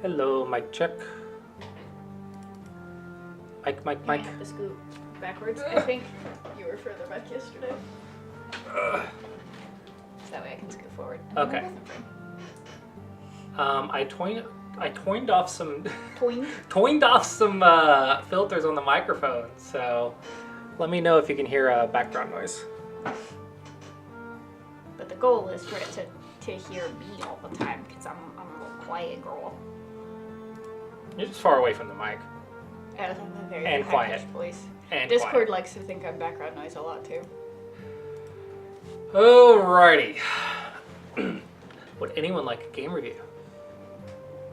Hello, mic check. Mic. I have to scoot backwards. I think you were further back yesterday. So that way I can scoot forward. Okay. I toined off some Toing? toined off some filters on the microphone, so let me know if you can hear background noise. But the goal is for it to hear me all the time because I'm a little quiet girl. You're just far away from the mic. I have a very And high-pitched quiet. voice. And Discord quiet. likes to think I'm background noise a lot too. Alrighty. Would anyone like a game review?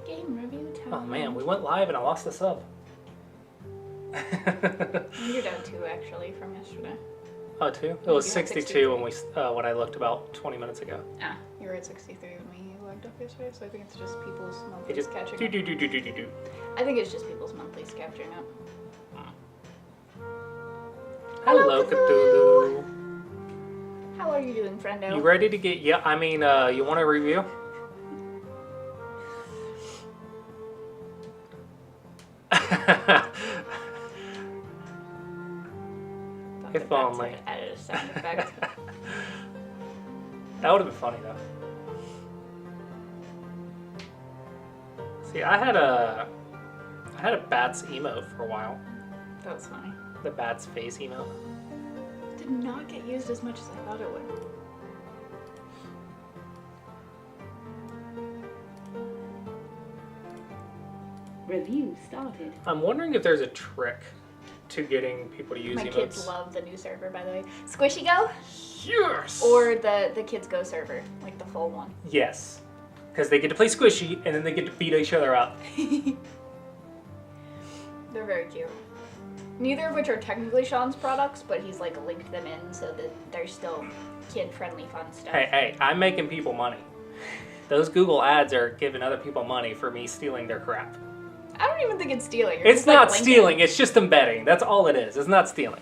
Game review time. Oh man, we went live and I lost the sub. You're down 2 actually from yesterday. Oh, two? It was You had 62 when I looked about 20 minutes ago. Ah, you were at 63 when we logged off yesterday, so I think it's just people's It monthlies just catching do up. do. I think it's just people's monthlies catching up. Hello, Cthulhu. How are you doing, friendo? You ready to get? Yeah, I mean, you want a review? If only. Added a sound effect. That would have been funny though. See, I had a bats emote for a while. That was funny. The bats face emote. Did not get used as much as I thought it would. Review started. I'm wondering if there's a trick to getting people to use My emotes. kids love the new server, by the way. Squishy Go Yes. or the Kids Go server, like the full one. Yes, because they get to play squishy and then they get to beat each other up. They're very cute. Neither of which are technically Sean's products, but he's like linked them in so that they're still kid-friendly, fun stuff. Hey, I'm making people money. Those Google ads are giving other people money for me stealing their crap. I don't even think it's stealing. You're It's just, like, not linking. stealing, it's just embedding. That's all it is. It's not stealing.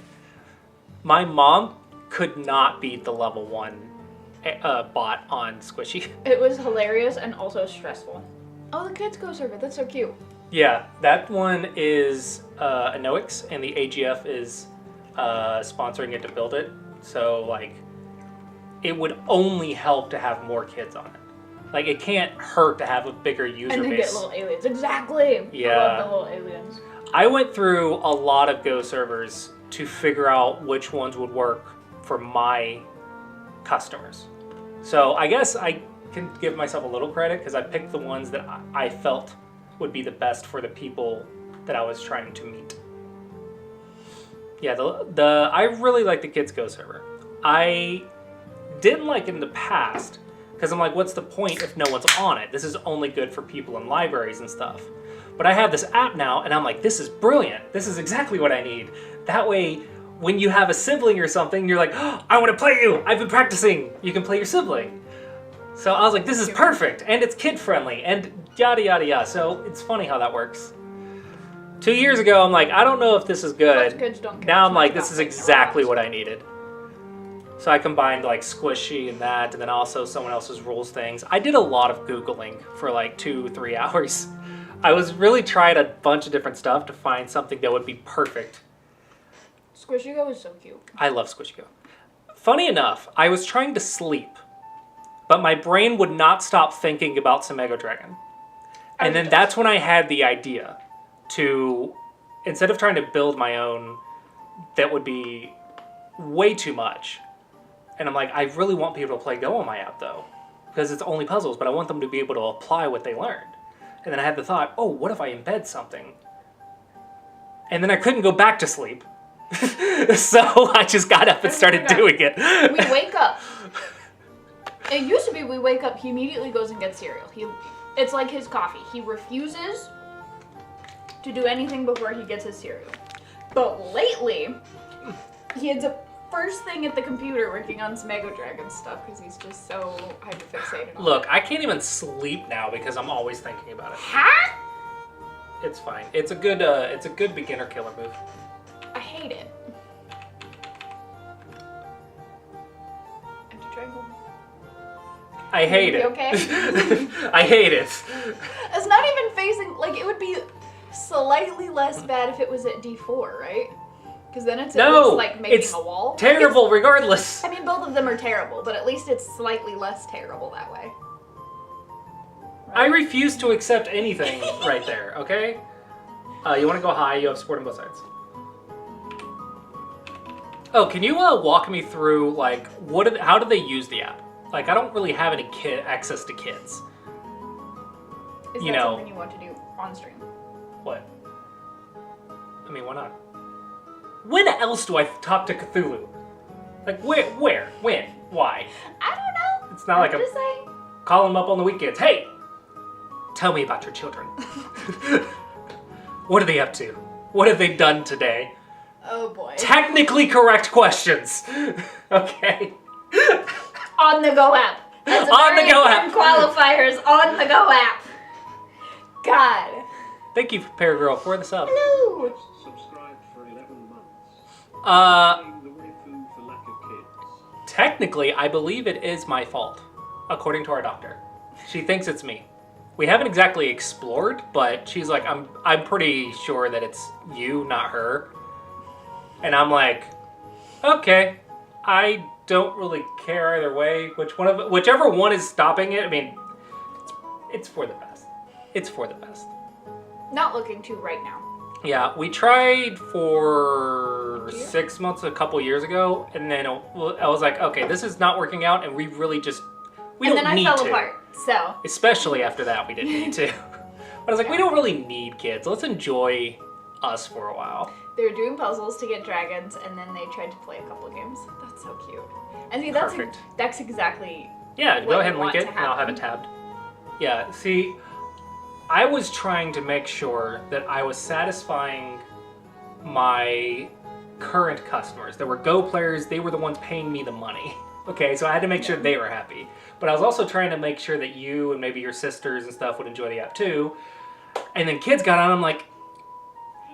My mom could not beat the level 1 bot on Squishy. It was hilarious and also stressful. Oh, the Kids Go server. That's so cute. Yeah, that one is Anoix, and the AGF is sponsoring it to build it. So, like, it would only help to have more kids on it. Like, it can't hurt to have a bigger user And then base. get little aliens. Exactly. Yeah. I love the little aliens. I went through a lot of Go servers to figure out which ones would work for my customers. So I guess I can give myself a little credit because I picked the ones that I felt would be the best for the people that I was trying to meet. Yeah, I really like the Kids Go server. I didn't like it in the past because I'm like, what's the point if no one's on it? This is only good for people in libraries and stuff. But I have this app now, and I'm like, this is brilliant. This is exactly what I need. That way, when you have a sibling or something, you're like, oh, I want to play you. I've been practicing. You can play your sibling. So I was like, this is perfect, and it's kid-friendly, and yada, yada, yada. So it's funny how that works. 2 years ago, I'm like, I don't know if this is good. Most kids don't care Now as I'm much like, about this is playing exactly around. what I needed. So I combined like Squishy and that, and then also someone else's rules things. I did a lot of Googling for like 2-3 hours. I was really trying a bunch of different stuff to find something that would be perfect. Squishy Go is so cute. I love Squishy Go. Funny enough, I was trying to sleep, but my brain would not stop thinking about Samego Dragon. And then that's when I had the idea to, instead of trying to build my own, that would be way too much. And I'm like, I really want people to play Go on my app though, because it's only puzzles, but I want them to be able to apply what they learned. And then I had the thought, oh, what if I embed something? And then I couldn't go back to sleep. So I just got up and started doing it. We wake up. It used to be we wake up, he immediately goes and gets cereal. It's like his coffee. He refuses to do anything before he gets his cereal. But lately, he ends up first thing at the computer working on some Mega Dragon stuff because he's just so hyperfixated on Look, I can't even sleep now because I'm always thinking about it. Huh? It's fine. It's a good beginner killer move. I hate it. Empty triangle. I hate it. Okay. I hate it. It's not even facing, like, it would be slightly less bad if it was at D4, right? Because then it's at least, like, making it's a wall. terrible regardless. I mean, both of them are terrible, but at least it's slightly less terrible that way. I refuse to accept anything right there, okay? You want to go high, you have support on both sides. Oh, can you walk me through, like, how do they use the app? Like, I don't really have any access to kids. Is You that know. something you want to do on stream? What? I mean, why not? When else do I talk to Cthulhu? Like, where, when, why? I don't know. It's not like I'm I'm just saying. calling them up on the weekends. Hey, tell me about your children. What are they up to? What have they done today? Oh boy. Technically correct questions. Okay. On the Go app. That's a On the very Go important app. qualifiers. On the Go app. God. Thank you, Paragirl, for the sub. Hello. Subscribed for 11 months. Uh, Paying the waifu for lack of kids. technically, I believe it is my fault, according to our doctor. She thinks it's me. We haven't exactly explored, but she's like, I'm pretty sure that it's you, not her. And I'm like, okay, I don't really care either way. Whichever one is stopping it, I mean, it's for the best. It's for the best. Not looking to right now. Yeah, we tried for Did you? 6 months a couple years ago, and then I was like, okay, this is not working out, and we really just, we And don't then I need fell to. apart. So. Especially after that, we didn't need to. But I was like, we don't really need kids. Let's enjoy us for a while. They were doing puzzles to get dragons, and then they tried to play a couple of games. That's so cute. And see, Perfect. that's exactly. Yeah, What go ahead you and link want it, to and I'll have it tabbed. Yeah, see, I was trying to make sure that I was satisfying my current customers. There were Go players, they were the ones paying me the money. Okay, so I had to make sure they were happy. But I was also trying to make sure that you and maybe your sisters and stuff would enjoy the app too. And then kids got on, I'm like,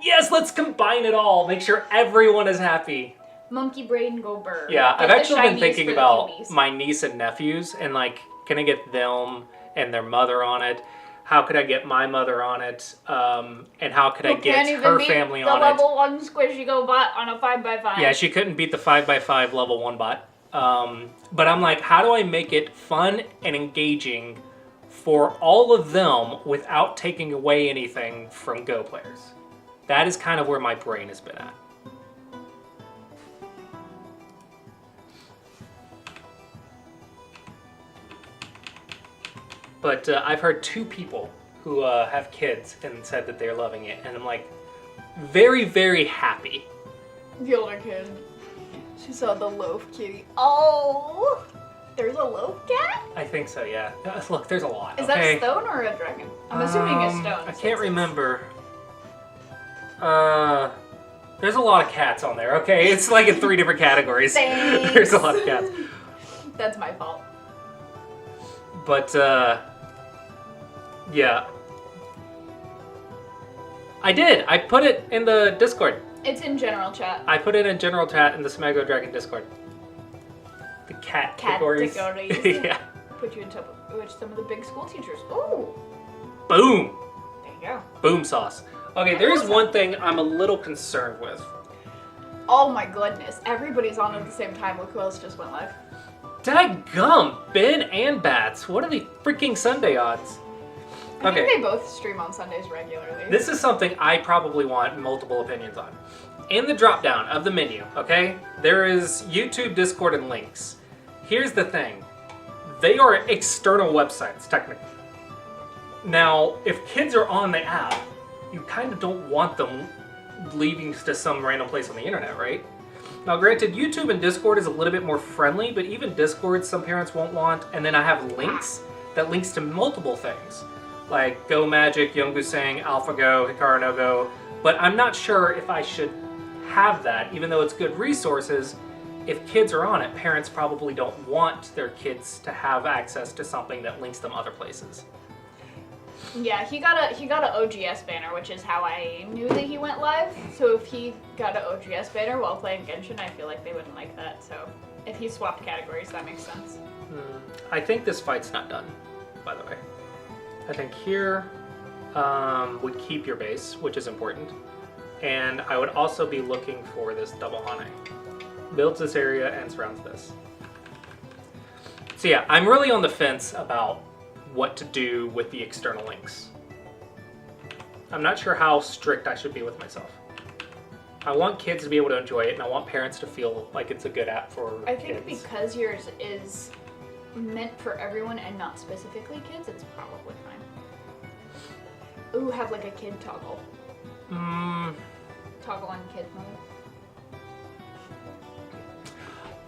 yes, let's combine it all. Make sure everyone is happy. Monkey Brain Go Bird. Yeah, Get I've the actually been shinies thinking for the about cuties. my niece and nephews and like, can I get them and their mother on it? How could I get my mother on it? And how could I Who can't get even her beat family the on it? level 1 Squishy Go bot on a 5x5. Yeah, she couldn't beat the 5x5 level 1 bot. But I'm like, how do I make it fun and engaging for all of them without taking away anything from Go players? That is kind of where my brain has been at. But I've heard 2 people who have kids and said that they're loving it, and I'm like, very, very happy. The older kid. She saw the loaf kitty. Oh! There's a loaf cat? I think so, yeah. Look, there's a lot. Is okay? that stone or a dragon? I'm assuming it's stone. I since can't it's- remember. There's a lot of cats on there, okay? It's like in 3 different categories. Thanks. There's a lot of cats. That's my fault. But, yeah. I did. I put it in the Discord. It's in general chat. I put it in general chat in the Smago Dragon Discord. The cat categories. Categories. Yeah. Put you in touch with some of the big school teachers. Ooh! Boom. There you go. Boom sauce. Okay, there is one thing I'm a little concerned with. Oh my goodness. Everybody's on at the same time. Look who else just went live. Dadgum, Ben and Bats. What are the freaking Sunday odds? I think they both stream on Sundays regularly. This is something I probably want multiple opinions on. In the drop down of the menu, okay, there is YouTube, Discord, and links. Here's the thing. They are external websites, technically. Now, if kids are on the app, you kind of don't want them leaving to some random place on the internet, right? Now, granted, YouTube and Discord is a little bit more friendly, but even Discord, some parents won't want. And then I have links that links to multiple things, like Go Magic, Young Gusang, AlphaGo, Hikaru no Go. But I'm not sure if I should have that, even though it's good resources. If kids are on it, parents probably don't want their kids to have access to something that links them other places. Yeah, he got a OGS banner, which is how I knew that he went live. So if he got an OGS banner while playing Genshin, I feel like they wouldn't like that. So if he swapped categories, that makes sense. I think this fight's not done, by the way. I think here would keep your base, which is important. And I would also be looking for this double Hane. Builds this area and surrounds this. So yeah, I'm really on the fence about what to do with the external links. I'm not sure how strict I should be with myself. I want kids to be able to enjoy it, and I want parents to feel like it's a good app for I think kids. because yours is meant for everyone and not specifically kids, it's probably fine. Ooh, have like a kid toggle. Toggle on kid mode.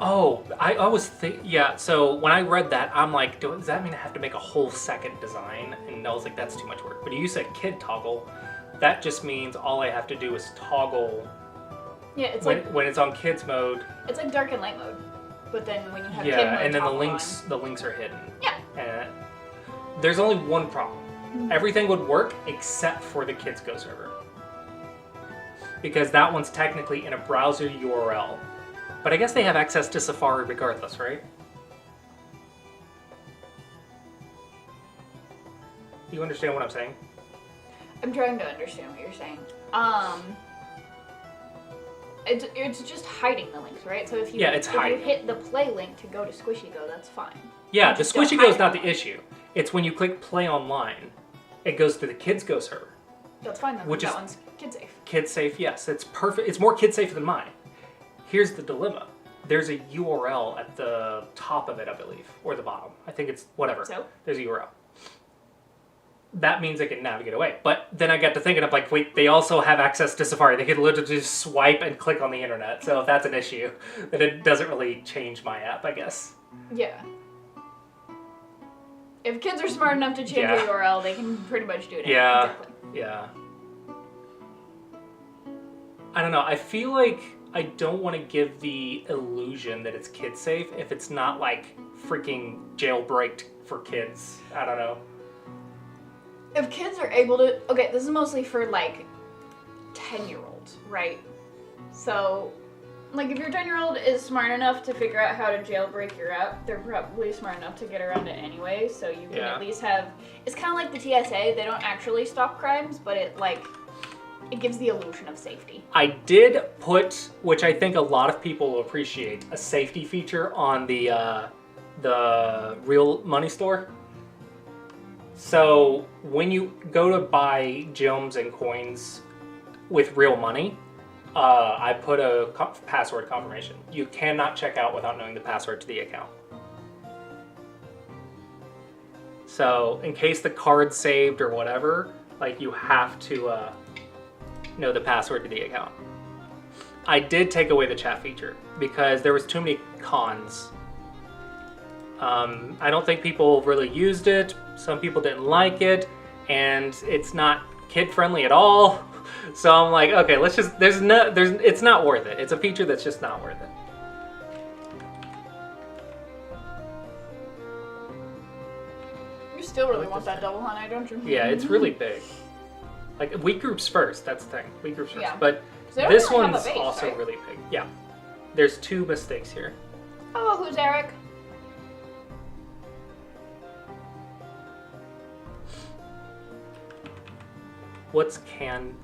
Oh, I was yeah, so when I read that, I'm like, does that mean I have to make a whole second design? And I was like, that's too much work. But you said kid toggle, that just means all I have to do is toggle Yeah, it's when it's on kids mode. it's like dark and light mode, but then when you have kid Yeah, mode, and then the toggle links are hidden. Yeah. And there's only one problem. Everything would work except for the Kids Go server. Because that one's technically in a browser URL. But I guess they have access to Safari regardless, right? You understand what I'm saying? I'm trying to understand what you're saying. It's just hiding the links, right? So if you Yeah, it's if you hiding. hit the play link to go to Squishy Go, that's fine. Yeah, You the just don't Squishy Go hide is not it. the issue. It's when you click play online, it goes to the Kids Go server. That's fine then. Which that is- one's kid safe. Kid safe, yes, it's perfect. It's more kid safe than mine. Here's the dilemma. There's a URL at the top of it, I believe, or the bottom. I think it's whatever. So? There's a URL. That means they can navigate away. But then I got to thinking of like, wait, they also have access to Safari. They could literally just swipe and click on the internet. So if that's an issue, then it doesn't really change my app, I guess. Yeah. If kids are smart enough to change Yeah. the URL, they can pretty much do it. Yeah. Exactly. Yeah. I don't know. I feel like I don't want to give the illusion that it's kid safe if it's not like freaking jailbreaked for kids. I don't know. If kids are able to, okay, this is mostly for like 10-year-olds, right? So, like if your 10-year-old is smart enough to figure out how to jailbreak your app, they're probably smart enough to get around it anyway. So you can Yeah. at least have. It's kind of like the TSA. They don't actually stop crimes, but it gives the illusion of safety. I did put, which I think a lot of people will appreciate, a safety feature on the Real Money store. So when you go to buy gems and coins with real money, I put a password confirmation. You cannot check out without knowing the password to the account. So in case the card's saved or whatever, like you have to know the password to the account. I did take away the chat feature because there was too many cons. I don't think people really used it. Some people didn't like it, and it's not kid friendly at all. So I'm like, okay, let's just it's not worth it. It's a feature that's just not worth it. You still really want that double honey, don't you? Yeah, it's really big. Like weak groups first. That's the thing. Weak groups first. Yeah. But 'Cause they don't this really have a one's base, also right? really big. Yeah. There's two mistakes here. Oh, who's Eric? What's can?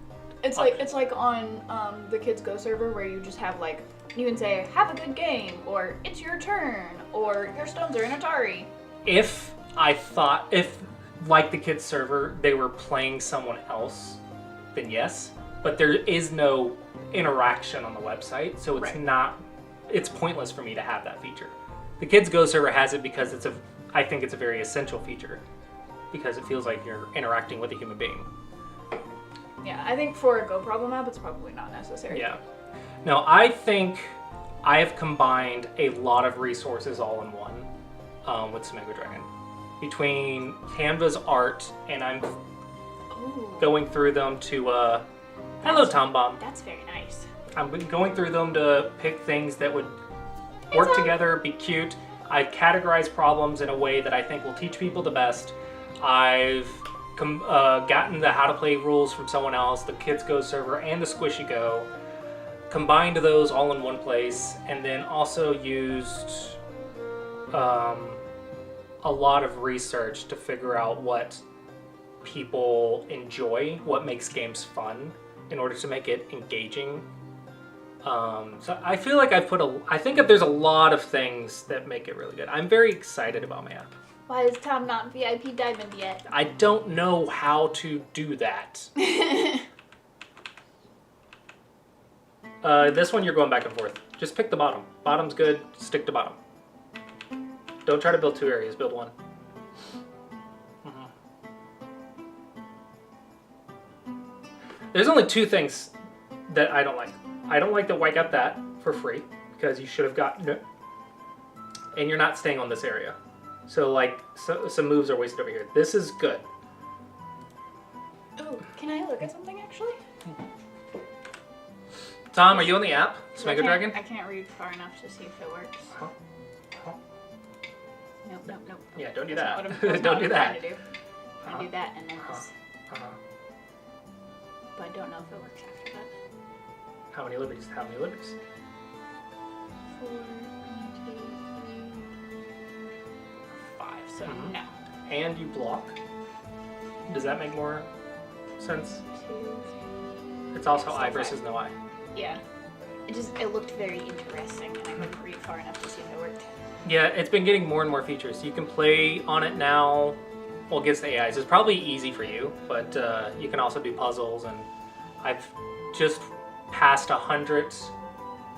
It's like on the Kids Go server where you just have like you can say have a good game or it's your turn or your stones are in Atari. If like the kids server, they were playing someone else, then yes. But there is no interaction on the website, so it's Right. it's pointless for me to have that feature. The Kids Go server has it because I think it's a very essential feature because it feels like you're interacting with a human being. Yeah, I think for a Go problem app, it's probably not necessary. Yeah. No, I think I have combined a lot of resources all in one with Smego Dragon. Between Canva's art, and I'm Ooh, going through them to, hello Tom Bomb. that's very nice. I'm going through them to pick things that would work Tom. together, be cute. I've categorized problems in a way that I think will teach people the best. I've gotten the how to play rules from someone else, the Kids Go server and the Squishy Go, combined those all in one place, and then also used a lot of research to figure out what people enjoy, what makes games fun, in order to make it engaging. So I feel like I think that there's a lot of things that make it really good. I'm very excited about my app. Why is Tom not VIP Diamond yet? I don't know how to do that. This one you're going back and forth. Just pick the bottom. Bottom's good, stick to bottom. Don't try to build 2 areas, build 1. There's only 2 things that I don't like. I don't like that White got that for free, because you should have gotten it. And you're not staying on this area. So like, some moves are wasted over here. This is good. Oh, can I look at something actually? Tom, are you on the app? I Smega can't- Dragon? I can't read far enough to see if it works. Huh? Huh? Nope. Yeah, don't do That's that. not what I'm- that's Don't not do what I'm that. trying to do. I'm gonna do that and then this. Uh-huh. But I don't know if it works after that. How many liberties? How many liberties? 4, 1, 2, 3, 5. So Mhm. no. And you block. Does that make more sense? 2. It's also Still eye 5. versus no eye. Yeah. It looked very interesting, and I couldn't read far enough to see if it worked. Yeah, it's been getting more and more features. You can play on it now. Well, against the AIs. It's probably easy for you, but you can also do puzzles. And I've just passed 100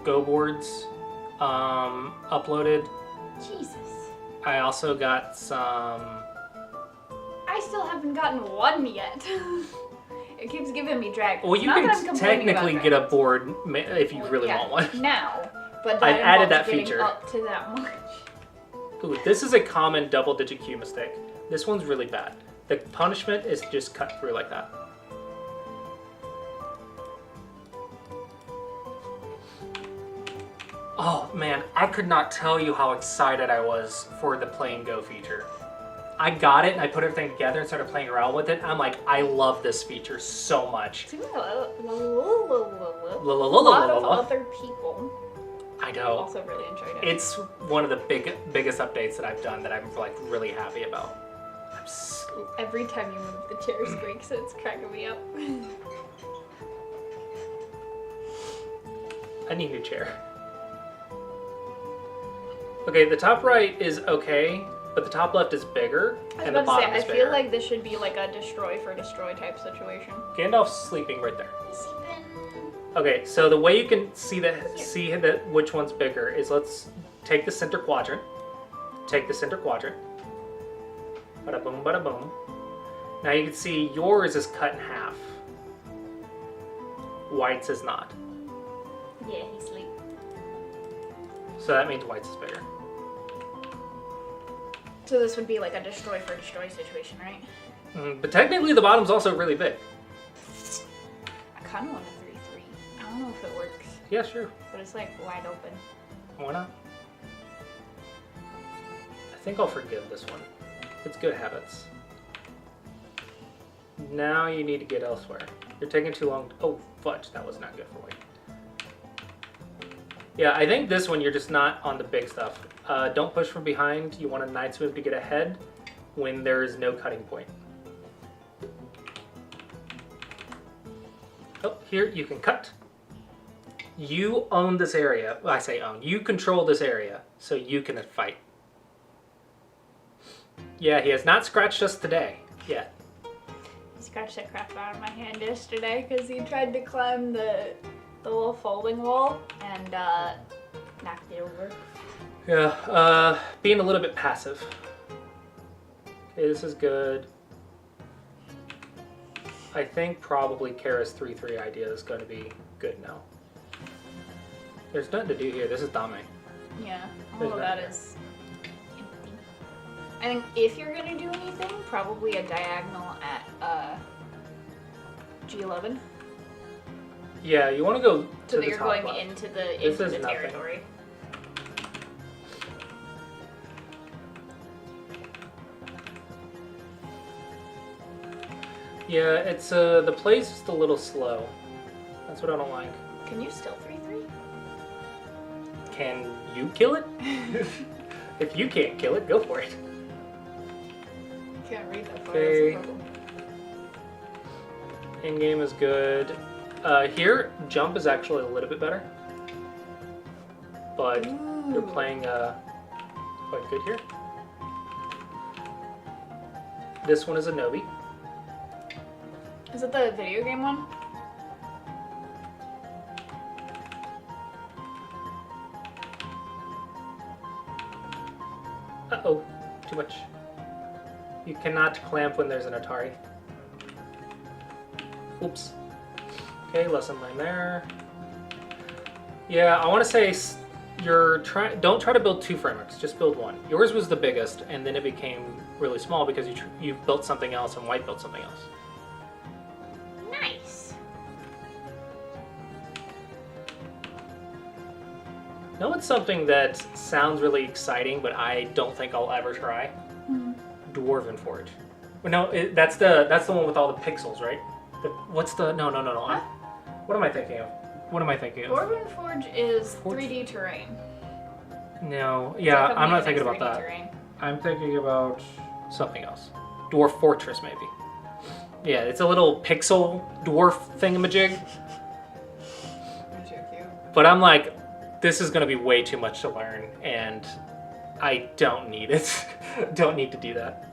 Go boards uploaded. Jesus. I also got some. I still haven't gotten one yet. It keeps giving me dragons. Well, you Not that I'm can complaining about technically get a dragons. board if you Well, really yeah, want one. now, but I've that added involves that getting feature. up to that much. Ooh, this is a common double-digit Q mistake. This one's really bad. The punishment is just cut through like that. Oh man, I could not tell you how excited I was for the Play and Go feature. I got it and I put everything together and started playing around with it. I'm like, I love this feature so much. A lot of other people I know. also really enjoyed it. It's one of the biggest updates that I've done that I'm like really happy about. Every time you move, the chair squeaks. It's cracking me up. I need a new chair. Okay, the top right is okay, but the top left is bigger, I was and the about to bottom say, is I bigger. feel like this should be like a destroy for destroy type situation. Gandalf's sleeping right there. Okay, so the way you can see that which one's bigger is let's take the center quadrant. Take the center quadrant. Bada boom, bada boom. Now you can see yours is cut in half. White's is not. Yeah, he's asleep. So that means white's is bigger. So this would be like a destroy for destroy situation, right? But technically the bottom's also really big. I kind of want a 3-3. I don't know if it works, Yeah, sure. but it's like wide open. Why not? I think I'll forgive this one. It's good habits. Now you need to get elsewhere. You're taking too long. Oh, fudge. That was not good for White. Yeah, I think this one you're just not on the big stuff. Don't push from behind. You want a Knight's move to get ahead when there is no cutting point. Oh, here you can cut. You own this area. Well, I say own. You control this area, so you can fight. Yeah, he has not scratched us today yet. He scratched the crap out of my hand yesterday because he tried to climb the little folding wall and knocked it over. Yeah, being a little bit passive. Okay, this is good. I think probably Kara's 3-3 idea is going to be good now. There's nothing to do here. This is Dame. Yeah, all There's of nothing that there. is empty. I think if you're gonna do anything, probably a diagonal at G11, Yeah, you want to go to so the that you're top going left. into This the is nothing. territory. Yeah, it's the play's just a little slow. That's what I don't like. Can you still 3-3? Can you kill it? If you can't kill it, go for it. can't read that far. Okay. That's the problem. In-game is good. Here, jump is actually a little bit better. But you're Ooh. playing quite good here. This one is a Nobi. Is it the video game one? Uh-oh, too much. You cannot clamp when there's an Atari. Oops. Okay, lesson line there. Yeah, I want to say don't try to build 2 frameworks, just build 1. Yours was the biggest, and then it became really small because you built something else and White built something else. Nice. No, it's something that sounds really exciting, but I don't think I'll ever try. Dwarven Forge. Well, no, that's the one with all the pixels, right? No. Huh? What am I thinking of? Dwarven Forge is Forge? 3D terrain. No, It's yeah, like a I'm not Mega thinking Mix about 3D that. terrain. I'm thinking about something else. Dwarf Fortress, maybe. Yeah, it's a little pixel dwarf thingamajig. That's so cute. But I'm like, this is going to be way too much to learn, and I don't need it. Don't need to do that.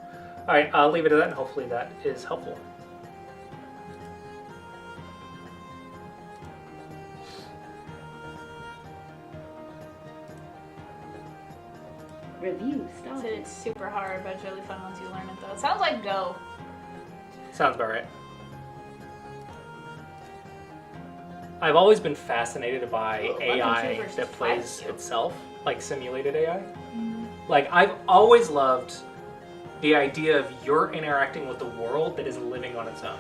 All right, I'll leave it at that, and hopefully that is helpful. Review I said started. it's super hard, but it's really fun once you learn it though. It sounds like Go. Sounds about right. I've always been fascinated by Ooh, AI 11Q versus that plays 5Q. itself, like simulated AI. Like, I've always loved the idea of you're interacting with the world that is living on its own.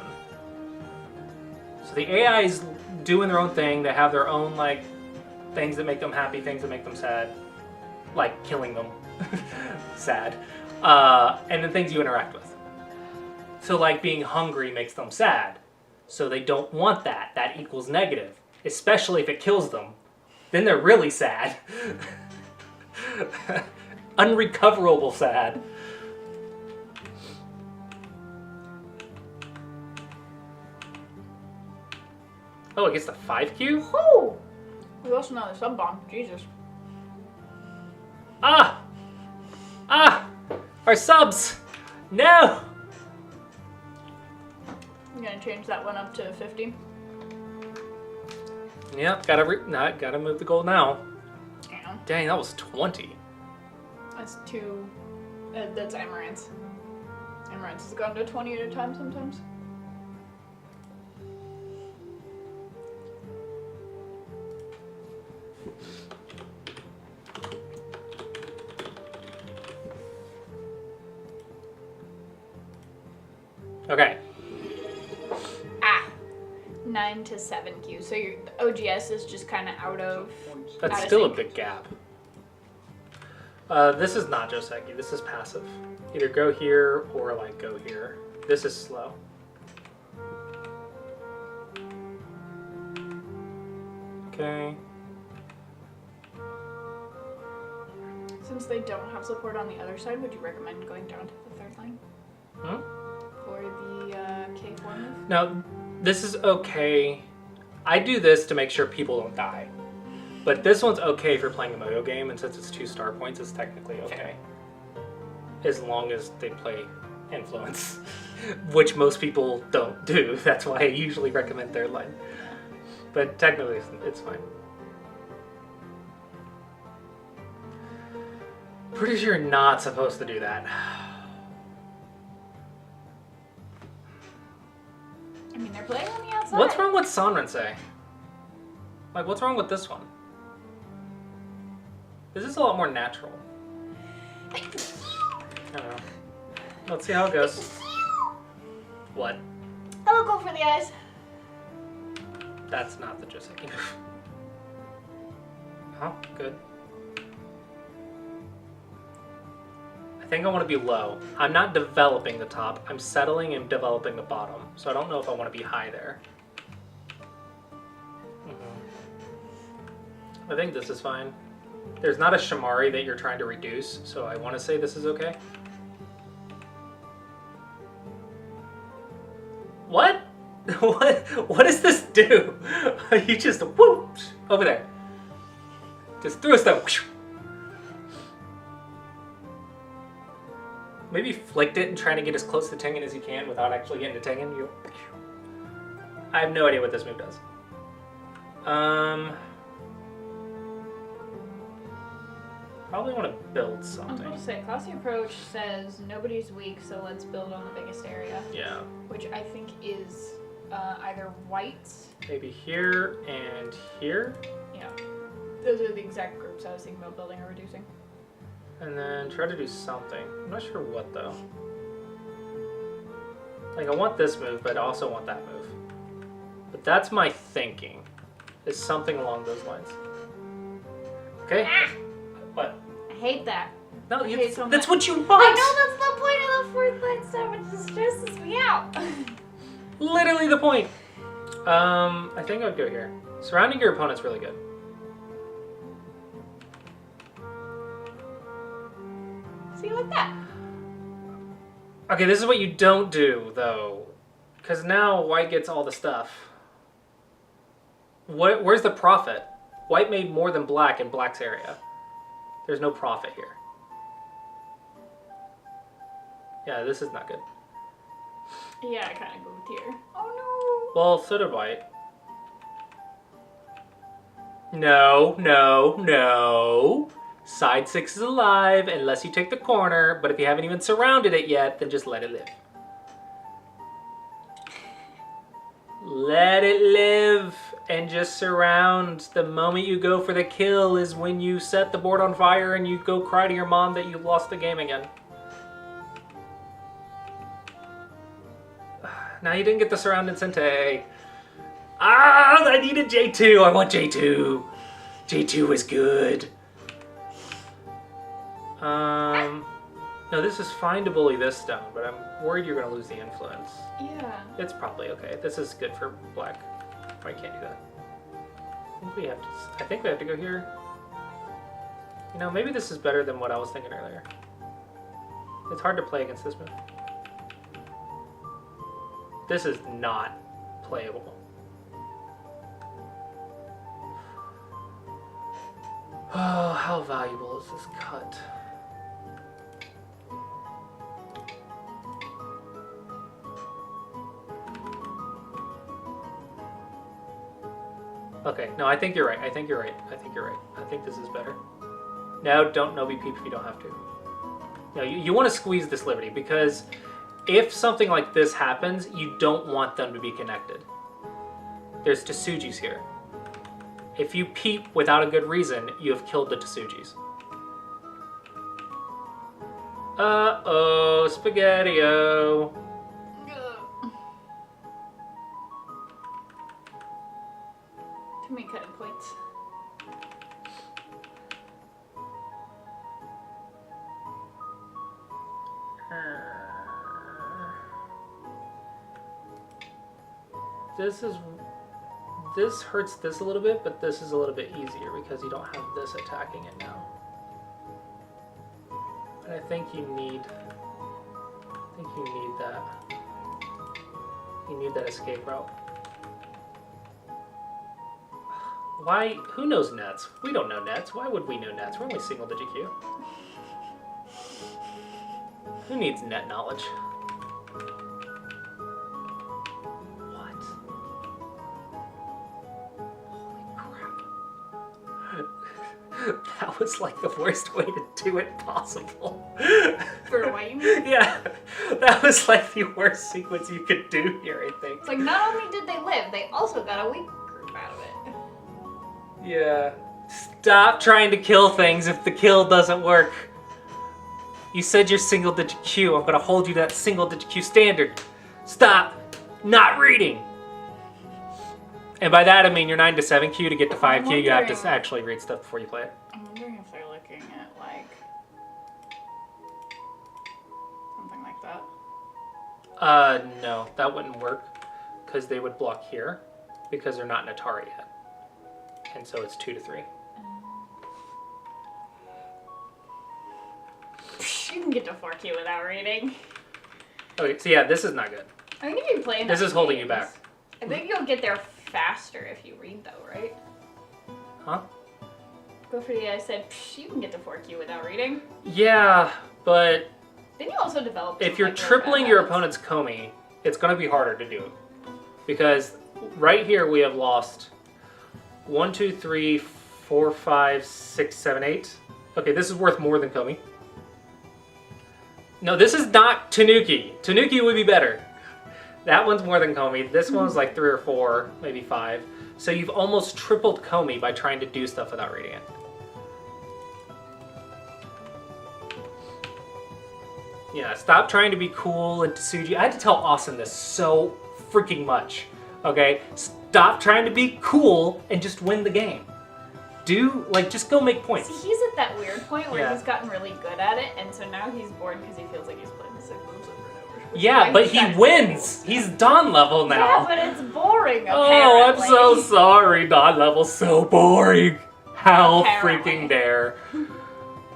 So the AI is doing their own thing. They have their own, like, things that make them happy, things that make them sad. Like killing them. Sad. And then things you interact with. So, like, being hungry makes them sad. So they don't want that. That equals negative. Especially if it kills them. Then they're really sad. Unrecoverable sad. Oh, it gets the 5Q? Woo! We also know the sub bomb. Jesus. Ah! Ah! Our subs! No! I'm gonna change that one up to 50. Yep, gotta move the goal now. Yeah. Dang, that was 20. That's two. That's Amaranth. Amaranth has gone to 20 at a time sometimes. Okay. 9 to 7Q. So your OGS is just kind of out of. That's Out of still a sync. big gap. This is not Joseki. This is passive. Either go here or like go here. This is slow. Okay. Since they don't have support on the other side, would you recommend going down to the third line Hmm? for the K4 move? Now, this is okay. I do this to make sure people don't die. But this one's okay for playing a Moyo game, and since it's 2 star points, it's technically okay. As long as they play Influence, which most people don't do. That's why I usually recommend third line. But technically, it's fine. Pretty sure you're not supposed to do that. I mean, they're playing on the outside. What's wrong with Sanrensei? Like, what's wrong with this one? This is a lot more natural. I don't know. Let's see how it goes. What? I will go for the eyes. That's not the Joseki move. Huh? Good. I think I want to be low. I'm not developing the top. I'm settling and developing the bottom. So I don't know if I want to be high there. I think this is fine. There's not a Shamari that you're trying to reduce, so I want to say this is okay. What does this do? You just whoop over there. Just threw a stone. Maybe flicked it and trying to get as close to Tengen as you can without actually getting to Tengen. You. I have no idea what this move does. Probably want to build I was something. going to say, classy approach says nobody's weak, so let's build on the biggest area. Yeah. Which I think is either white. Maybe here and here. Yeah. Those are the exact groups I was thinking about building or reducing. And then try to do something. I'm not sure what though. Like I want this move, but I also want that move. But that's my thinking. Is something along those lines. Okay? What? I hate that. No, I hate so that's much. what you want! I know that's the point of the fourth line stuff. It just stresses me out. Literally the point. I think I would go here. Surrounding your opponent's really good. See, like that. Okay, this is what you don't do, though. Because now white gets all the stuff. Where's the profit? White made more than black in black's area. There's no profit here. Yeah, this is not good. Yeah, I kind of moved here. Oh Well, so did white. No, no, no. Side 6 is alive unless you take the corner, but if you haven't even surrounded it yet, then just let it live. Let it live and just surround. The moment you go for the kill is when you set the board on fire and you go cry to your mom that you lost the game again. Now you didn't get the surround in Sente. Ah, I needed J2. I want J2. J2 is good. No, this is fine to bully this stone, but I'm worried you're going to lose the influence. no. Yeah. It's probably okay. This is good for black. I can't do that. I think we have to go here. You know, maybe this is better than what I was thinking earlier. It's hard to play against this move. This is not playable. Oh, how valuable is this cut? Okay, no, I think you're right. I think you're right. I think you're right. I think this is better. No, don't no BP if you don't have to. No, you want to squeeze this liberty because if something like this happens, you don't want them to be connected. There's Tesujis here. If you peep without a good reason, you have killed the Tesujis. Uh-oh, Spaghetti-O. Too many cutting points. This hurts this a little bit, but this is a little bit easier because you don't have this attacking it now. And I think you need that. You need that escape route. Why? Who knows nets? We don't know nets. Why would we know nets? We're only single digit Q. Who needs net knowledge? What? Holy crap. That was like the worst way to do it possible. For what you mean? Yeah, that was like the worst sequence you could do here, I think. It's like not only did they live, they also got a weak group out of it. Yeah. Stop trying to kill things if the kill doesn't work. You said you're single digit Q. I'm gonna hold you to that single digit Q standard. Stop not reading. And by that I mean you're 9 to 7 Q to get to 5 Q. You have to actually read stuff before you play it. I'm wondering if they're looking at like something like that. No, that wouldn't work because they would block here because they're not in Atari yet. And so it's 2 to 3. You can get to 4Q without reading. Okay, so yeah, this is not good. I think if you play enough This is holding you games, back. I think you'll get there faster if you read, though, right? Huh? Go for the. I said you can get to 4Q without reading. Yeah, but Then you also develop. if some, you're like, really tripling bad your habits. opponent's Komi, it's going to be harder to do. Because right here we have lost 1, 2, 3, 4, 5, 6, 7, 8. Okay, this is worth more than Komi. No, this is not Tanuki. Tanuki would be better. That one's more than Komi. This one's like 3 or 4, maybe 5. So you've almost tripled Komi by trying to do stuff without reading it. Yeah, stop trying to be cool and Tsuji. I had to tell Austin this so freaking much. Okay? Stop trying to be cool and just win the game. Just go make points. See, he's at that weird point where Yeah. he's gotten really good at it, and so now he's bored because he feels like he's playing the same moves over and over. Yeah, but he That's wins. He's Dawn level now. Yeah, but it's boring. Oh, I'm so apparently. sorry. Dawn level's so boring. How Apparently. freaking dare.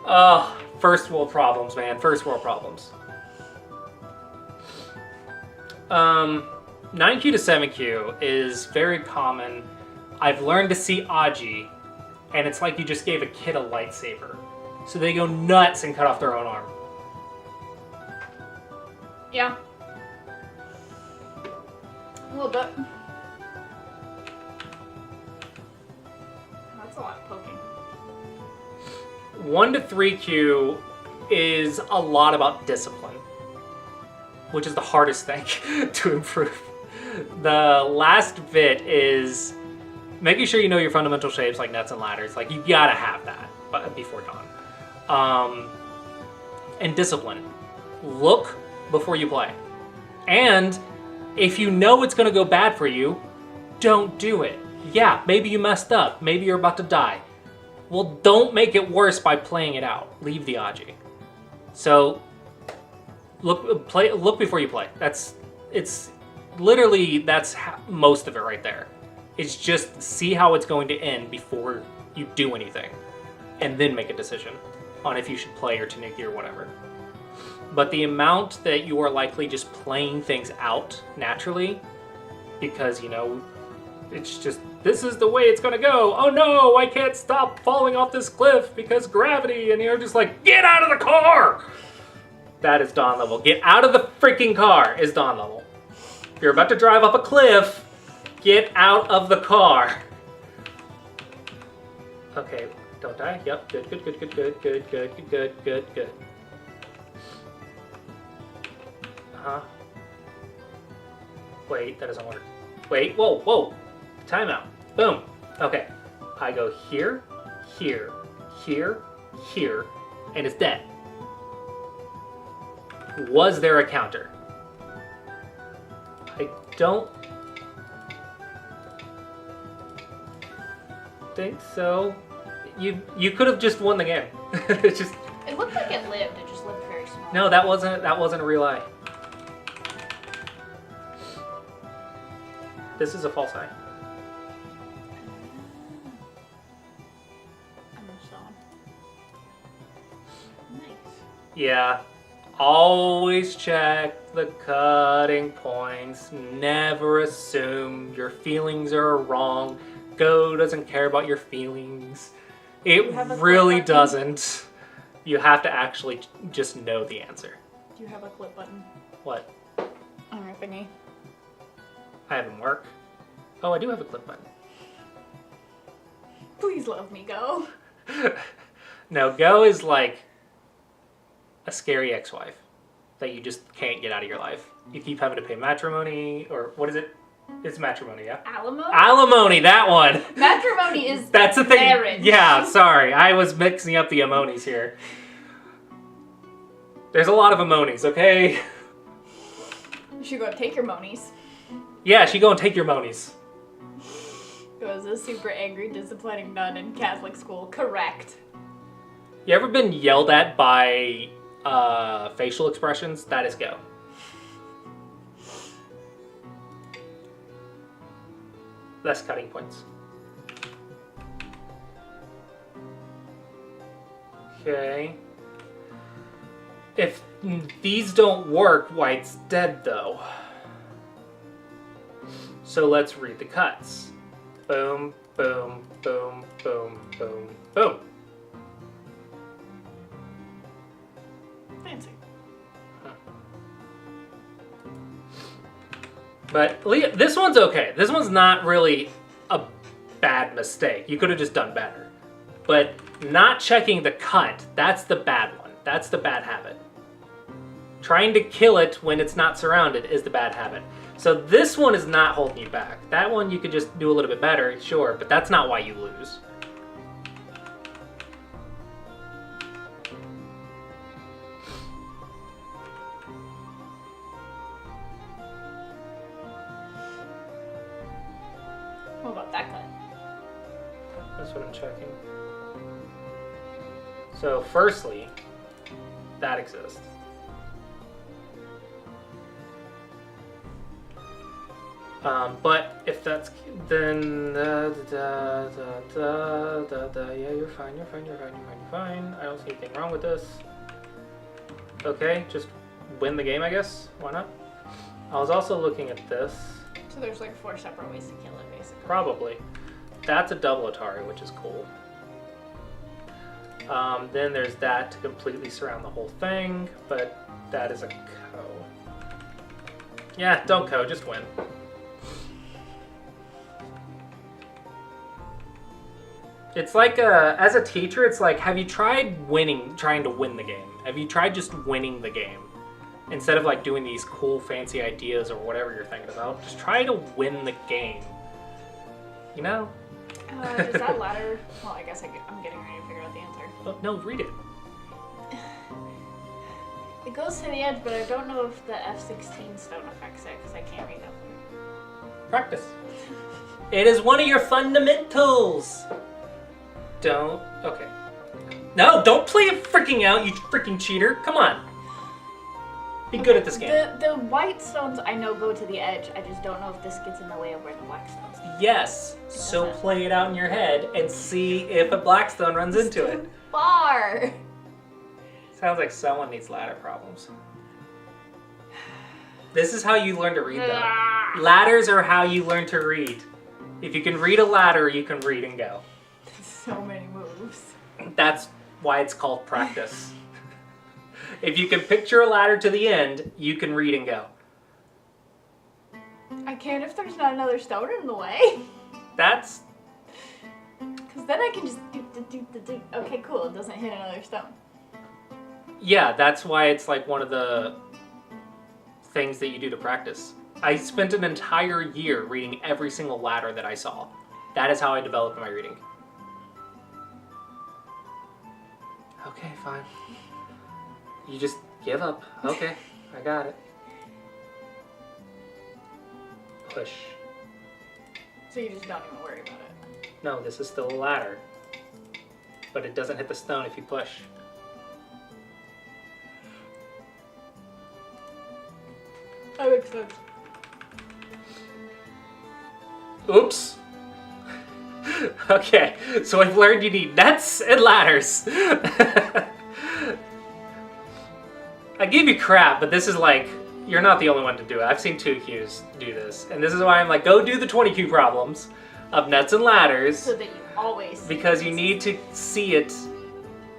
Oh, first world problems, man. First world problems. 9Q to 7Q is very common. I've learned to see Aji, and it's like you just gave a kid a lightsaber. So they go nuts and cut off their own arm. Yeah. A little bit. That's a lot of poking. 1 to 3Q is a lot about discipline, which is the hardest thing to improve. The last bit is making sure you know your fundamental shapes like nuts and ladders. Like, you gotta have that before dawn. And discipline. Look before you play. And if you know it's gonna go bad for you, don't do it. Yeah, maybe you messed up. Maybe you're about to die. Well, don't make it worse by playing it out. Leave the Aji. So, look before you play. That's most of it right there. It's just see how it's going to end before you do anything, and then make a decision on if you should play or Tanuki or whatever. But the amount that you are likely just playing things out naturally, because it's just, this is the way it's gonna go. Oh no, I can't stop falling off this cliff because gravity, and you're just like, get out of the car! That is Dawn level. Get out of the freaking car is Dawn level. If you're about to drive off a cliff, get out of the car. Okay, don't die. Yep, good. Uh-huh. Wait, that doesn't work. Wait, whoa. Timeout. Boom. Okay. I go here, here, here, here, and it's dead. Was there a counter? I don't think so. You could have just won the game. It's just It looked like it lived. It just looked very small. no, that wasn't a real eye. This is a false eye. Nice. Yeah. Always check the cutting points. Never assume your feelings are wrong. Go doesn't care about your feelings. It You have a really clip button? doesn't. You have to actually just know the answer. Do you have a clip button What? on your thingy? I have him work. Oh, I do have a clip button. Please love me, Go. No, Go is like a scary ex-wife that you just can't get out of your life. You keep having to pay matrimony, or what is it? It's matrimony, yeah? Alimony? Alimony, that one! Matrimony is That's the thing. marriage. Yeah, sorry. I was mixing up the amonies here. There's a lot of amonies, okay? You should go take your monies. Yeah, she go and take your monies. Goes a super angry, disciplining nun in Catholic school. Correct. You ever been yelled at by facial expressions? That is Go. Less cutting points. Okay. If these don't work, White's dead though. So let's read the cuts. Boom, boom, boom, boom, boom, boom. Fancy. But this one's okay. This one's not really a bad mistake. You could have just done better. But not checking the cut, that's the bad one. That's the bad habit. Trying to kill it when it's not surrounded is the bad habit. So this one is not holding you back. That one you could just do a little bit better, sure, but that's not why you lose. What about that cut? That's what I'm checking. So firstly, that exists. But if that's then yeah, you're fine. I don't see anything wrong with this. Okay, just win the game, I guess. Why not? I was also looking at this. So there's like 4 separate ways to kill it, basically. Probably. That's a double Atari, which is cool. Then there's that to completely surround the whole thing, but that is a co. Yeah, don't co, just win. It's like, as a teacher, it's like, have you tried trying to win the game? Have you tried just winning the game? Instead of like doing these cool, fancy ideas or whatever you're thinking about, just try to win the game. You know? Does that ladder... Well, I guess I'm getting ready to figure out the answer. Oh, no, read it. It goes to the edge, but I don't know if the F-16 stone affects it, because I can't read it. Practice. It is one of your fundamentals. Don't. Okay. No, don't play it freaking out, you freaking cheater. Come on. Be good at this game. The white stones I know go to the edge. I just don't know if this gets in the way of where the black stones go. Yes. So play it out in your head and see if a black stone runs into it. Too far. Sounds like someone needs ladder problems. This is how you learn to read, though. Ladders are how you learn to read. If you can read a ladder, you can read and go. So many moves. That's why it's called practice. If you can picture a ladder to the end, you can read and go. I can't if there's not another stone in the way. That's... Because then I can just do. Okay, cool. It doesn't hit another stone. Yeah, that's why it's like one of the things that you do to practice. I spent an entire year reading every single ladder that I saw. That is how I developed my reading. Okay, fine. You just give up. Okay, I got it. Push. So you just don't even worry about it. No, this is still a ladder. But it doesn't hit the stone if you push. That makes sense. Oops. Okay, so I've learned you need nets and ladders. I give you crap, but this is like, you're not the only one to do it. I've seen 2Qs do this. And this is why I'm like, go do the 20Q problems of nets and ladders. So that you always see Because you it. need to see it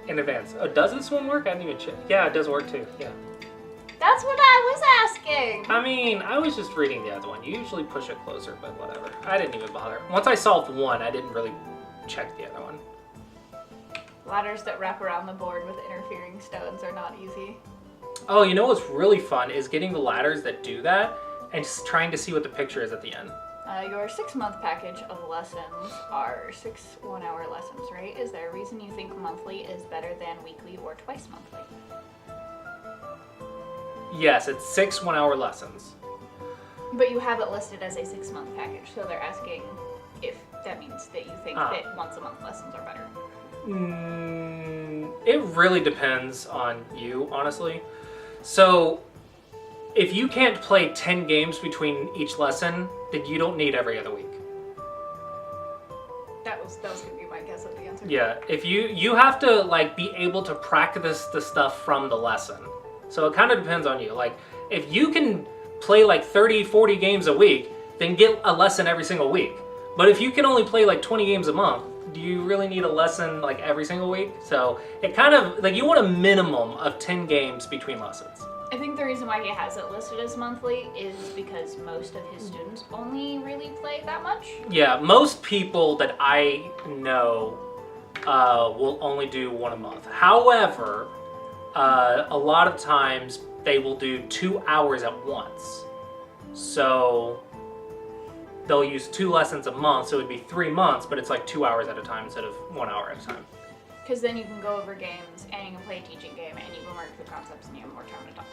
in advance. Oh, does this one work? I didn't even check. Yeah, it does work too, yeah. That's what I was asking. I mean, I was just reading the other one. You usually push it closer, but whatever. I didn't even bother. Once I solved one, I didn't really check the other one. Ladders that wrap around the board with interfering stones are not easy. Oh, you know what's really fun is getting the ladders that do that and just trying to see what the picture is at the end. Your 6-month package of lessons are 6 one-hour lessons, right? Is there a reason you think monthly is better than weekly or twice monthly? Yes, it's 6 one-hour lessons. But you have it listed as a 6-month package, so they're asking if that means that you think that once-a-month lessons are better. It really depends on you, honestly. So, if you can't play 10 games between each lesson, then you don't need every other week. That was gonna be my guess of the answer. Yeah, if you have to like be able to practice the stuff from the lesson. So it kind of depends on you. Like, if you can play like 30, 40 games a week, then get a lesson every single week. But if you can only play like 20 games a month, do you really need a lesson like every single week? So it kind of, like, you want a minimum of 10 games between lessons. I think the reason why he has it listed as monthly is because most of his students only really play that much. Yeah, most people that I know will only do one a month. However, a lot of times they will do 2 hours at once. So they'll use 2 lessons a month, so it'd be 3 months, but it's like 2 hours at a time instead of 1 hour at a time. Because then you can go over games, and you can play a teaching game, and you can work through concepts, and you have more time to talk.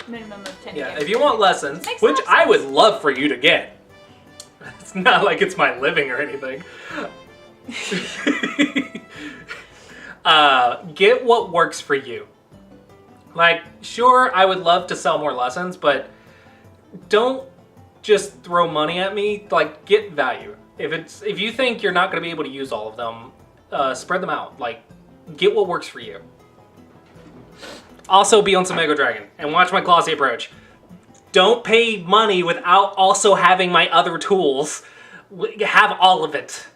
Minimum of 10 Yeah, games. if you want lessons, Makes a lot which of I would sense. love for you to get. It's not like it's my living or anything. Get what works for you. Like, sure, I would love to sell more lessons, but don't just throw money at me. Like, get value. If you think you're not going to be able to use all of them, spread them out. Like, get what works for you. Also, be on Samego Dragon and watch my Classy approach. Don't pay money without also having my other tools. Have all of it.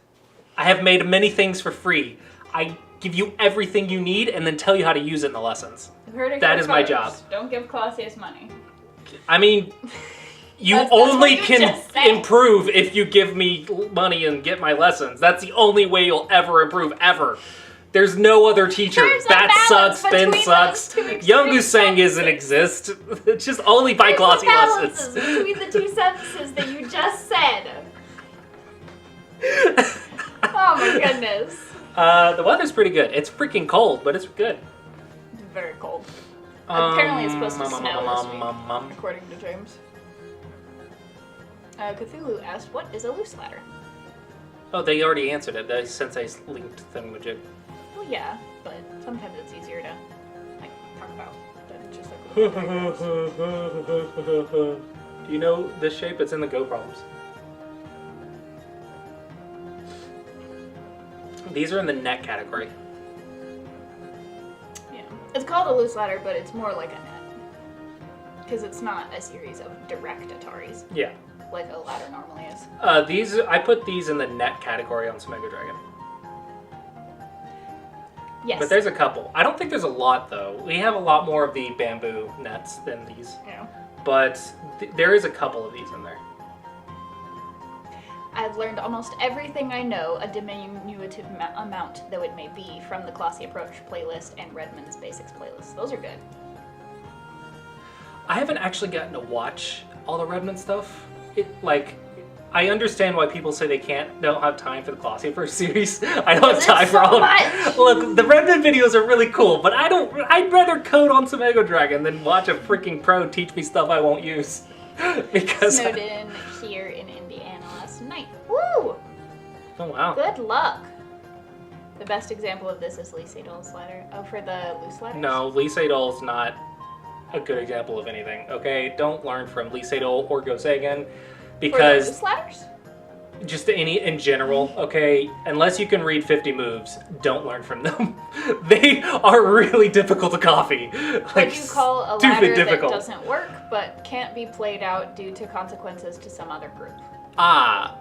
I have made many things for free. I give you everything you need and then tell you how to use it in the lessons. You've heard it That here is my first. job. Don't give Clausius money. I mean, you That's only what you can just said. improve if you give me money and get my lessons. That's the only way you'll ever improve, ever. There's no other teacher. There's a That balance sucks, Ben between sucks. those two extreme Youngusang doesn't sentences. exist. It's just only by There's Classy the balances lessons. between the two sentences that you just said. Oh my goodness. The weather's pretty good. It's freaking cold, but it's good. It's very cold. Apparently it's supposed to snow this week, Mum. according to James. Cthulhu asked, what is a loose ladder? Oh, they already answered it. The Sensei's linked thingamajig. Well, yeah, but sometimes it's easier to, like, talk about than just, like, Do you know this shape? It's in the Go problems. These are in the net category. yeah. It's called a loose ladder, but it's more like a net. Because it's not a series of direct Ataris, Yeah. like a ladder normally is. I put these in the net category on Samego Dragon. Yes. But there's a couple. I don't think there's a lot, though. We have a lot more of the bamboo nets than these. Yeah. But there is a couple of these in there. I've learned almost everything I know, a diminutive amount though it may be, from the Classy Approach playlist and Redmond's Basics playlist. Those are good. I haven't actually gotten to watch all the Redmond stuff. I understand why people say they don't have time for the Classy Approach series. I don't have Because time it's for so all much. of Look, the Redmond videos are really cool, but I'd rather code on Samego Dragon than watch a freaking pro teach me stuff I won't use. Because Snowed in here in Indiana last night. Woo! Oh wow. Good luck. The best example of this is Lee Sedol's ladder. Oh, for the loose ladders? No, Lee Sedol's not a good example of anything, okay? Don't learn from Lee Sedol or Go Sagan, For the because loose ladders? just any in general, okay? Unless you can read 50 moves, don't learn from them. They are really difficult to copy. What do you call a stupid ladder difficult. that doesn't work but can't be played out due to consequences to some other group? Ah,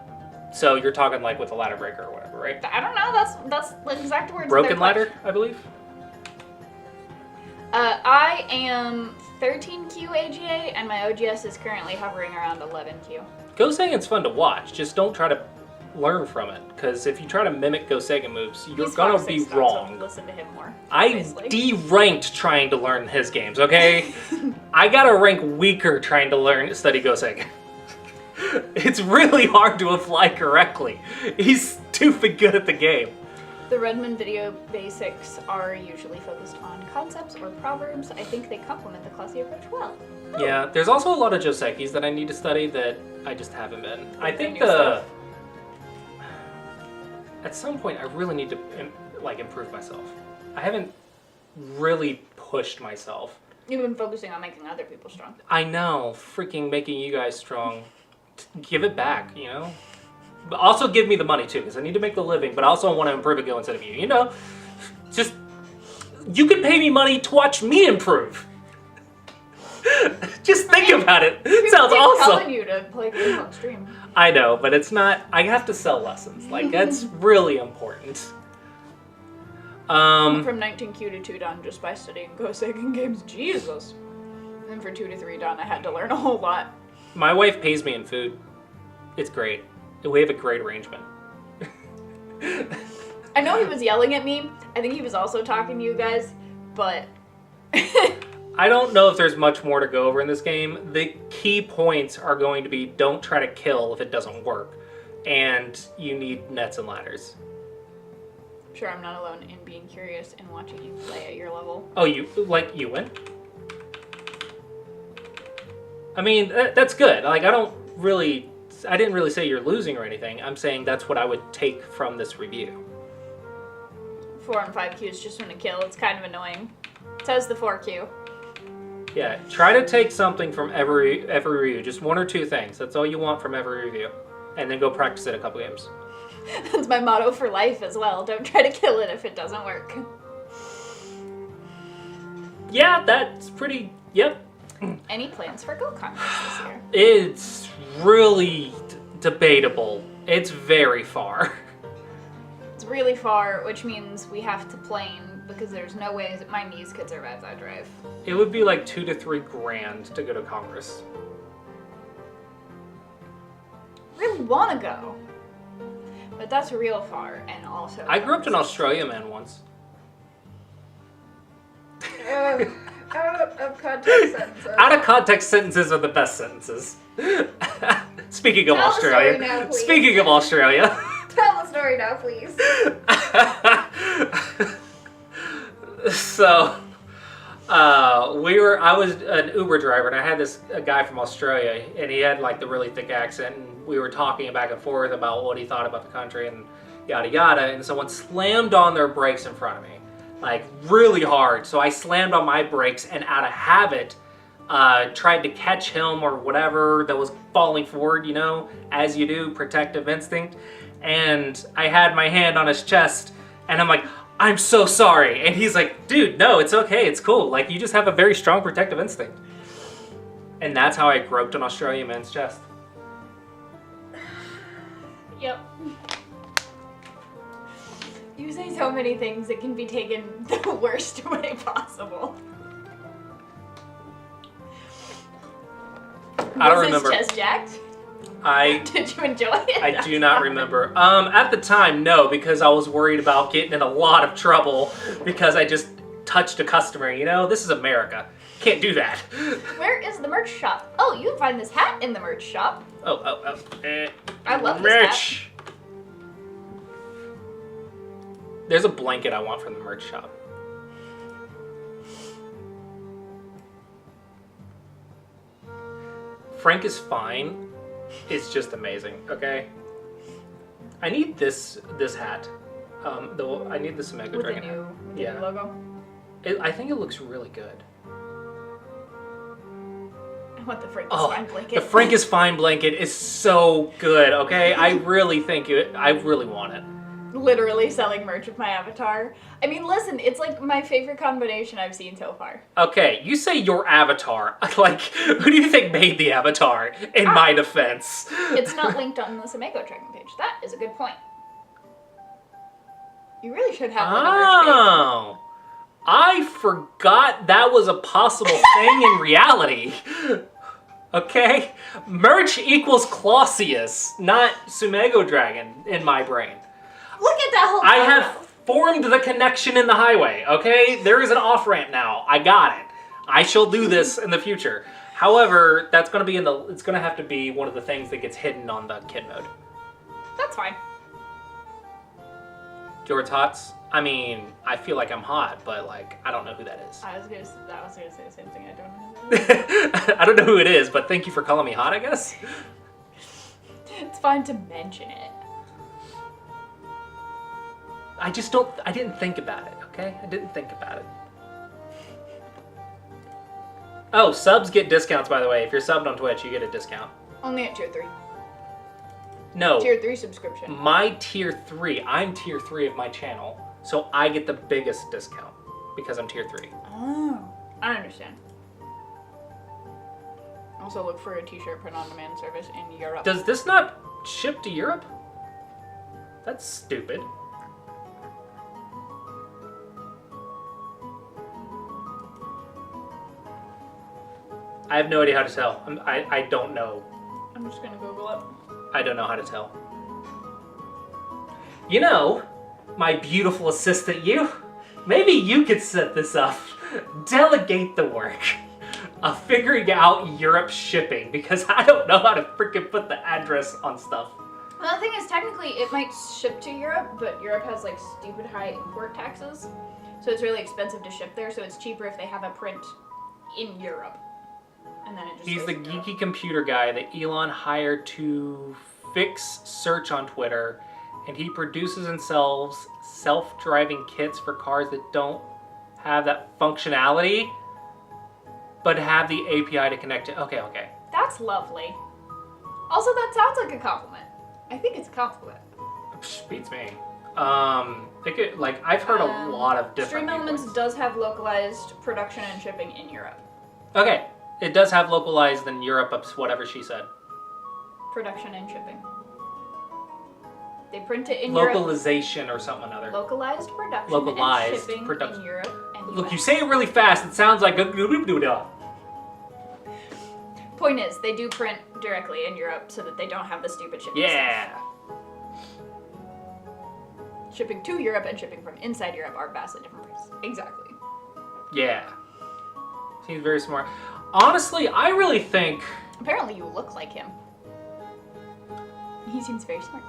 so you're talking like with a ladder breaker or whatever, right? I don't know. That's the exact words. of Broken their ladder, question. I believe. I am 13Q AGA, and my OGS is currently hovering around 11Q. Go Sagan's fun to watch. Just don't try to learn from it, because if you try to mimic Go Sagan moves, you're He's gonna 5'6", be so wrong. listen to him more. I obviously. D-ranked trying to learn his games, okay? I got a rank weaker trying to study Go Sagan. It's really hard to apply correctly. He's stupid good at the game. The Redmond video basics are usually focused on concepts or proverbs. I think they complement the Classy approach well. Yeah, there's also a lot of Josekis that I need to study that I just haven't been. I the think new stuff? at some point I really need to improve myself. I haven't really pushed myself. You've been focusing on making other people strong. I know, freaking making you guys strong. Give it back, you know? But also give me the money too, because I need to make the living, but I also want to improve it go instead of you, you know? Just, you can pay me money to watch me improve. Just think about it. People Sounds keep awesome. telling you to play games on stream. I know, but it's not. I have to sell lessons. Like that's really important. From 19Q to 2 Dan just by studying Gosekin games. Jesus. And then for 2 to 3 Dan, I had to learn a whole lot. My wife pays me in food. It's great. We have a great arrangement. I know he was yelling at me. I think he was also talking to you guys, but I don't know if there's much more to go over in this game. The key points are going to be don't try to kill if it doesn't work, and you need nets and ladders. sure I'm not alone in being curious and watching you play at your level. Oh, you win? I mean, that's good. Like, I didn't really say you're losing or anything. I'm saying that's what I would take from this review. 4 and 5 Qs just win a kill. It's kind of annoying. Says the 4Q. Yeah, try to take something from every review. Just 1 or 2 things. That's all you want from every review. And then go practice it a couple games. That's my motto for life as well. Don't try to kill it if it doesn't work. Yeah, that's pretty... Yep. Any plans for GoCon this year? It's really debatable. It's very far. It's really far, which means we have to plane because there's no way that my knees could survive that drive. It would be like $2 to $3 grand to go to Congress. Really want to go, but that's real far, and also I grew up in Australia, man, once. Out of context sentences. Out of context sentences are the best sentences. Speaking of Tell the story Australia. now, please. Speaking of Australia. Tell the story now, please. So, I was an Uber driver, and I had a guy from Australia, and he had like the really thick accent, and we were talking back and forth about what he thought about the country and yada yada, and someone slammed on their brakes in front of me, like really hard. So I slammed on my brakes, and out of habit, tried to catch him or whatever that was falling forward, as you do, protective instinct. And I had my hand on his chest, and I'm like, I'm so sorry. And he's like, dude, no, it's okay, it's cool. Like, you just have a very strong protective instinct. And that's how I groped an Australian man's chest. Yep. You say so many things that can be taken the worst way possible. I don't Was remember. his chest jacked? Did you enjoy it? I do not remember. At the time, no, because I was worried about getting in a lot of trouble because I just touched a customer. This is America. Can't do that. Where is the merch shop? Oh, you can find this hat in the merch shop. I love this merch. There's a blanket I want from the merch shop. Frank is fine. It's just amazing. Okay. I need this hat. Though I need the Mega With the Dragon. new Yeah. logo. I think it looks really good. I want the Frankenstein blanket. The Frank is fine blanket is so good. Okay, I really think it. I really want it. Literally selling merch with my avatar. I mean, listen, it's like my favorite combination I've seen so far. Okay, you say your avatar. Like, who do you think made the avatar? In my defense. It's not linked on the Samego Dragon page. That is a good point. You really should have like a merch page. Oh. I forgot that was a possible thing in reality. Okay? Merch equals Clausius, not Sumego Dragon in my brain. Look at that whole I photo. have formed the connection in the highway, okay? There is an off-ramp now. I got it. I shall do this in the future. However, that's going to be it's going to have to be one of the things that gets hidden on the kid mode. That's fine. George Hots? I mean, I feel like I'm hot, but like, I don't know who that is. I was gonna say the same thing. I don't know. I don't know who it is, but thank you for calling me hot, I guess. It's fine to mention it. I didn't think about it, okay? I didn't think about it. Oh, subs get discounts, by the way. If you're subbed on Twitch, you get a discount. Only at tier 3. No. Tier 3 subscription. My tier 3, I'm tier 3 of my channel, so I get the biggest discount because I'm tier 3. Oh, I understand. Also look for a t-shirt print-on-demand service in Europe. Does this not ship to Europe? That's stupid. I have no idea how to tell. I don't know. I'm just gonna Google it. I don't know how to tell. You know, my beautiful assistant, maybe you could set this up. Delegate the work of figuring out Europe shipping, because I don't know how to freaking put the address on stuff. Well, the thing is, technically, it might ship to Europe, but Europe has like stupid high import taxes, so it's really expensive to ship there. So it's cheaper if they have a print in Europe, and then it just. He's goes the to Europe. geeky computer guy that Elon hired to fix search on Twitter, and he produces and sells self-driving kits for cars that don't have that functionality, but have the API to connect to. Okay. That's lovely. Also, that sounds like a compliment. I think it's a compliment. Psh, beats me. It could, like, I've heard a lot of different Stream Elements viewpoints. does have localized production and shipping in Europe. Okay, it does have localized in Europe, whatever she said. Production and shipping. They print it in Europe. Localization or something or other. Localized production Localized and shipping production. in Europe and Look, US. you say it really fast, it sounds like a Point is, they do print directly in Europe so that they don't have the stupid shipping Yeah. stuff. Shipping to Europe and shipping from inside Europe are vastly different prices. Exactly. Yeah. Seems very smart. Honestly, I really think Apparently you look like him. He seems very smart.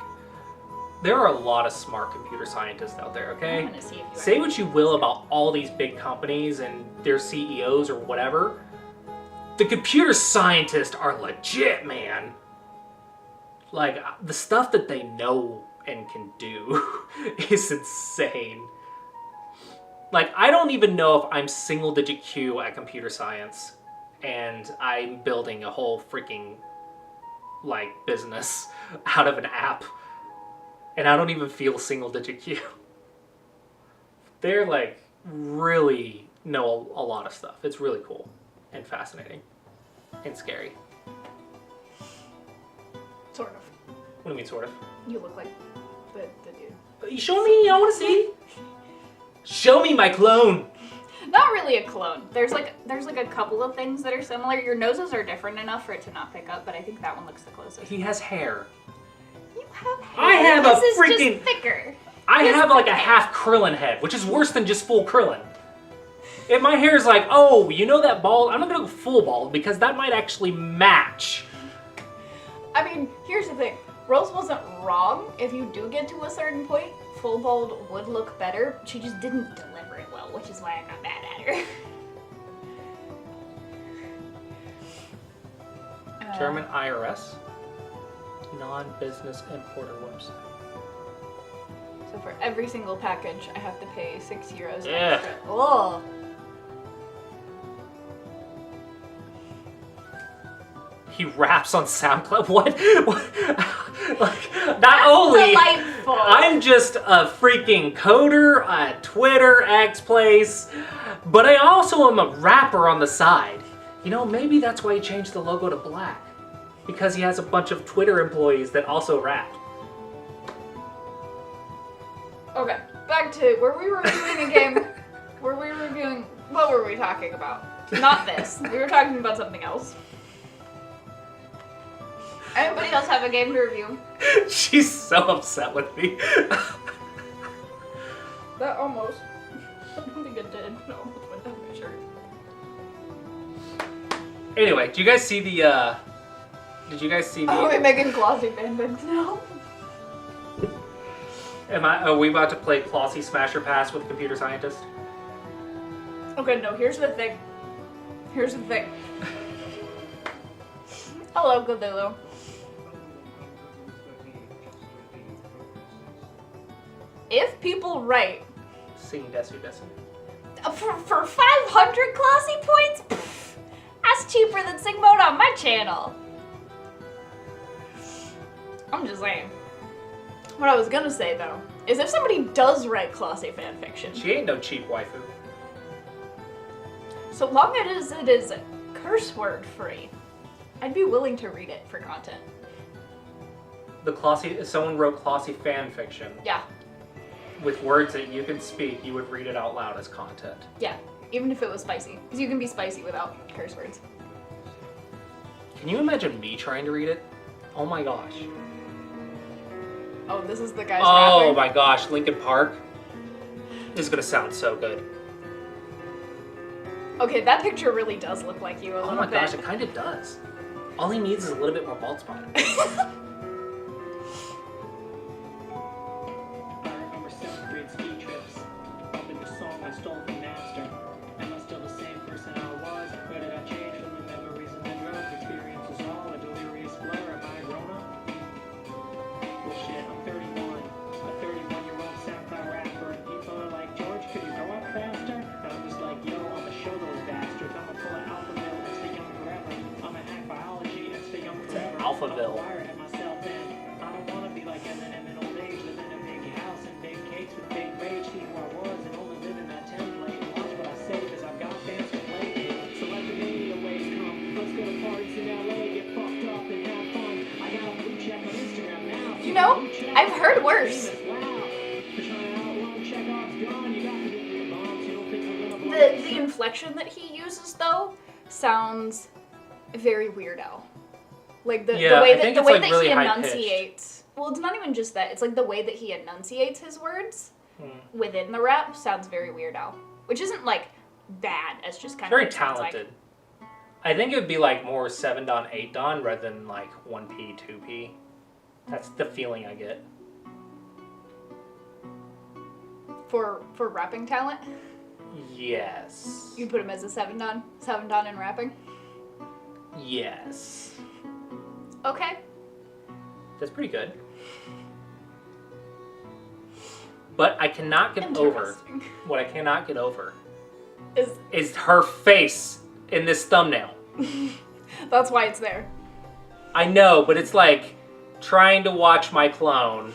there are a lot of smart computer scientists out there, okay? I'm gonna see if you Say what you will about all these big companies and their CEOs or whatever. The computer scientists are legit, man. Like, the stuff that they know and can do is insane. Like, I don't even know if I'm single digit Q at computer science and I'm building a whole freaking, like, business out of an app. And I don't even feel single digit Q. They're, like, really know a lot of stuff. It's really cool and fascinating and scary. Sort of. What do you mean, sort of? You look like the dude. You show me, I want to see. Show me my clone. Not really a clone. There's like a couple of things that are similar. Your noses are different enough for it to not pick up, but I think that one looks the closest. He has hair. You have hair. I have this a is freaking- just thicker. I His have like a hair. half Krillin head, which is worse than just full Krillin. If my hair is like, oh, you know that bald, I'm not gonna go full bald because that might actually match. I mean, here's the thing. Rose wasn't wrong. If you do get to a certain point, full bald would look better. She just didn't deliver it well, which is why I'm not mad at her. German IRS, non-business importer website. So for every single package, I have to pay €6 Yeah. extra. Oh. He raps on SoundCloud. What? Like, not only Delightful. I'm just a freaking coder at Twitter, X Place, but I also am a rapper on the side. You know, maybe that's why he changed the logo to black, because he has a bunch of Twitter employees that also rap. Okay, back to were we reviewing a game? Were we reviewing? What were we talking about? Not this. We were talking about something else. Anybody else have a game to review? She's so upset with me. That almost. I don't think it did. No, it went down my shirt. Anyway, did you guys see the? Did you guys see the? Are we making glossy fanfics now? Are we about to play Clossy Smasher Pass with Computer Scientist? Okay, no, here's the thing. Here's the thing. Hello, Cthulhu. If people write Singing Desu Desu. for 500 glossy points, pff, that's cheaper than Sing Mode on my channel. I'm just saying. What I was gonna say though is if somebody does write glossy fanfiction, She ain't no cheap waifu. so long as it is curse word free, I'd be willing to read it for content. Someone wrote Clossy fan fiction Yeah, with words that you can speak. You would read it out loud as content. yeah. Even if it was spicy. Because you can be spicy without curse words. Can you imagine me trying to read it? Oh my gosh. Oh, this is the guy's Oh rapping. my gosh, Linkin Park. This is gonna sound so good. Okay, that picture really does look like you a Oh little my bit. gosh, it kind of does. All he needs is a little bit more bald spot. I remember 7th grade ski trips. Bumping the song I stole from Napster. Am I still the same person I was? Or did I change from the memories and the drugs? Experience is all a delirious blur. Am I grown up? Well shit, I'm 31. A 31-year-old SoundCloud rapper. And people are like, George, could you grow up faster? And I'm just like, yo, I'ma show those bastards. I'ma pull an Alphaville and stay young forever. I'ma hack biology and stay young forever. Alphaville. I'ma wire at myself and I don't wanna be like Eminem in old age. Live in a big house and big cakes with big rage. See who I was and only live in that template. Watch what I say cause I've got fans to play with. So let the media waves come. Let's go to parties in LA, get fucked up and have fun. I got a blue check on Instagram now. You know, I've heard worse. The inflection that he uses though sounds very Weird Al. Like the Yeah, way I that think the it's, way like, that really he high-pitched. enunciates. Well, it's not even just that. It's like the way that he enunciates his words Hmm. within the rap sounds very Weird Al, which isn't like bad. It's just kind Very of what it sounds like. talented. I think it would be like more 7 Don, 8 Don rather than like 1P, 2P. That's the feeling I get. For rapping talent, Yes. you put him as a 7 Don in rapping. Yes. Okay. That's pretty good. But I cannot get over, Interesting. what I cannot get over Is is her face in this thumbnail. that's why it's there. I know, but it's like trying to watch my clone,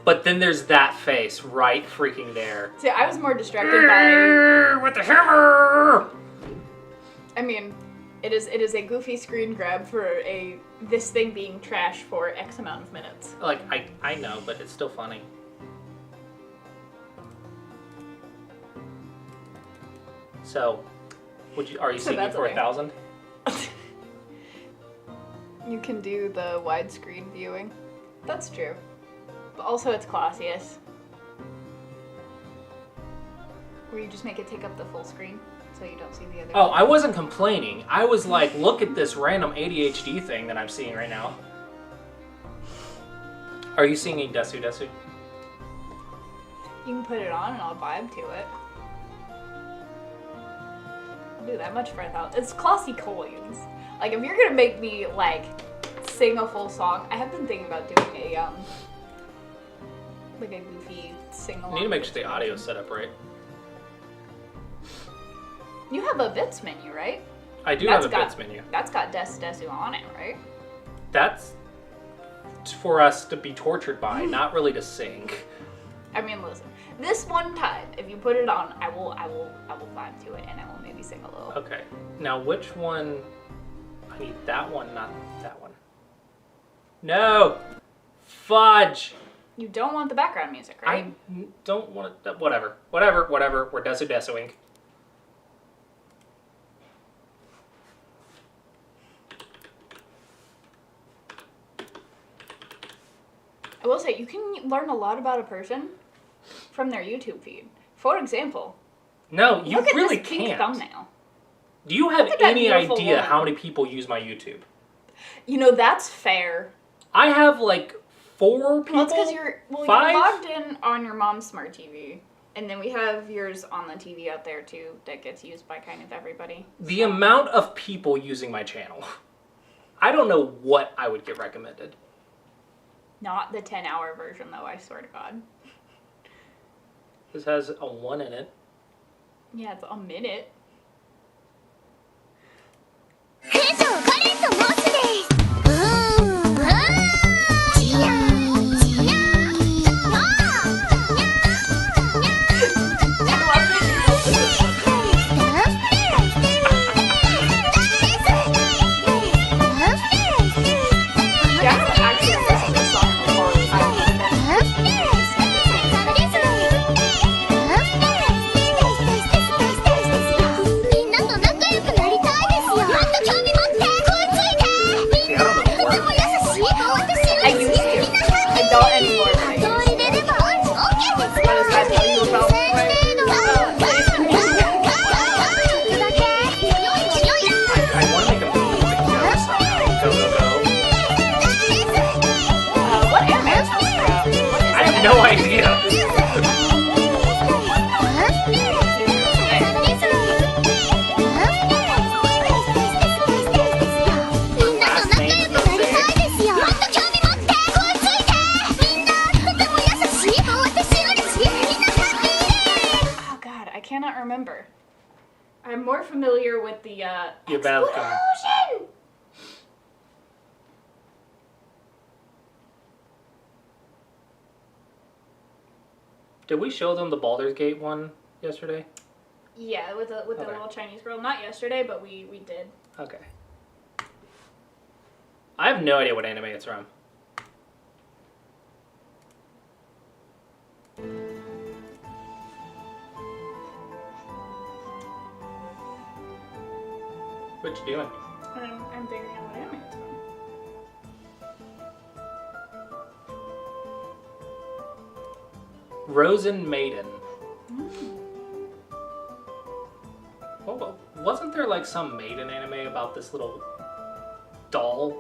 but then there's that face right freaking there. See, I was more distracted by. With the hammer! I mean, it is a goofy screen grab for this thing being trash for X amount of minutes. Like, I know, but it's still funny. So, are you So seeking that's for okay. 1,000? You can do the widescreen viewing. That's true. But also it's classiest. Where you just make it take up the full screen so you don't see the other. Oh, I wasn't complaining. I was like, look at this random ADHD thing that I'm seeing right now. Are you singing Desu Desu? You can put it on and I'll vibe to it. I'll do that much for 1,000. It's classy coins. Like, if you're gonna make me, like, sing a full song, I have been thinking about doing a, like a goofy sing-along. I need to make sure the audio's set up right. You have a bits menu, right? I do That's have a got- bits menu. That's got Desu on it, right? That's for us to be tortured by, not really to sing. I mean, listen. This one time, if you put it on, I will vibe to it, and I will maybe sing a little. Okay. Now, which one? I need that one, not that one. No! Fudge! You don't want the background music, right? I don't want it. Whatever. Whatever. We're Desu Desuing. I will say, you can learn a lot about a person from their YouTube feed. For example, No, you look at really this pink can't. thumbnail. Do you have Look at that any beautiful idea woman. how many people use my YouTube? You know, that's fair. I have like 4 people. Well, it's because you're 5? logged in on your mom's smart TV. And then we have yours on the TV out there, too, that gets used by kind of everybody. The amount of people using my channel. I don't know what I would get recommended. Not the 10-hour version, though, I swear to God. This has a 1 in it. Yeah, it's a minute. 兵長カレンと申すですチヤーチヤー no idea. Oh god, I cannot remember. I'm more familiar with the You're about to come. explosion! Did we show them the Baldur's Gate one yesterday? Yeah, with the Okay. little Chinese girl. Not yesterday, but we did. Okay. I have no idea what anime it's from. What you doing? I'm figuring out what anime it's from. Rosen Maiden. Oh, wasn't there like some Maiden anime about this little doll?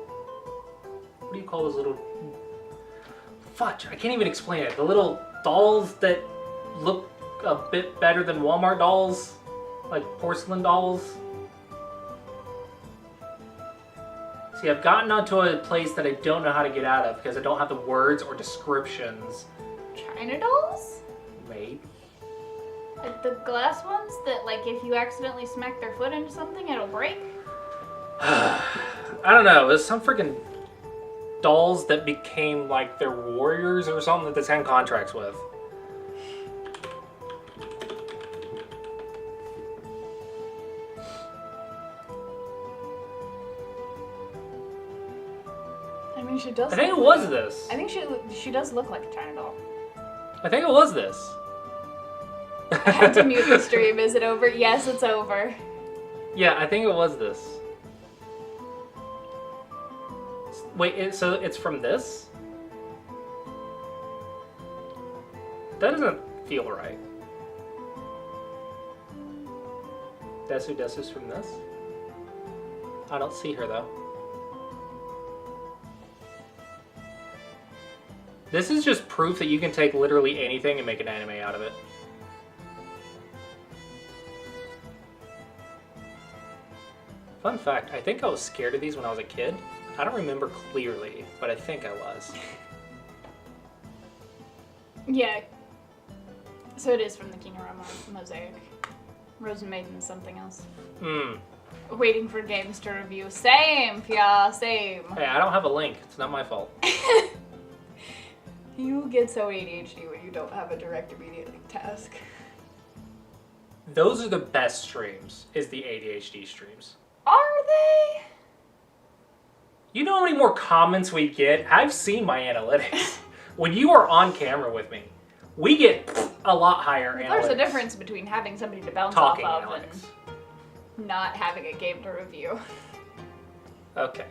What do you call those little... Fudge, I can't even explain it. The little dolls that look a bit better than Walmart dolls. Like porcelain dolls. See, I've gotten onto a place that I don't know how to get out of because I don't have the words or descriptions China dolls? made. Like the glass ones that, like, if you accidentally smack their foot into something, it'll break? I don't know. There's some freaking dolls that became like their warriors or something that they signed contracts with. I mean, she does. I think it look was like- this. I think she does look like a China doll. I think it was this. I had to mute the stream. Is it over? Yes, it's over. Yeah, I think it was this. Wait, so it's from this? That doesn't feel right. Desu's from this? I don't see her though. This is just proof that you can take literally anything and make an anime out of it. Fun fact, I think I was scared of these when I was a kid. I don't remember clearly, but I think I was. Yeah. So it is from the Kinorama Mosaic. Rosen Maiden is something else. Hmm. Waiting for games to review. Same, Pia, same. Hey, I don't have a link. It's not my fault. You get so ADHD when you don't have a direct immediate task. Those are the best streams, is the ADHD streams. Are they? You know how many more comments we get? I've seen my analytics. When you are on camera with me, we get a lot higher analytics. There's a difference between having somebody to bounce Talking off of analytics. and not having a game to review. Okay.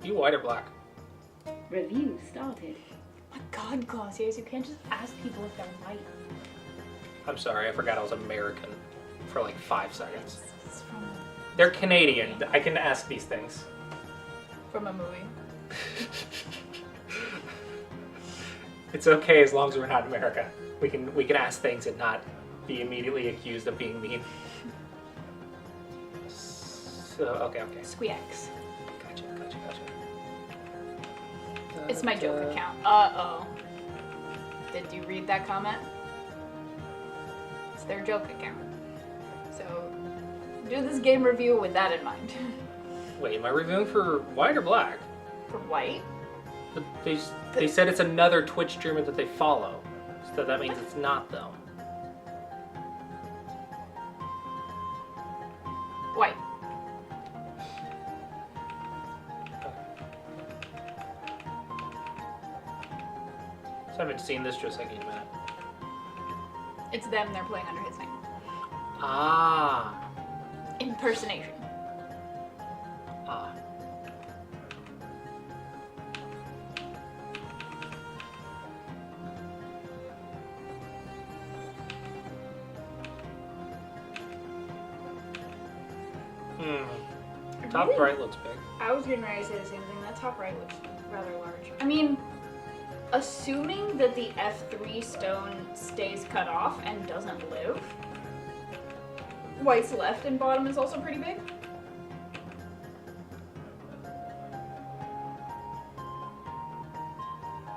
You white or black? Review started. My God, Glossiers, you can't just ask people if they're white. I'm sorry, I forgot I was American for like 5 seconds. It's They're Canadian. I can ask these things. from a movie. It's okay as long as we're not in America. We can ask things and not be immediately accused of being mean. So okay. Squeaks. Gotcha. It's my joke account. Uh-oh. Did you read that comment? It's their joke account. So, do this game review with that in mind. Wait, am I reviewing for white or black? For white? But they said it's another Twitch streamer that they follow. So that means it's not them. White. So I haven't seen this just like in a minute. It's them, they're playing under his name. Ah. Impersonation. Ah. Top Really? right looks big. I was getting ready to say the same thing. That top right looks rather large. I mean, assuming that the F3 stone stays cut off and doesn't live, white's left and bottom is also pretty big.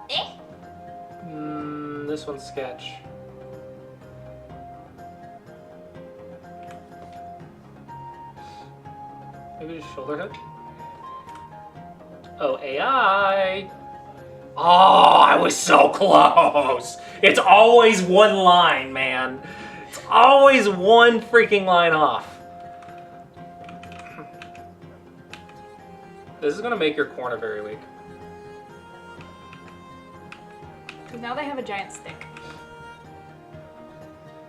Eh? This one's sketch. Maybe just shoulder hood? Oh, AI! Oh, I was so close! It's always one line, man. It's always one freaking line off. This is gonna make your corner very weak. Because now they have a giant stick.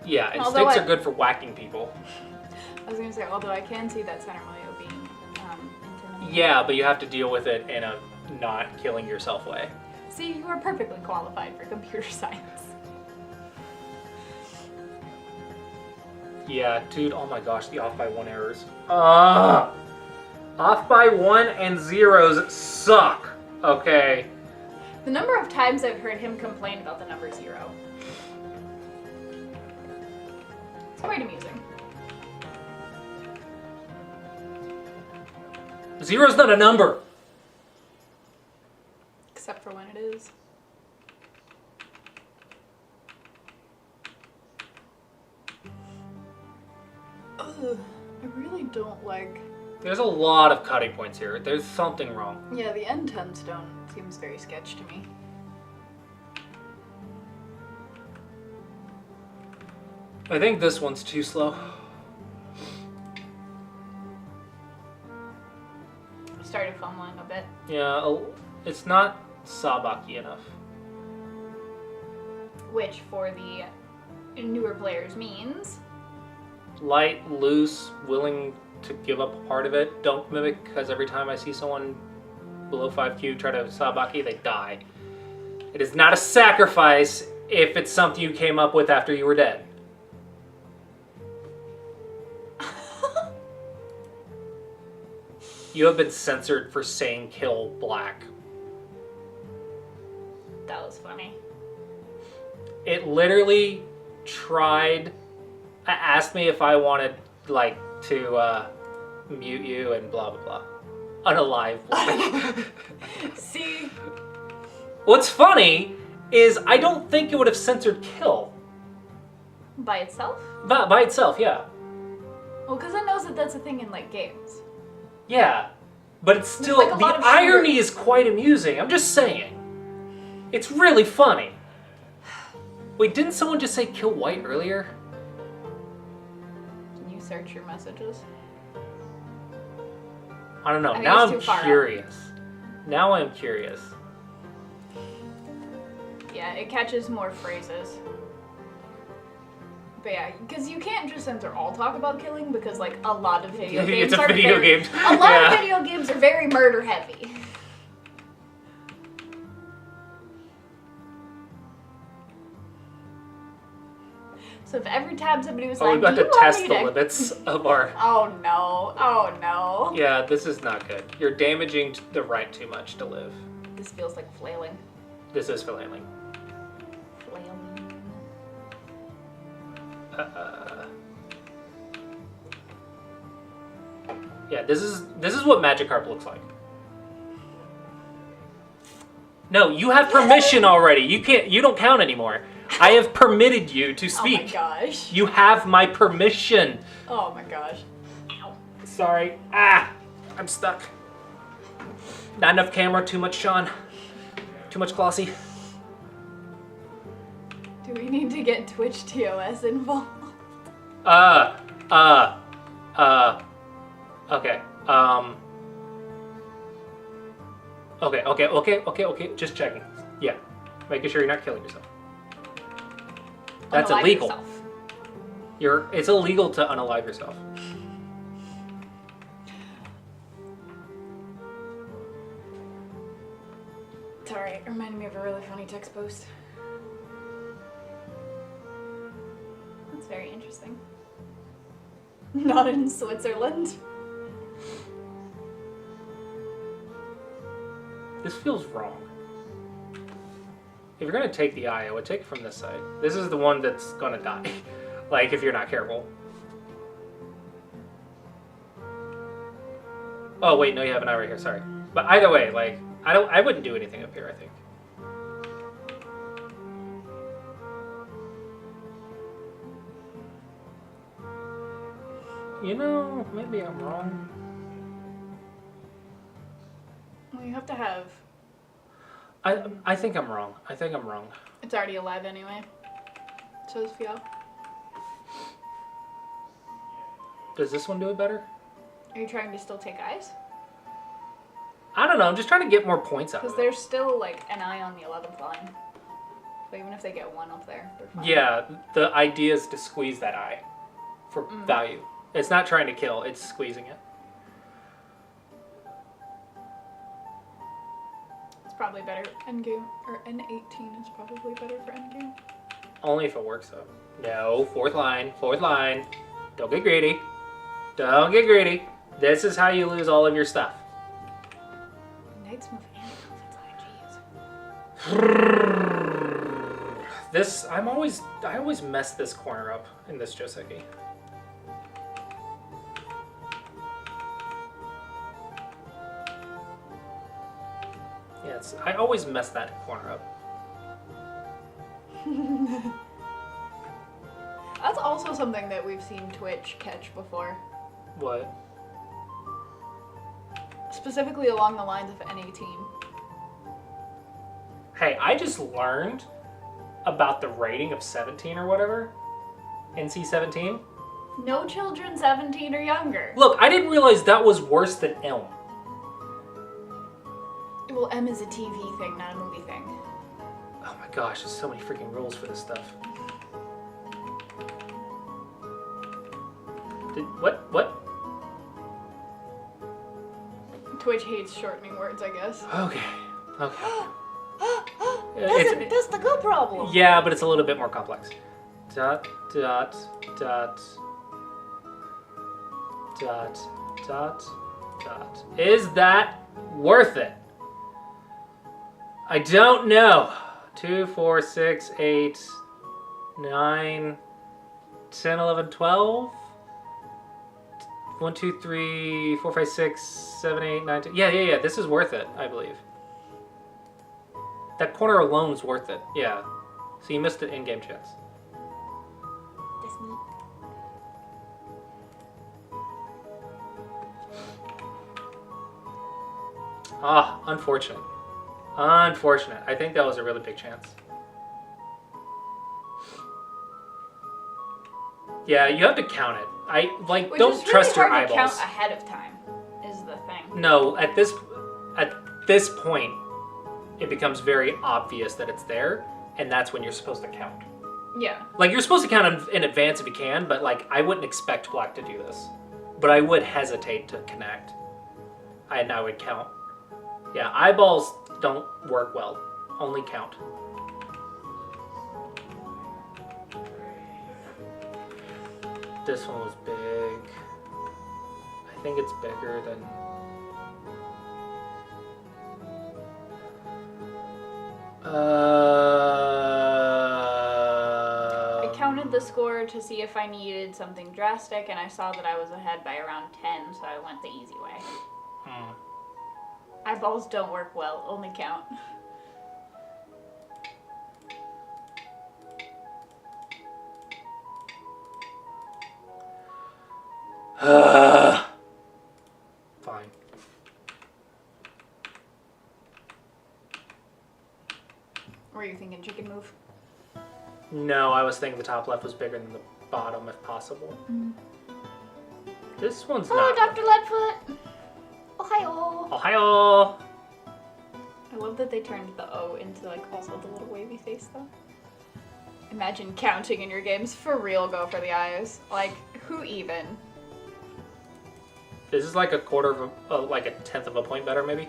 Yeah, and Although sticks I- are good for whacking people. I was gonna say, although I can see that center Mario being intimidating. Yeah, but you have to deal with it in a not killing yourself way. See, you are perfectly qualified for computer science. Yeah, dude, oh my gosh, the off by one errors. Off by one and zeros suck, okay? The number of times I've heard him complain about the number 0. It's quite amusing. Zero's not a number. Except for when it is. Ugh, I really don't like... There's a lot of cutting points here. There's something wrong. Yeah, the N10 stone seems very sketch to me. I think this one's too slow. Started fumbling a bit. Yeah, it's not Sabaki enough. Which, for the newer players, means... Light, loose, willing to give up a part of it. Don't mimic, because every time I see someone below 5Q try to Sabaki, they die. It is not a sacrifice if it's something you came up with after you were dead. You have been censored for saying kill black. That was funny. It literally tried, asked me if I wanted, like, to mute you and blah blah blah. Unalive black. See? What's funny is I don't think it would have censored kill. By itself? By itself, yeah. Well, because it knows that that's a thing in, like, games. Yeah. But it's still, like a the lot of irony shooters. is quite amusing. I'm just saying. It's really funny. Wait, didn't someone just say kill white earlier? Can you search your messages? I don't know. I think Now it's I'm too far up. curious. Now I'm curious. Yeah, it catches more phrases. But yeah, because you can't just censor all talk about killing because, like, a lot of video games It's a are video very, game. A lot Yeah. of video games are very murder heavy. So if every time somebody was Oh, like, we've got "Do to you want test me the to-" limits of our... Oh no! Oh no! Yeah, this is not good. You're damaging the right too much to live. This feels like flailing. This is flailing. Flailing. Yeah, this is what Magikarp looks like. No, you have permission already. You don't count anymore. I have permitted you to Oh my speak. gosh! You have my permission. Oh my gosh! Ow. Sorry. I'm stuck. Not enough camera, too much Sean. Too much glossy. Do we need to get Twitch TOS involved? Okay. Okay. Just checking. Yeah. Making sure you're not killing yourself. That's Unalive illegal. yourself. It's illegal to unalive yourself. Sorry, it reminded me of a really funny text post. That's very interesting. Not in Switzerland. This feels wrong. If you're gonna take the eye, I would take it from this side. This is the one that's gonna die. Like, if you're not careful. Oh wait, no, you have an eye right here. Sorry. But either way, like, I wouldn't do anything up here, I think. You know, maybe I'm wrong. Well, you have to have. I think I'm wrong. I think I'm wrong. It's already alive anyway. So is Fiel. Does this one do it better? Are you trying to still take eyes? I don't know. I'm just trying to get more points out Because of it. there's still like an eye on the 11th line. So even if they get one up there, they're fine. Yeah, the idea is to squeeze that eye for value. It's not trying to kill, it's squeezing it. It's probably better endgame, or N18 is probably better for endgame. Only if it works though. No, fourth line, fourth line. Don't get greedy. Don't get greedy. This is how you lose all of your stuff. Knight's move and IGs. This, I always mess this corner up in this Joseki. Yeah, I always mess that corner up. That's also something that we've seen Twitch catch before. What? Specifically along the lines of N18. Hey, I just learned about the rating of 17 or whatever. NC-17. No children 17 or younger. Look, I didn't realize that was worse than Elm. Well, M is a TV thing, not a movie thing. Oh my gosh, there's so many freaking rules for this stuff. What? Twitch hates shortening words, I guess. Okay. That's the good problem. Yeah, but it's a little bit more complex. Dot, dot, dot, dot, dot, dot. Is that worth it? I don't know. 2, 4, 6, 8, 9, 10, 11, 12. 1, 2, 3, 4, 5, 6, 7, 8, 9, 10. Yeah. This is worth it, I believe. That corner alone is worth it. Yeah. So you missed it in-game chance. That's neat. Ah, unfortunate. Unfortunate. I think that was a really big chance. Yeah, you have to count it. Which don't is really trust your hard to eyeballs. count ahead of time, is the thing. No, at this point, it becomes very obvious that it's there, and that's when you're supposed to count. Yeah. Like, you're supposed to count in advance if you can, but like, I wouldn't expect Black to do this. But I would hesitate to connect. And I would count. Yeah, eyeballs don't work well. Only count. This one was big. I think it's bigger than... I counted the score to see if I needed something drastic, and I saw that I was ahead by around 10, so I went the easy way. Eyeballs don't work well, only count. Fine. Were you thinking chicken move? No, I was thinking the top left was bigger than the bottom if possible. This one's Hello, not. Dr. Leadfoot! Ohio! Ohio! I love that they turned the O into like also the little wavy face though. Imagine counting in your games. For real, go for the eyes. Like, who even? This is like a quarter of like a tenth of a point better, maybe.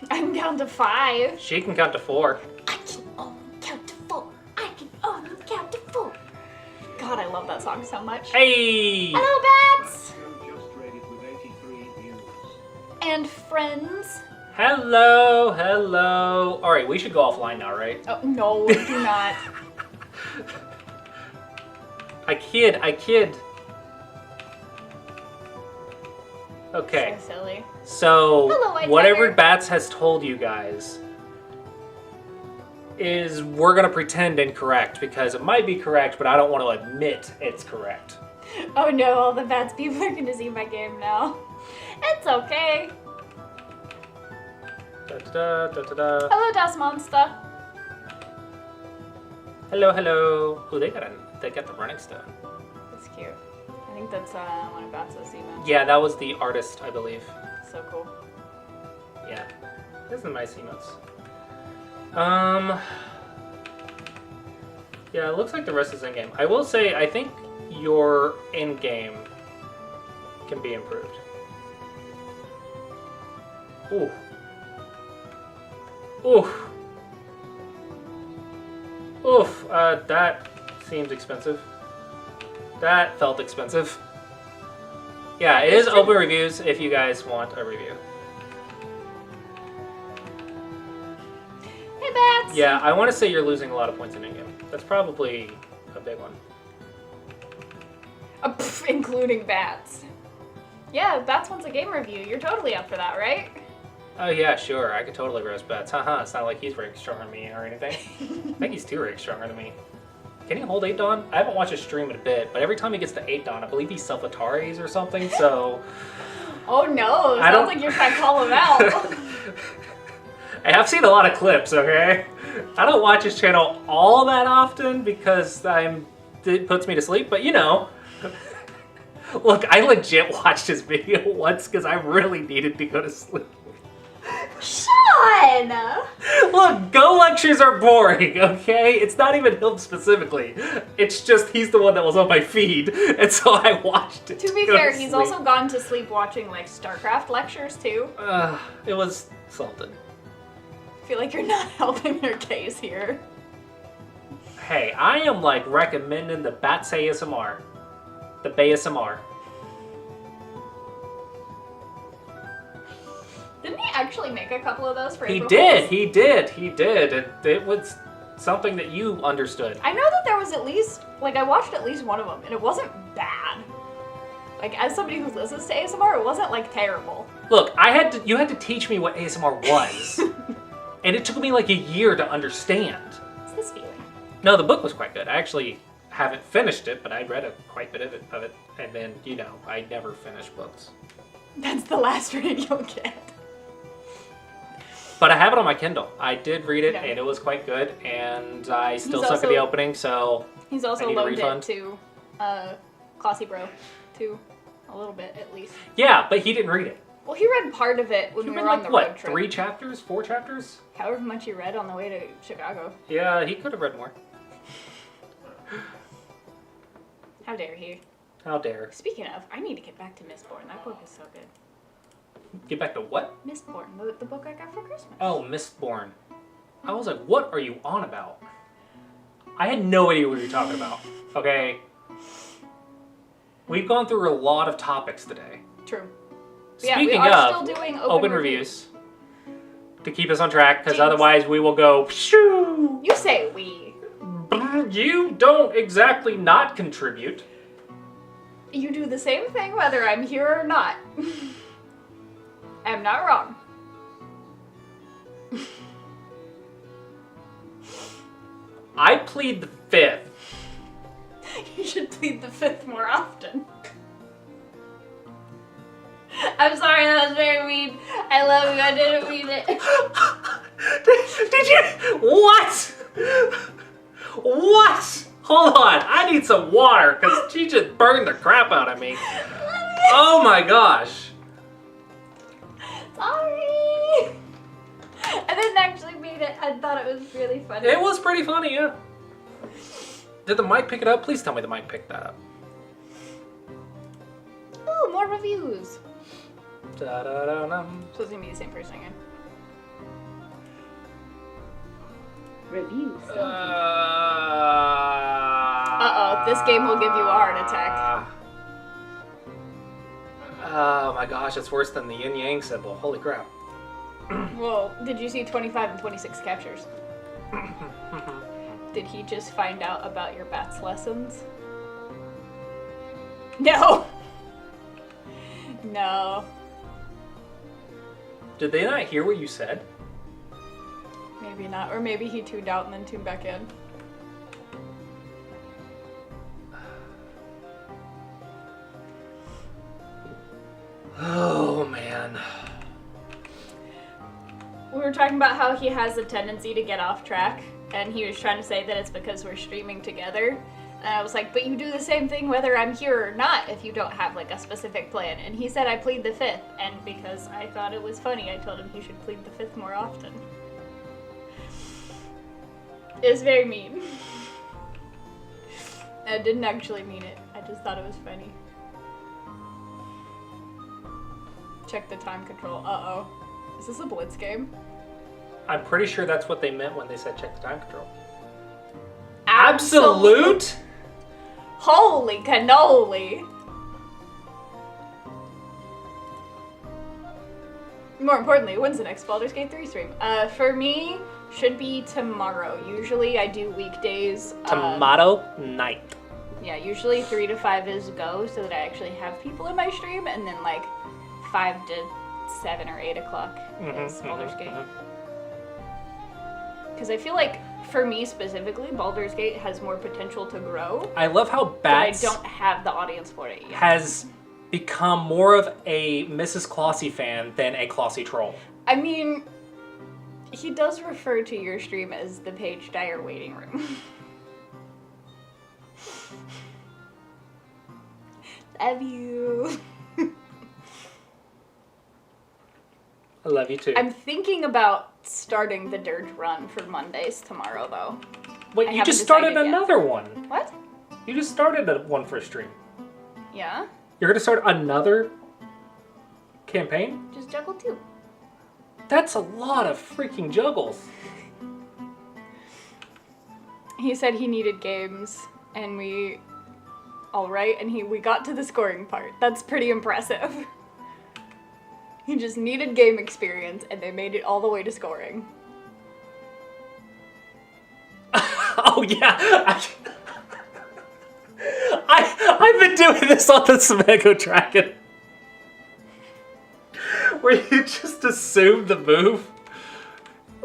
I'm down to 5. She can count to 4. I can only count to 4. I can only count to 4. God, I love that song so much. Hey! Hello, Bats! Show just rated with 83 views. And friends. Hello, hello. All right, we should go offline now, right? Oh, no, do not. I kid. Okay, So silly. so Hello, White whatever Tiger. Bats has told you guys is we're gonna pretend incorrect because it might be correct, but I don't want to admit it's correct. Oh no, all the bad people are gonna see my game now. It's okay. Da-da-da-da-da. Hello, Das Monster. Hello, hello. Oh, they got the running stone. That's cute. I think that's one of Bats' emotes. Yeah, that was the artist, I believe. So cool. Yeah, those are nice emotes. Yeah, it looks like the rest is in game. I will say, I think your in game can be improved. Ooh. Oof. Oof. That seems expensive. That felt expensive. Yeah, it is open reviews if you guys want a review. Hey, Bats. Yeah, I want to say you're losing a lot of points in in-game. That's probably a big one. Including Bats. Yeah, Bats wants a game review. You're totally up for that, right? Oh yeah, sure. I could totally roast Bats. Haha, it's not like he's ranked stronger than me or anything. I think he's 2 ranks stronger than me. Can he hold 8 Dawn? I haven't watched his stream in a bit, but every time he gets to 8 Dawn, I believe he's self-Ataris or something, so... Oh no, I don't- sounds like you're trying to call him out. Hey, I've seen a lot of clips, okay? I don't watch his channel all that often because it puts me to sleep, but you know. Look, I legit watched his video once because I really needed to go to sleep. Sean! Look, Go lectures are boring, okay? It's not even him specifically. It's just he's the one that was on my feed, and so I watched it. To be go fair, he's sleep. also gone to sleep watching like StarCraft lectures too. It was something. I feel like you're not helping your case here. Hey, I am like recommending the Bats ASMR. The BASMR. Didn't he actually make a couple of those for He April did, Fools? he did, he did. It was something that you understood. I know that there was at least, like, I watched at least one of them, and it wasn't bad. Like, as somebody who listens to ASMR, it wasn't, like, terrible. Look, you had to teach me what ASMR was. And it took me like a year to understand. What's this feeling? No, the book was quite good. I actually haven't finished it, but I read quite a bit of it. And then, you know, I never finish books. That's the last read you'll get. But I have it on my Kindle. I did read it, Yeah. and it was quite good. And I still He's suck at the also- opening, so He's also I need a loaned refund. it to Classy Bro, too. A little bit, at least. yeah, but he didn't read it. Well, he read part of it when He we read were on like the what, road trip. 3 chapters, 4 chapters? However much he read on the way to Chicago. Yeah, he could have read more. How dare he? How dare. Speaking of, I need to get back to Mistborn. That book is so good. Get back to what? Mistborn, the book I got for Christmas. Oh, Mistborn. I was like, what are you on about? I had no idea what you were talking about. Okay. We've gone through a lot of topics today. True. Yeah, we Speaking are of, still doing open reviews. To keep us on track, because Jinx. otherwise we will go, shoo! You say we. You don't exactly not contribute. You do the same thing whether I'm here or not. I'm not wrong. I plead the 5th. You should plead the 5th more often. I'm sorry, that was very mean. I love you, I didn't mean it. Did you? What? What? Hold on, I need some water because she just burned the crap out of me. Oh my gosh. Sorry. I didn't actually mean it. I thought it was really funny. It was pretty funny, yeah. Did the mic pick it up? Please tell me the mic picked that up. Ooh, more reviews. Da-da-da-dum. So it's gonna be the same person again. Review started. Uh-oh, this game will give you a heart attack. Oh my gosh, it's worse than the yin yang symbol. Holy crap. Well, did you see 25 and 26 captures? Did he just find out about your bats lessons? No. No. Did they not hear what you said? Maybe not. Or maybe he tuned out and then tuned back in. Oh, man. We were talking about how he has a tendency to get off track, and he was trying to say that it's because we're streaming together. And I was like, but you do the same thing whether I'm here or not if you don't have like a specific plan. And he said I plead the 5th, and because I thought it was funny, I told him he should plead the 5th more often. It was very mean. I didn't actually mean it. I just thought it was funny. Check the time control. Uh-oh. Is this a blitz game? I'm pretty sure that's what they meant when they said check the time control. Absolute? Absolute? Holy cannoli! More importantly, when's the next Baldur's Gate 3 stream? For me, should be tomorrow. Usually I do weekdays. Tomato night. Yeah, usually 3 to 5 is go, so that I actually have people in my stream, and then like 5 to 7 or 8 o'clock is Baldur's Gate. Because I feel like, for me specifically, Baldur's Gate has more potential to grow. I love how But I Bats don't have the audience for it yet. has become more of a Mrs. Clossy fan than a Clossy troll. I mean, he does refer to your stream as the Paige Dyer waiting room. Love you. I love you too. I'm thinking about starting the Dirge run for Mondays tomorrow, though. Wait, I you haven't just started decided yet. another one. What? You just started one for a stream. Yeah? You're gonna start another campaign? Just juggle 2. That's a lot of freaking juggles. He said he needed games, and we... Alright, and we got to the scoring part. That's pretty impressive. He just needed game experience, and they made it all the way to scoring. Oh yeah, I've been doing this on the Smego Dragon, where you just assumed the move.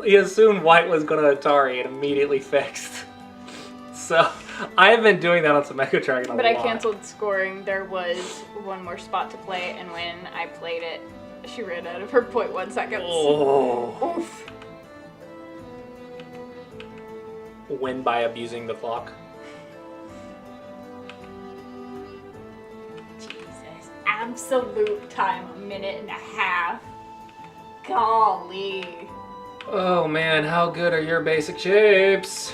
You assumed white was gonna Atari and immediately fixed. So I have been doing that on Smego Dragon a lot. But I canceled scoring. There was one more spot to play, and when I played it, she ran out of her 0.1 seconds. Oh. Oof. Win by abusing the clock. Jesus. Absolute time, 1.5 minutes. Golly. Oh man, how good are your basic shapes?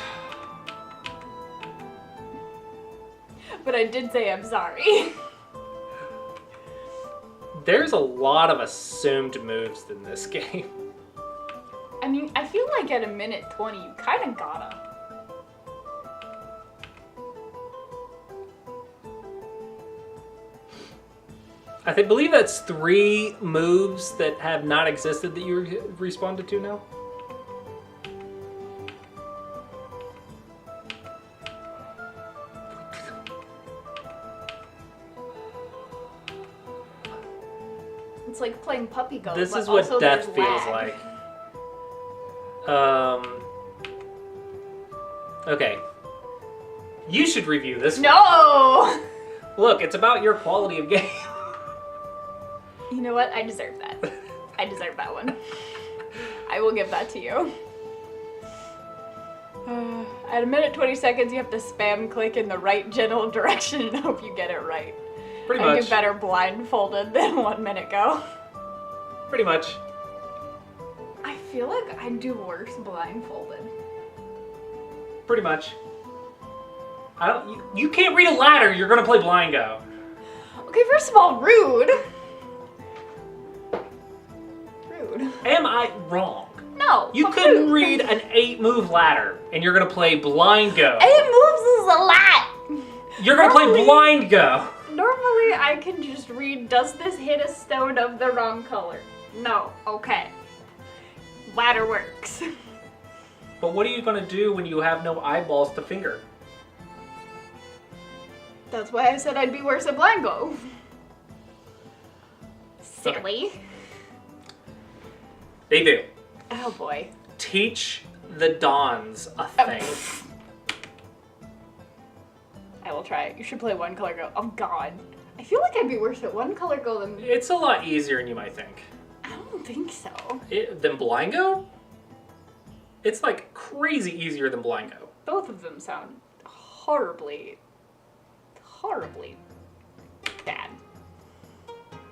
But I did say I'm sorry. There's a lot of assumed moves in this game. I mean, I feel like at 1:20 minutes, you kind of gotta. I believe that's 3 moves that have not existed that you responded to now. It's like playing Puppy Go. This but is what also death there's feels lag. like. Okay. You should review this one. No! Look, it's about your quality of game. You know what? I deserve that. I deserve that one. I will give that to you. At 1:20 minutes, you have to spam click in the right general direction and hope you get it right. Pretty I much. do better blindfolded than 1 minute ago. Pretty much. I feel like I do worse blindfolded. Pretty much. I don't. You can't read a ladder. You're gonna play blind go. Okay, first of all, rude. Rude. Am I wrong? No. You but couldn't rude. read an 8-move ladder, and you're gonna play blind go. 8 moves is a lot. You're gonna play Normally- blind go. Normally, I can just read, does this hit a stone of the wrong color? No. Okay. ladder works. But what are you gonna do when you have no eyeballs to finger? That's why I said I'd be worse at Blanco. Silly. They do. Oh boy. Teach the Dons a thing. I will try it. You should play One Color Go. Oh god. I feel like I'd be worse at One Color Go than... It's a lot easier than you might think. I don't think so. Than Blingo? It's like crazy easier than Blingo. Both of them sound horribly bad.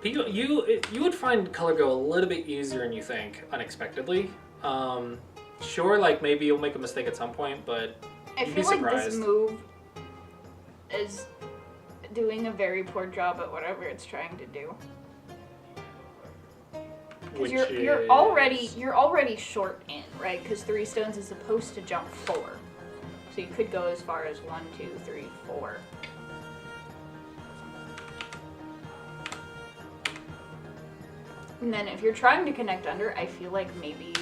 You would find Color Go a little bit easier than you think, unexpectedly. Sure, like maybe you'll make a mistake at some point, but I you'd be feel like surprised. this move is doing a very poor job at whatever it's trying to do. Because you're already short in, right? Because 3 stones is supposed to jump 4. So you could go as far as 1, 2, 3, 4. And then if you're trying to connect under, I feel like maybe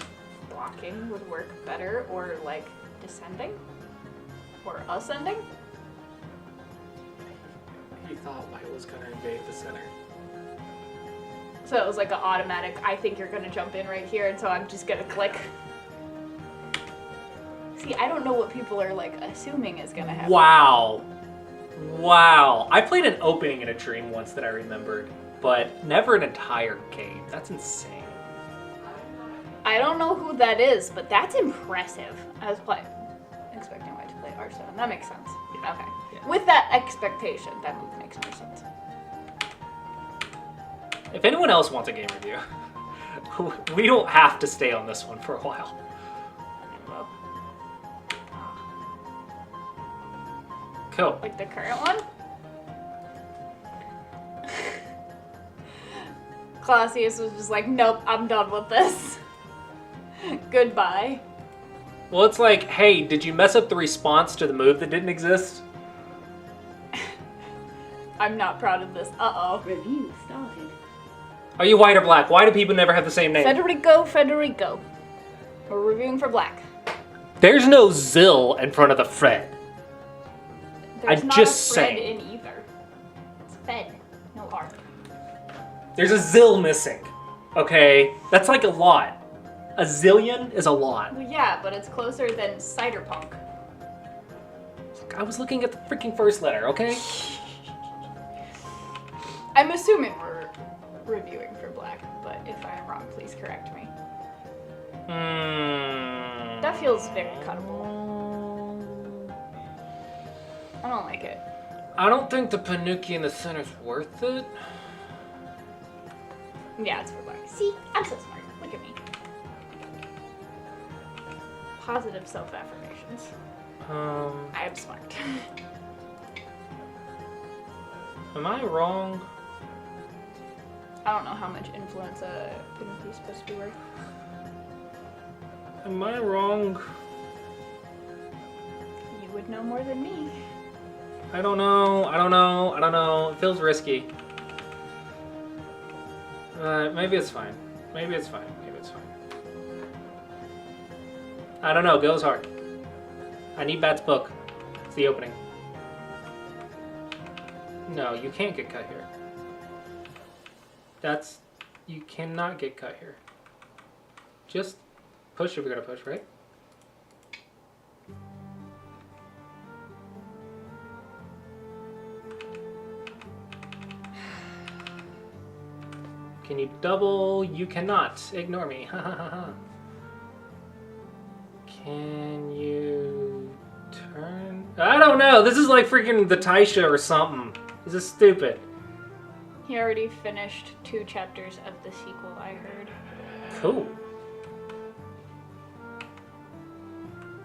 blocking would work better, or like descending, or ascending. You thought White was gonna invade the center. So it was like an automatic, I think you're gonna jump in right here, and so I'm just gonna click. See, I don't know what people are like assuming is gonna happen. Wow. I played an opening in a dream once that I remembered, but never an entire game. That's insane. I don't know who that is, but that's impressive. I was expecting White to play Hearthstone. That makes sense. Yeah. Okay. Yeah. With that expectation, that move makes more sense. If anyone else wants a game review, we don't have to stay on this one for a while. Well, Cool. like the current one? Clausius was just like, nope, I'm done with this. Goodbye. Well, it's like, hey, did you mess up the response to the move that didn't exist? I'm not proud of this. Uh-oh. Review started. Are you white or black? Why do people never have the same name? Federico. We're reviewing for black. There's no Zill in front of the Fred. There's I'm not just a Fred saying. in either. It's Fed, no R. There's a Zill missing. Okay? That's like a lot. A zillion is a lot. Well, yeah, but it's closer than Ciderpunk. I was looking at the freaking first letter, okay? I'm assuming we're reviewing for black, but if I'm wrong, please correct me. That feels very cuttable. I don't like it. I don't think the Panuki in the center's worth it. Yeah, it's for black. See, I'm so smart. Look at me. Positive self-affirmations. I am smart. Am I wrong? I don't know how much influence a Panuki is supposed to be worth. Am I wrong? You would know more than me. I don't know. It feels risky. Maybe it's fine. I don't know. Goes hard. I need Bat's book. It's the opening. No, you can't get cut here. You cannot get cut here. Just push if you're gonna push, right? Can you double? You cannot. Ignore me. Ha ha ha ha. Can you turn? I don't know. This is like freaking the Taisha or something. This is stupid. He already finished 2 chapters of the sequel, I heard. Cool.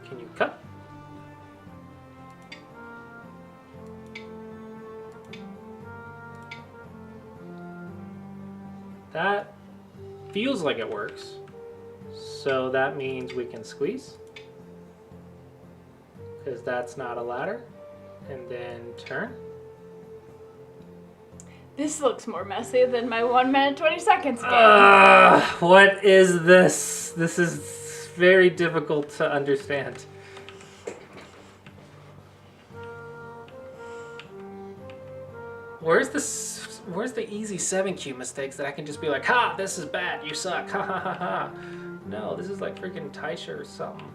Can you cut? That feels like it works. So that means we can squeeze. Because that's not a ladder. And then turn. This looks more messy than my 1 minute 20 seconds game. What is this? This is very difficult to understand. Where's the easy 7Q mistakes that I can just be like, ha, this is bad, you suck, ha ha ha ha. No, this is like freaking Taisha or something.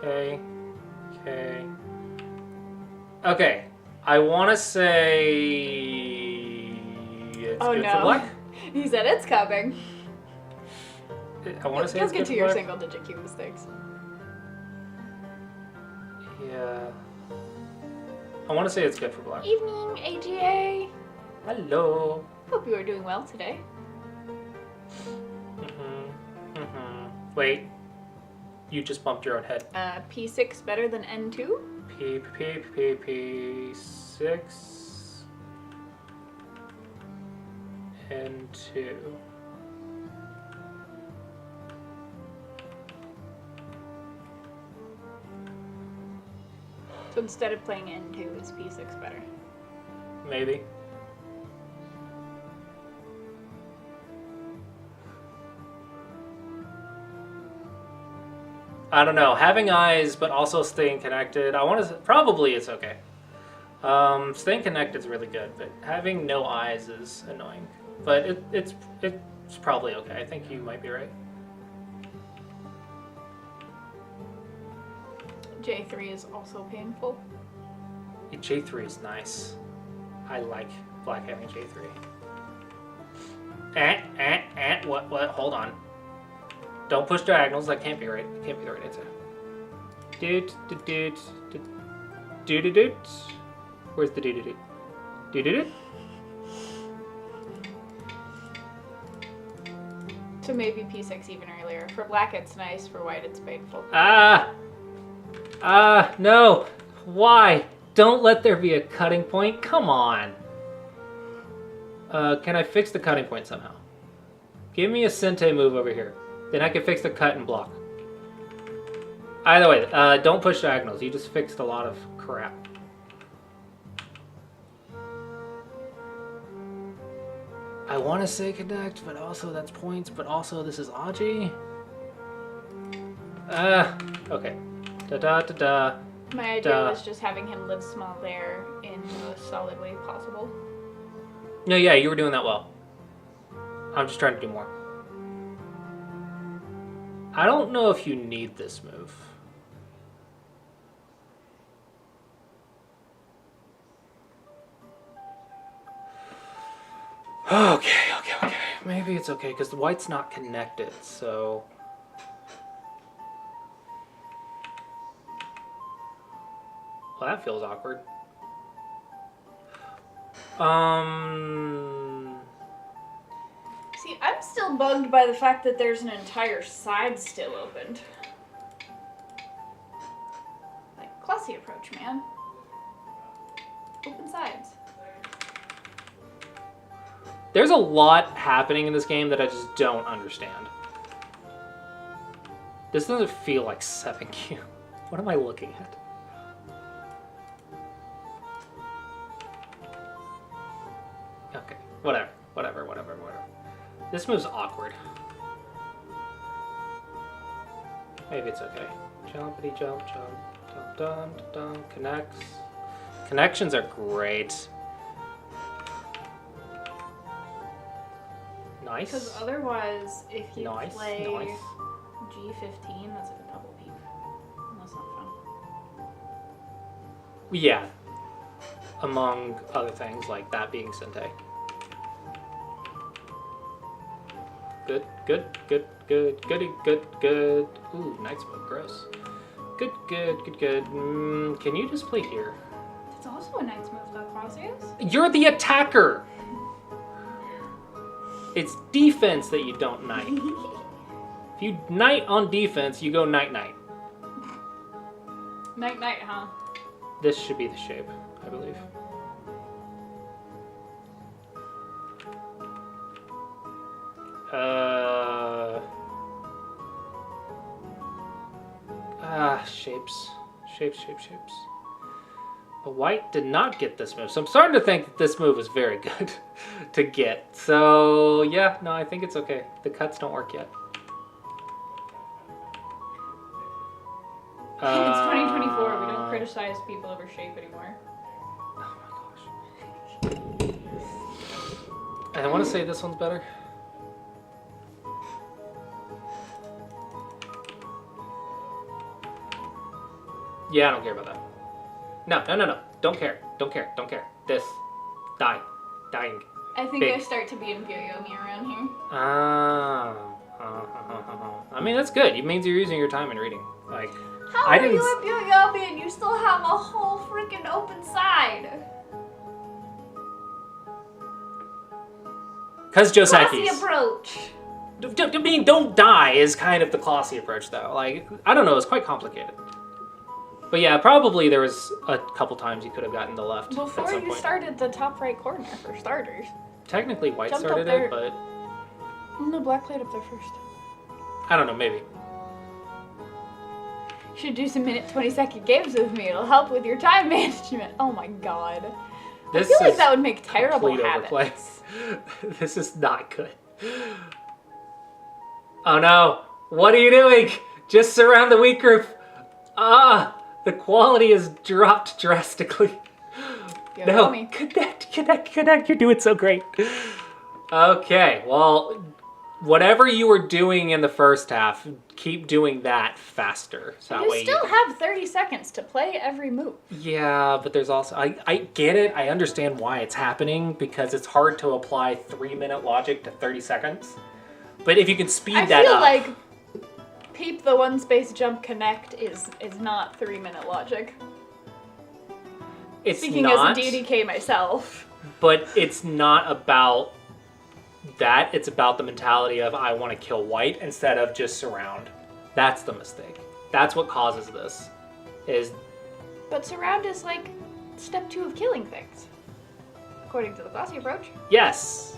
Okay. Okay. Okay. I want to say it's Oh good for no. black. He said it's coming. I want to say Let's it's good get to for your black. single digit Q mistakes. Yeah. I want to say it's good for black. Evening, AGA. Hello. Hope you are doing well today. Wait. You just bumped your own head. P6 better than N2? P6 and 2. So instead of playing N2, is P6 better? Maybe. I don't know. Having eyes, but also staying connected. I want to. Probably it's okay. Staying connected is really good, but having no eyes is annoying. But it's probably okay. I think you might be right. J3 is also painful. J3 is nice. I like black having J3. What? Hold on. Don't push diagonals. That can't be right. That can't be the right answer. Doot. Where's the doot? Doot. So maybe P6 even earlier. For black it's nice, for white it's painful. No. Why? Don't let there be a cutting point. Come on. Can I fix the cutting point somehow? Give me a Sente move over here. Then I can fix the cut and block. Either way, don't push diagonals. You just fixed a lot of crap. I want to say connect, but also that's points, but also this is Aji. Okay. Da. My idea Duh. was just having him live small there in the most solid way possible. No, yeah, you were doing that well. I'm just trying to do more. I don't know if you need this move. Okay. Maybe it's okay, because the white's not connected, so... Well, that feels awkward. See, I'm still bugged by the fact that there's an entire side still opened. Like, classy approach, man. Open sides. There's a lot happening in this game that I just don't understand. This doesn't feel like 7Q. What am I looking at? Okay, whatever. This move's awkward. Maybe it's okay. Jumpity jump. Dun. Connects. Connections are great. Nice. Because otherwise, if you Nice. play G15, that's like a double peep. And that's not fun. Yeah. Among other things, like that being Sente. Good. Ooh, night smoke, gross. Good. Can you just play here? It's also a knight's move, though, Clausius. You're the attacker! It's defense that you don't knight. If you knight on defense, you go knight. Knight, huh? This should be the shape, I believe. shapes. Shapes. But white did not get this move. So I'm starting to think that this move is very good to get. So yeah, no, I think it's okay. The cuts don't work yet. It's 2024. We don't criticize people over shape anymore. Oh my gosh. And I want to say this one's better. Yeah, I don't care about that. No. Don't care. This. Dying. I think Big. I start to be Imperial me around here. I mean, that's good. It means you're using your time in reading. Like, How I are didn't you Imperial me and you still have a whole freaking open side? Because Classy Joseki's. approach. I mean, don't die is kind of the classy approach, though. Like, I don't know, it's quite complicated. But yeah, probably there was a couple times you could have gotten the left at Before some you point. started the top right corner, for starters. Technically, white Jumped up started there. it, but No, black played up there first. I don't know, maybe. You should do some minute 20-second games with me. It'll help with your time management. Oh my god. This I feel like is that would make terrible complete habits. overplay. This is not good. Oh no! What are you doing? Just surround the weak group. The quality has dropped drastically. Yo, No, homie. connect. You're doing so great. Okay, well, whatever you were doing in the first half, keep doing that faster. So that You way still have 30 seconds to play every move. Yeah, but there's also I get it. I understand why it's happening because it's hard to apply 3-minute logic to 30 seconds. But if you can speed I that feel up, like peep the one space jump connect is not 3-minute logic. it's Speaking not. as a DDK myself. But it's not about that. It's about the mentality of I want to kill white instead of just surround. That's the mistake. That's what causes this. Is But surround is like step 2 of killing things. According to the classy approach. yes.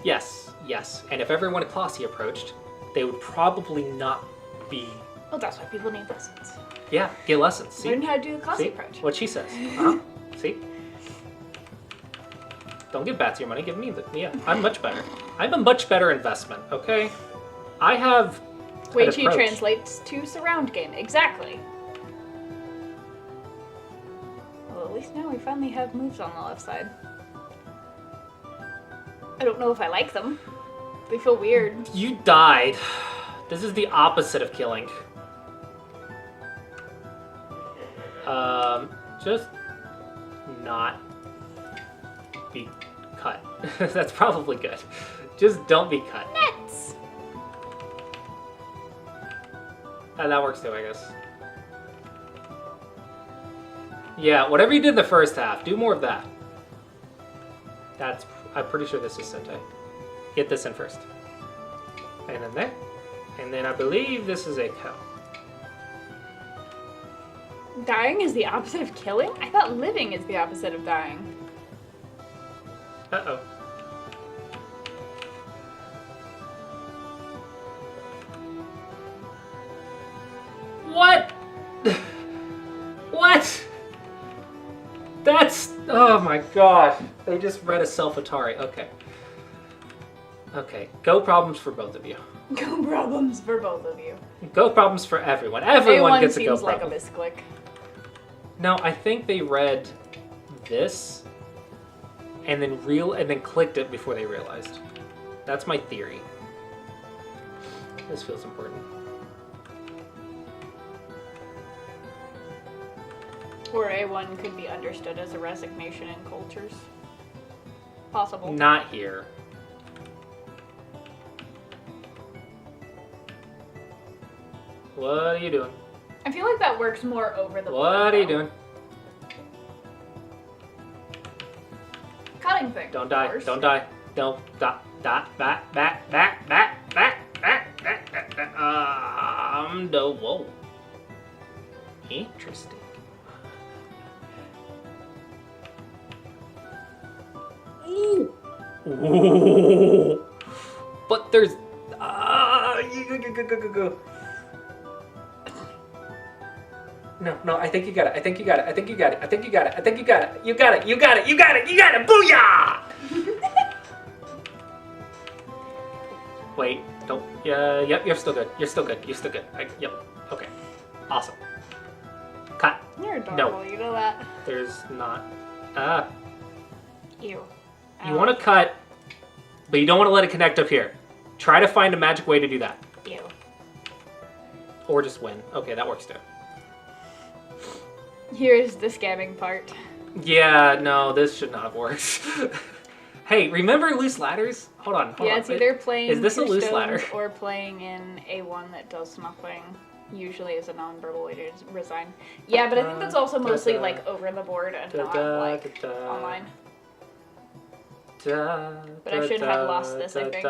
And if everyone classy approached, they would probably not be. Well, that's why people need lessons. Yeah, get lessons. See? Learn how to do the classy See? approach. What she says. Uh-huh. See? Don't give Bats your money, give me the. Yeah, I'm much better. I'm a much better investment, okay? I have. Wei an Chi approach. translates to surround game. Exactly. Well, at least now we finally have moves on the left side. I don't know if I like them. They feel weird. You died. This is the opposite of killing. Just not be cut. That's probably good. Just don't be cut. Nets! And that works too, I guess. Yeah, whatever you did in the first half, do more of that. I'm pretty sure this is Sentai. Get this in first. And then there. And then I believe this is a cow. Dying is the opposite of killing? I thought living is the opposite of dying. Uh-oh. What? What? That's... Oh my gosh. They just read a self-Atari. Okay. Okay. Go problems for both of you. Go problems for both of you. Go problems for everyone. Everyone A1 gets a go seems like a problem. misclick. No, I think they read this and then clicked it before they realized. That's my theory. This feels important. Or A1 could be understood as a resignation in cultures. Possible. Not here. What are you doing? I feel like that works more over the What are you doing? Cutting thing. Don't of die. course. Don't die. Don't stop. Back. Whoa. Interesting. Ooh. But there's. Go. No, I think you got it. I think you got it. I think you got it. I think you got it. I think you got it. You got it. You got it. You got it. You got it. Booyah! Wait, don't. Yep, you're still good. You're still good. You're still good. Yep. Okay. Awesome. Cut. You're adorable, you know that. There's not. Ew. You want to cut, but you don't want to let it connect up here. Try to find a magic way to do that. Ew. Or just win. Okay, that works too. Here's the scamming part. Yeah, no, this should not have worked. Hey, remember loose ladders? Hold on. Yeah, it's either playing Is this a two loose stones ladder? or playing in a one that does nothing. Usually is a non-verbal way to resign. Yeah, but I think that's also mostly like over the board and not like online. But I should have lost this, I think.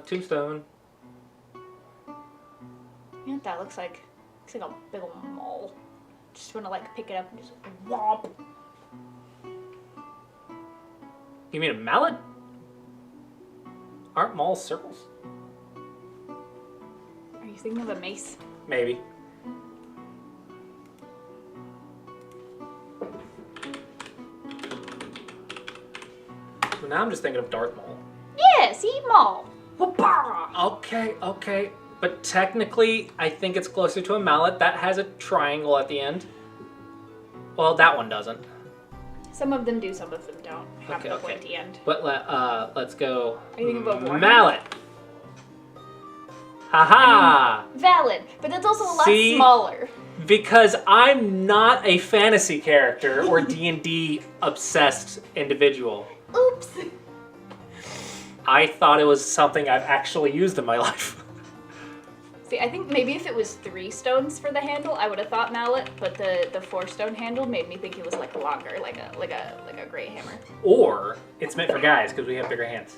Tombstone. You know what that looks like? Looks like a big old mole. Just wanna like pick it up and just whomp. You mean a mallet? Aren't malls circles? Are you thinking of a mace? Maybe. So now I'm just thinking of Darth Maul. Yeah, see, mole. Whoopah! Okay. But technically, I think it's closer to a mallet. That has a triangle at the end. Well, that one doesn't. Some of them do, some of them don't have Okay, the okay. pointy end. But let's go. Are you thinking about Warhammer? Mallet. Haha! Valid, but that's also a lot See? smaller. Because I'm not a fantasy character or D&D obsessed individual. Oops. I thought it was something I've actually used in my life. See, I think maybe if it was 3 stones for the handle, I would have thought mallet, but the 4 stone handle made me think it was like longer, like a great hammer. Or it's meant for guys because we have bigger hands.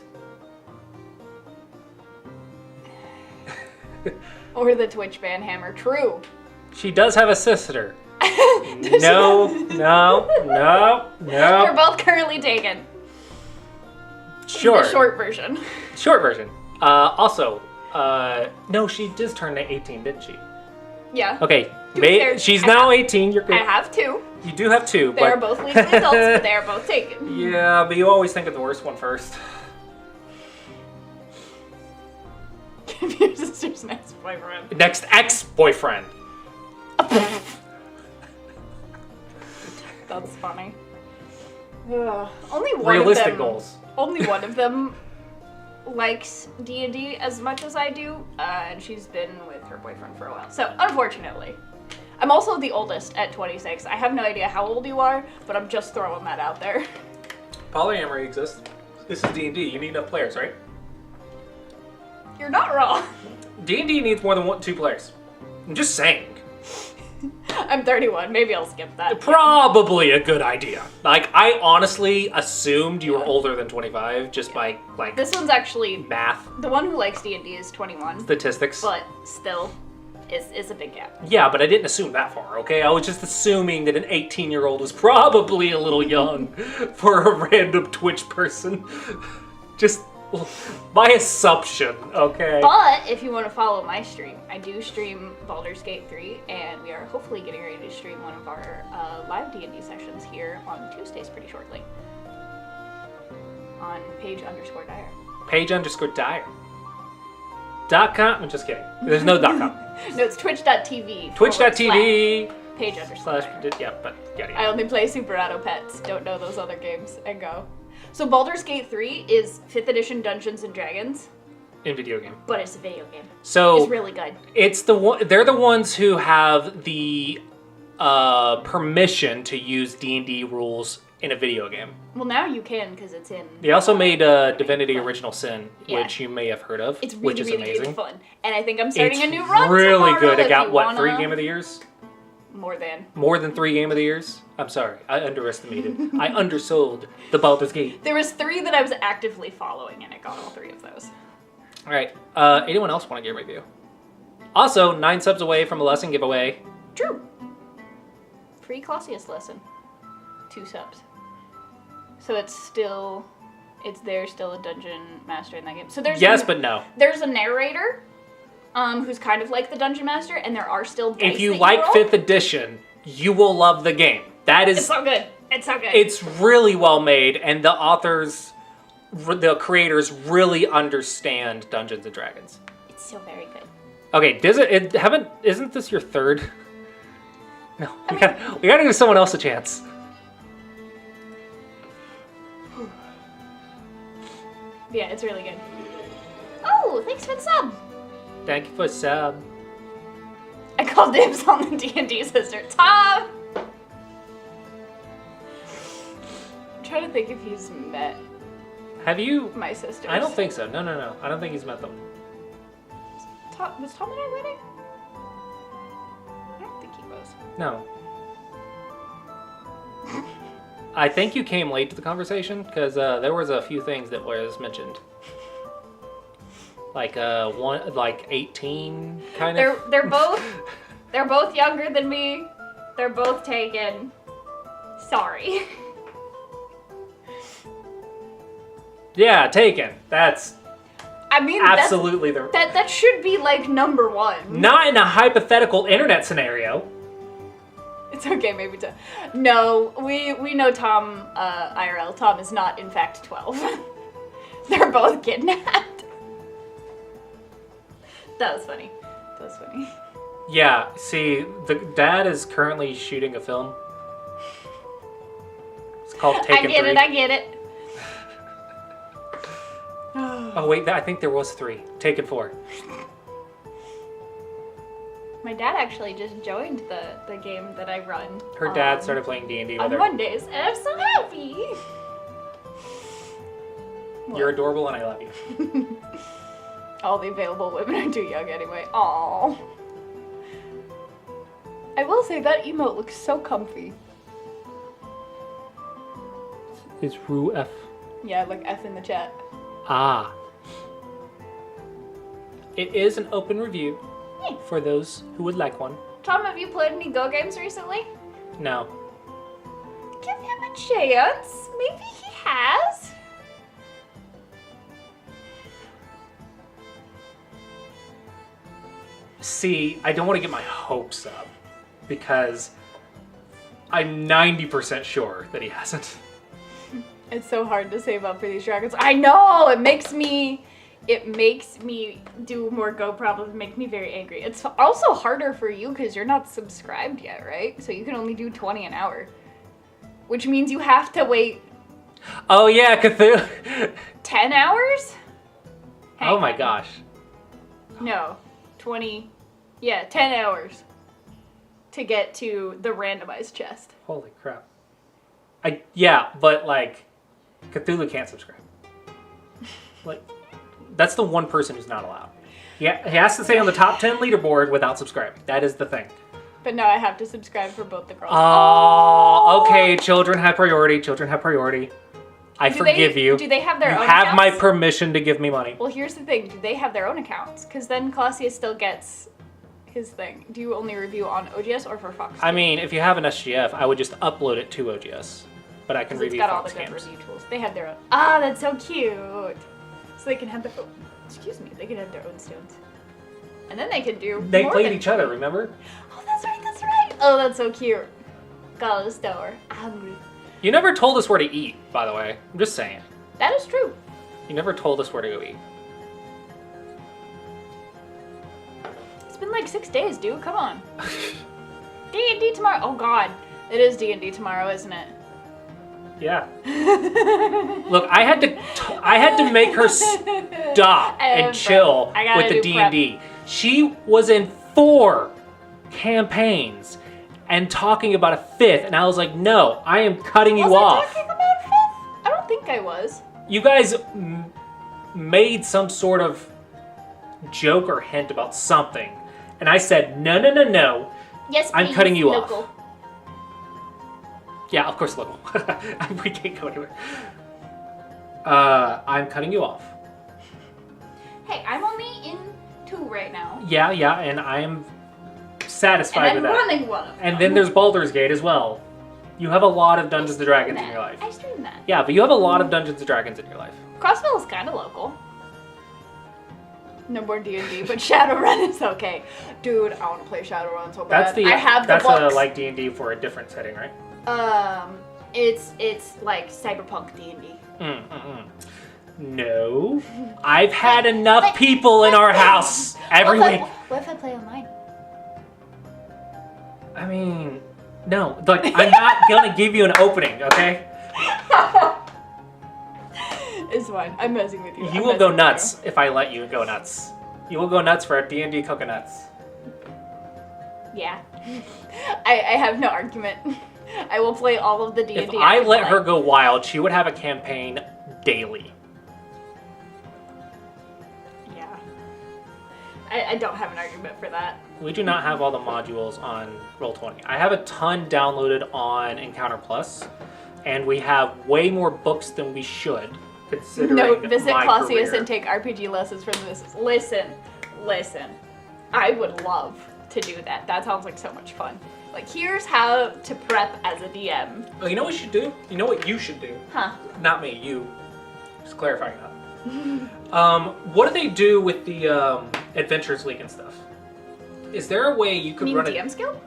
Or the Twitch ban hammer. True. She does have a sister. No. They're both currently taken. Sure. The short version. Short version. Also, no, she just turned 18, didn't she? Yeah. Okay, fair, she's I now have- 18. You're I good. have 2. You do have 2, They are but both legally adults, but they are both taken. yeah, but you always think of the worst one first. Give your sister's next boyfriend. Next ex-boyfriend. That's funny. Only one Realistic of them. goals. Only one of them likes D&D as much as I do, and she's been with her boyfriend for a while. So, unfortunately. I'm also the oldest at 26. I have no idea how old you are, but I'm just throwing that out there. Polyamory exists. This is D&D. You need enough players, right? You're not wrong. D&D needs more than 2 players. I'm just saying. I'm 31. Maybe I'll skip that. Probably a good idea. Like, I honestly assumed you were older than 25 just by, like, This one's actually... math, The one who likes D&D is 21, statistics. but still, is a big gap. Yeah, but I didn't assume that far, okay? I was just assuming that an 18-year-old was probably a little young for a random Twitch person. Just my assumption, okay? But if you want to follow my stream, I do stream Baldur's Gate 3, and we are hopefully getting ready to stream one of our live D&D sessions here on Tuesdays pretty shortly. On page_dire. Page_dire. .com? I'm just kidding. There's no .com. No, it's twitch.tv. Twitch.tv. Page_dire. Yeah, but yeah. I only play Super Auto Pets, don't know those other games, and go. So Baldur's Gate 3 is 5th edition Dungeons & Dragons, In video game. but it's a video game. So It's really good. it's the one. They're the ones who have the permission to use D&D rules in a video game. Well, now you can because it's in... They also made Divinity Original Sin, Yeah. which you may have heard of, It's which really, is really, amazing. really fun. And I think I'm starting It's a new run really tomorrow good. It if got, you what, wanna... 3 Game of the Years? More than. More than 3 Game of the Years? I'm sorry, I underestimated. I undersold the Baldur's Gate. There was 3 that I was actively following, and I got all 3 of those. All right, anyone else want to get a review? Also, 9 subs away from a lesson giveaway. True. Free Clausius lesson. 2 subs. So it's still... There's still a dungeon master in that game. So there's Yes, but no. There's a narrator. who's kind of like the Dungeon Master, and there are still dice If you that like roll. 5th edition, you will love the game. That is It's so good. It's so good. it's really well made, and the the creators really understand Dungeons and Dragons. It's so very good. Okay, isn't this your third? No, we gotta give someone else a chance. Yeah, it's really good. Oh, thanks for the sub. Thank you for sub. I called dibs on the D&D sister. Tom! I'm trying to think if he's met Have you? my sisters. I don't think so. No. I don't think he's met them. Was Tom and I wedding? I don't think he was. No. I think you came late to the conversation because there was a few things that was mentioned. Like 18 kind of. They're both younger than me. They're both taken. Sorry. Yeah, taken. That's I mean, absolutely that should be like number one. not in a hypothetical internet scenario. It's okay, maybe to. No, we know Tom IRL. Tom is not in fact 12. They're both kidnapped. That was funny. Yeah, see, the dad is currently shooting a film. It's called Taken 3. I get it. Oh wait, I think there was 3. Taken 4. My dad actually just joined the game that I run. Her dad started playing D&D with on her. Mondays, and I'm so happy. You're adorable and I love you. All the available women are too young anyway. Aww. I will say that emote looks so comfy. It's Rue F. Yeah, like F in the chat. Ah. It is an open review Yeah. for those who would like one. Tom, have you played any Go games recently? No. Give him a chance. Maybe he has. See, I don't want to get my hopes up because I'm 90% sure that he hasn't. It's so hard to save up for these dragons. I know! It makes me do more Go problems, make me very angry. It's also harder for you because you're not subscribed yet, right? So you can only do 20 an hour. Which means you have to wait Oh yeah, Cthulhu. 10 hours? Hang Oh my on. gosh. No, 20. Yeah, 10 hours to get to the randomized chest. Holy crap. Yeah, but like Cthulhu can't subscribe. Like that's the one person who's not allowed. Yeah, he has to stay on the top 10 leaderboard without subscribing. That is the thing. But now I have to subscribe for both the girls. Oh, okay. Children have priority. Children have priority. I forgive you. Do they have their You own have my accounts? permission to give me money. Well, here's the thing. Do they have their own accounts? Because then Clausius still gets his thing. Do you only review on OGS or for Fox? I mean, if you have an SGF, I would just upload it to OGS. But I can Because it's review got all the Fox good games. review tools. They have their own. Ah, that's so cute. So they can have their own. Excuse me. They can have their own stones. And then they can do. They more played than- each other, remember? Oh, that's right. That's right. Oh, that's so cute. Got to the store. Hungry. You never told us where to eat, by the way. I'm just saying. That is true. You never told us where to go eat. It's been like 6 days, dude. Come on. D&D tomorrow. Oh God, it is D&D tomorrow, isn't it? Yeah. Look, I had to make her stop and chill I gotta with the do prep. D&D. She was in 4 campaigns and talking about a 5th, and I was like, no, I am cutting you Was I off. talking about fifth? I don't think I was. You guys made some sort of joke or hint about something, and I said, no. Yes, I'm please, cutting you local. off. Yeah, of course, local. We can't go anywhere. I'm cutting you off. Hey, I'm only in 2 right now. Yeah, and I am satisfied And with I'm that. running one of them. And then there's Baldur's Gate as well. You have a lot of Dungeons & Dragons in your life. I stream that. Yeah, but you have a lot of Dungeons & Dragons in your life. Crossville is kind of local. No more D&D, but Shadowrun is okay. Dude, I want to play Shadowrun so bad. That's the I have the that's books. like D&D for a different setting, right? It's like cyberpunk D&D. No. I've had enough people in our house every week. What if I play online? I mean, no. Like, I'm not gonna give you an opening, okay? It's fine. I'm messing with you. You will go nuts if I let you go nuts. You will go nuts for D&D coconuts. Yeah. I have no argument. I will play all of the D&D. If I can let play. her go wild, she would have a campaign daily. Yeah. I don't have an argument for that. We do not have all the modules on Roll20. I have a ton downloaded on Encounter Plus, and we have way more books than we should, considering No, visit my Clausius career. and take RPG lessons from this. Listen. I would love to do that. That sounds like so much fun. Like, here's how to prep as a DM. Oh, you know what we should do? You know what you should do? Huh. Not me, you. Just clarifying that. What do they do with the Adventures League and stuff? Is there a way you You could mean run DM skill?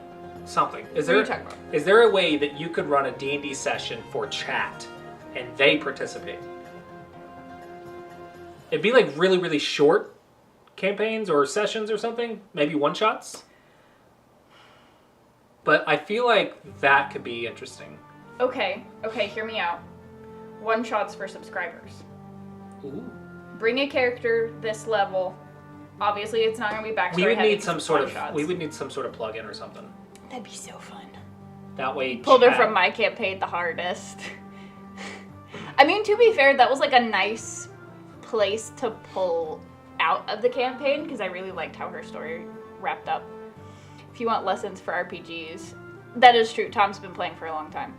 something? What are you talking about? Is there a way that you could run a D&D session for chat and they participate? It'd be like really, really short campaigns or sessions or something, maybe one-shots. But I feel like that could be interesting. Okay, hear me out. One shots for subscribers. Ooh. Bring a character this level. Obviously, it's not going to be backstory We would heavy, need some just sort one-shots. of. We would need some sort of plug-in or something. That'd be so fun. That way. Pulled her chat- from my campaign the hardest. I mean, to be fair, that was like a nice place to pull out of the campaign because I really liked how her story wrapped up. If you want lessons for RPGs, that is true. Tom's been playing for a long time.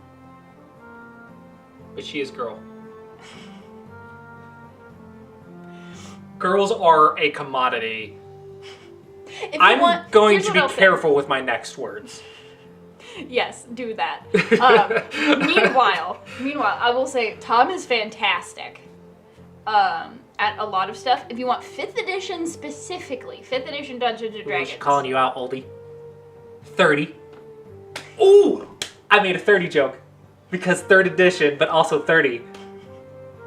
But she is girl. Girls are a commodity. If you I'm want, going here's to what be I'll say. careful with my next words. Yes, do that. Meanwhile, I will say Tom is fantastic at a lot of stuff. If you want 5th edition specifically, 5th edition Dungeons and Dragons. She's calling you out, oldie. 30. Ooh! I made a 30 joke. Because 3rd edition, but also 30.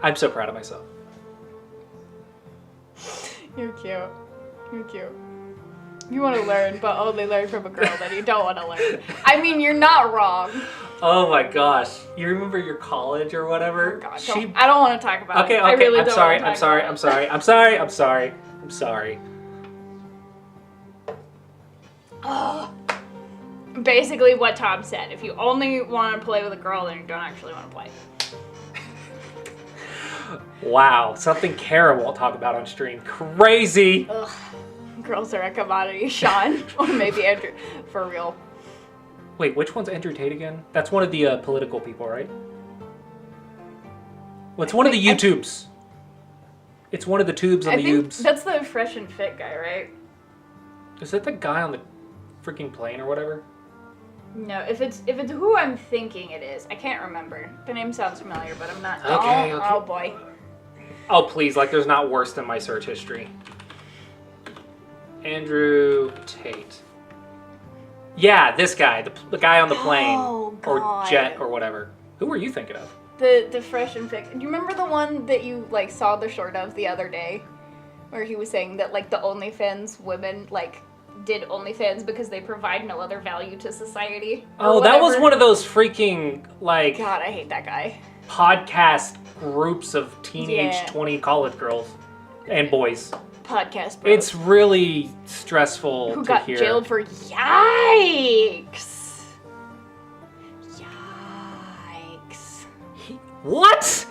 I'm so proud of myself. You're cute. You're cute. You want to learn, but only learn from a girl that you don't want to learn. I mean, you're not wrong. Oh my gosh. You remember your college or whatever? Oh God, She... I don't want to talk about Okay, it. okay. I really I'm don't sorry. wanna I'm talk sorry. about I'm it. sorry. I'm sorry. I'm sorry. I'm sorry. Basically what Tom said. If you only want to play with a girl, then you don't actually want to play. Wow, something Kara won't talk about on stream. Crazy. Ugh. Girls are a commodity, Sean. Or maybe Andrew. For real. Wait, which one's Andrew Tate again? That's one of the political people, right? Well, it's one of the YouTubes. It's one of the tubes on I the think Ubes. that's the fresh and fit guy, right? Is that the guy on the freaking plane or whatever? No, if it's who I'm thinking it is, I can't remember. The name sounds familiar, but I'm not. Okay, oh, okay. oh boy. Oh, please, like there's not worse than my search history. Andrew Tate. Yeah, this guy, the guy on the plane. Oh, or God. jet or whatever. Who were you thinking of? The fresh and fit. Do you remember the one that you like saw the short of the other day, where he was saying that like the OnlyFans women like did OnlyFans because they provide no other value to society? or Oh, that was whatever? one of those freaking like God, I hate that guy. podcast groups of teenage Yeah. 20 college girls and boys. Podcast bros. It's really stressful who to got hear. jailed for yikes. Yikes. What?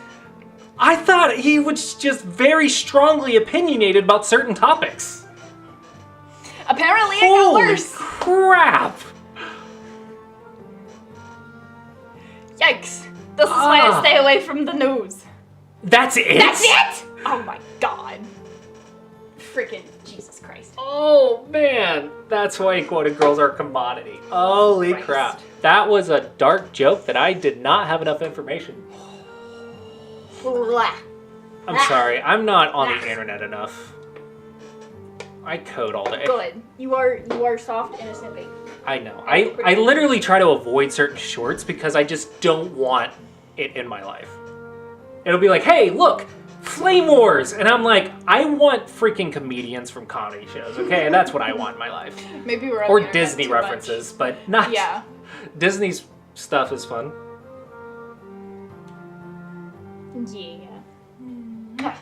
I thought he was just very strongly opinionated about certain topics. Apparently it got Holy worse. crap! Yikes. This is why Ah. I stay away from the news. That's it? That's it? Oh my god. Freaking Jesus Christ. Oh man, that's why he quoted girls are a commodity. Holy Christ. crap. That was a dark joke that I did not have enough information. Blah. I'm sorry, I'm not on the internet enough. I code all day. Good. You are soft, innocent baby. I know. I literally try to avoid certain shorts because I just don't want it in my life. It'll be like, hey, look, Flame Wars, and I'm like, I want freaking comedians from comedy shows. Okay, and that's what I want in my life. Maybe we're on Or the internet Disney too much. references, but not. Yeah. Disney's stuff is fun. Yeah.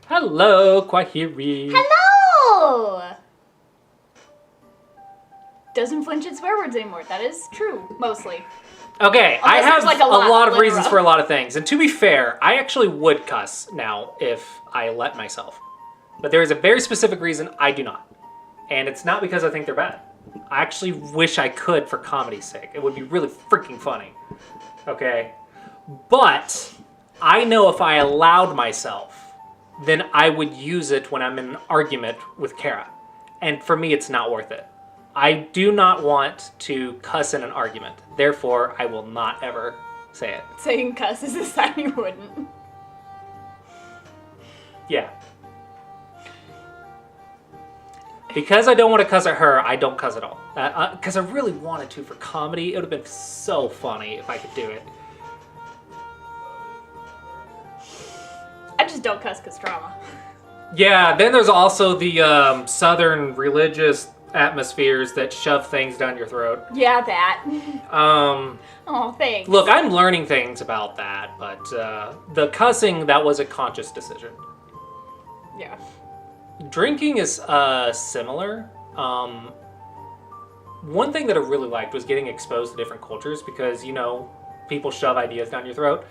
Hello, Kwahiri. Hello! Doesn't flinch at swear words anymore. That is true, mostly. Okay, I Unless have there's, like, a a lot, lot of like, reasons rough. for a lot of things. And to be fair, I actually would cuss now if I let myself. But there is a very specific reason I do not. And it's not because I think they're bad. I actually wish I could for comedy's sake. It would be really freaking funny. Okay? But I know if I allowed myself, then I would use it when I'm in an argument with Kara. And for me, it's not worth it. I do not want to cuss in an argument. Therefore, I will not ever say it. Saying cuss is a sign you wouldn't. Yeah. Because I don't want to cuss at her, I don't cuss at all. Because I really wanted to for comedy. It would have been so funny if I could do it. I just don't cuss because drama. Yeah, then there's also the southern religious atmospheres that shove things down your throat. Yeah, that. Um, Oh, thanks. look, I'm learning things about that, but the cussing, that was a conscious decision. Yeah. Drinking is similar. One thing that I really liked was getting exposed to different cultures because, you know, people shove ideas down your throat.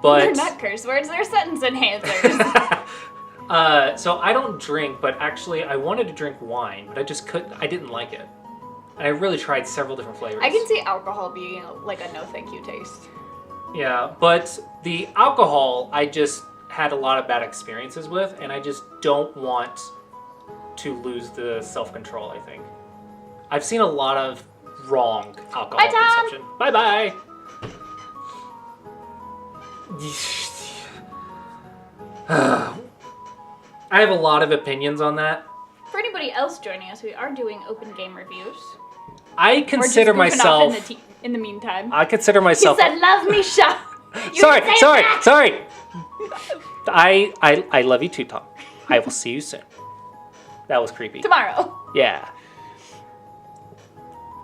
But They're not curse words, they're sentence enhancers. so I don't drink, but actually I wanted to drink wine, but I didn't like it. And I really tried several different flavors. I can see alcohol being like a no thank you taste. Yeah, but the alcohol I just had a lot of bad experiences with, and I just don't want to lose the self-control, I think. I've seen a lot of wrong alcohol Bye, Tom. consumption. Bye-bye! I have a lot of opinions on that. For anybody else joining us, we are doing open game reviews. I We're just consider goofing myself... off in the meantime. I consider He myself... said, "Love me, Sha." You Sorry. can say it back. I love you too, Tom. I will see you soon. That was creepy. Tomorrow. Yeah.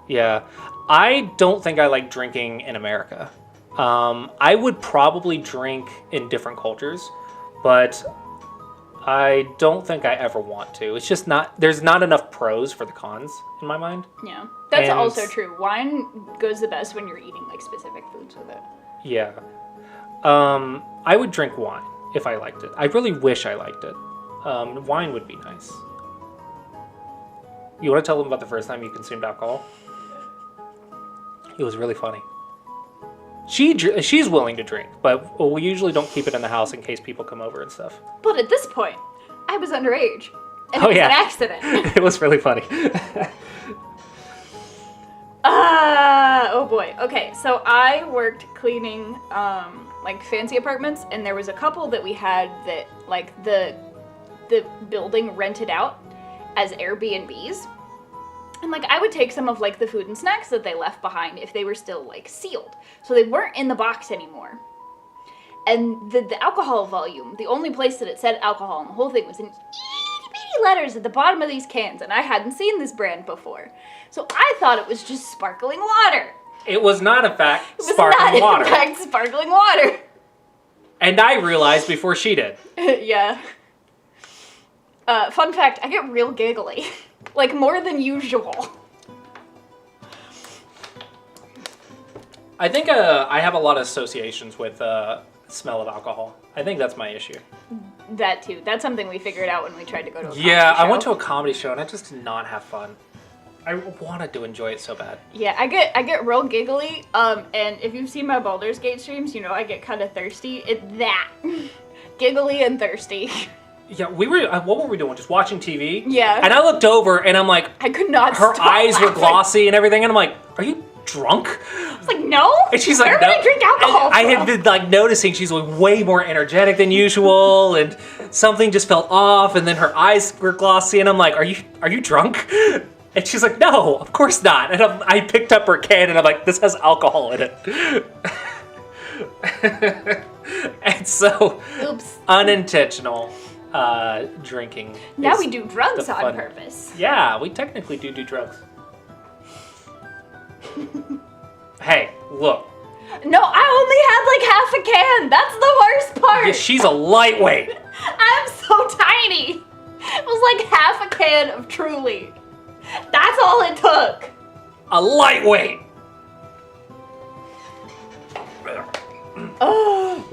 Yeah. I don't think I like drinking in America. I would probably drink in different cultures, but I don't think I ever want to. It's just not, there's not enough pros for the cons in my mind. Yeah. That's And- also true. Wine goes the best when you're eating like specific foods with it. Yeah. I would drink wine if I liked it. I really wish I liked it. Wine would be nice. You want to tell them about the first time you consumed alcohol? It was really funny. She's willing to drink, but we usually don't keep it in the house in case people come over and stuff. But at this point, I was underage. And Oh, it was yeah. an accident. It was really funny. Oh boy. Okay, so I worked cleaning like fancy apartments, and there was a couple that we had that like the building rented out as Airbnbs. And like I would take some of like the food and snacks that they left behind if they were still like sealed. So they weren't in the box anymore. And the alcohol volume, the only place that it said alcohol in the whole thing was in itty bitty letters at the bottom of these cans, and I hadn't seen this brand before. So I thought it was just sparkling water. It was not, in fact, It was sparkling not, water. in fact, sparkling water. And I realized before she did. Yeah. Fun fact, I get real giggly. Like, more than usual. I think I have a lot of associations with smell of alcohol. I think that's my issue. That too. That's something we figured out when we tried to go to a Yeah, comedy I went to show. a comedy show and I just did not have fun. I wanted to enjoy it so bad. Yeah, I get real giggly. And if you've seen my Baldur's Gate streams, you know I get kind of thirsty. It's that. Giggly and thirsty. Yeah, we were. What were we doing? Just watching TV. Yeah. And I looked over and I'm like, I could not her stop eyes were laughing. glossy and everything, and I'm like, are you drunk? I was like, no. And she's Where like, would no. I drink alcohol? I had from? been like noticing she's like way more energetic than usual, and something just felt off, and then her eyes were glossy, and I'm like, are you drunk? And she's like, no, of course not. And I picked up her can, and I'm like, this has alcohol in it. And so, Oops. unintentional drinking. Now is we do drugs the on fun- purpose. Yeah, we technically do drugs. Hey, look. No, I only had like half a can. That's the worst part. Yeah, she's a lightweight. I'm so tiny. It was like half a can of Truly. That's all it took. A lightweight. Oh.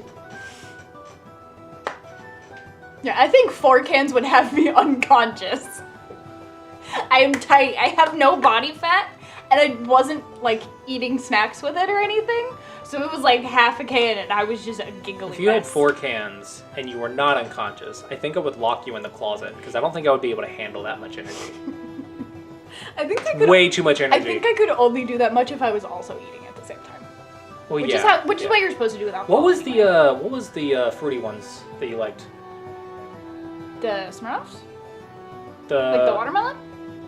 Yeah, I think 4 cans would have me unconscious. I am tight. I have no body fat, and I wasn't like eating snacks with it or anything. So it was like half a can, and I was just a giggly If you had mess. 4 cans and you were not unconscious, I think I would lock you in the closet because I don't think I would be able to handle that much energy. I think I could. Way too much I energy. think I could only do that much if I was also eating at the same time. well, Which yeah, is how. Which is yeah. what you're supposed to do with alcohol. What was anyway. the fruity ones that you liked? The Smurfs? The Like the watermelon?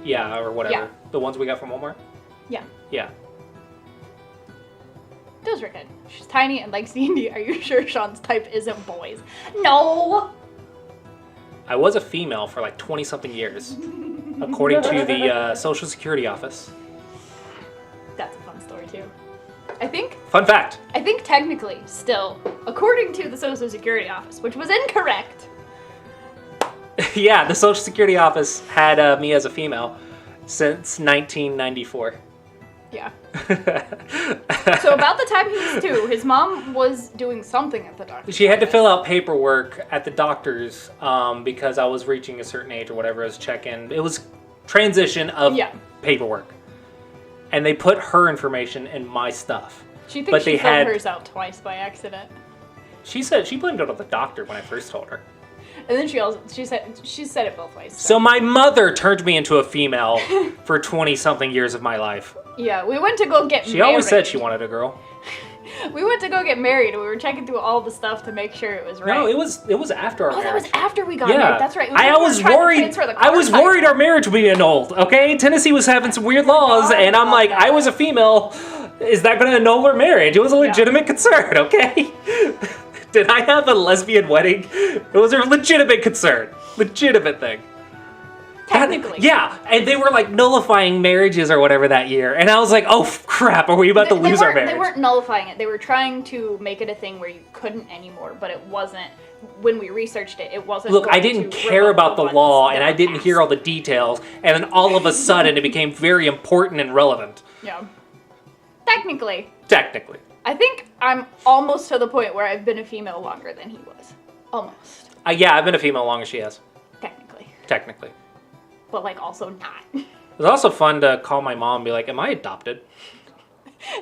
Yeah, or whatever. Yeah. The ones we got from Walmart. Yeah. Yeah. Those were good. She's tiny and likes D&D. Are you sure Sean's type isn't boys? No! I was a female for like 20-something years, according to the Social Security office. That's a fun story too. I think Fun fact. technically, still, according to the Social Security office, which was incorrect. Yeah, the Social Security office had me as a female since 1994. Yeah. So about the time he was 2, his mom was doing something at the doctor's She had to office. fill out paperwork at the doctor's because I was reaching a certain age or whatever as check-in. It was transition of Yeah. paperwork. And they put her information in my stuff. She thinks but she they filled had- hers out twice by accident. She said she blamed it on the doctor when I first told her. And then she said it both ways. So my mother turned me into a female for 20-something years of my life. Yeah, we went to go get married. She always said she wanted a girl. We went to go get married, and we were checking through all the stuff to make sure it was right. No, it was after our Oh, that marriage. was after we got Yeah, married. That's right. It was when I we were was trying to worried. transfer the I was car worried title. our marriage would be annulled. Okay, Tennessee was having some weird laws, and I'm like, I was a female. Is that going to annul our marriage? It was a legitimate concern. Okay. Did I have a lesbian wedding? It was a legitimate concern. Legitimate thing. Technically. Yeah, and they were like nullifying marriages or whatever that year, and I was like, oh crap, are we about to lose our marriage? They weren't nullifying it. They were trying to make it a thing where you couldn't anymore, but it wasn't. When we researched it, it wasn't. Look, I going didn't to care revoke about the ones law, that and I were didn't passed. hear all the details, and then all of a sudden it became very important and relevant. Yeah. Technically, Technically. I think I'm almost to the point where I've been a female longer than he was. Almost. Yeah, I've been a female long as she has. Technically. But like also not. It was also fun to call my mom and be like, am I adopted?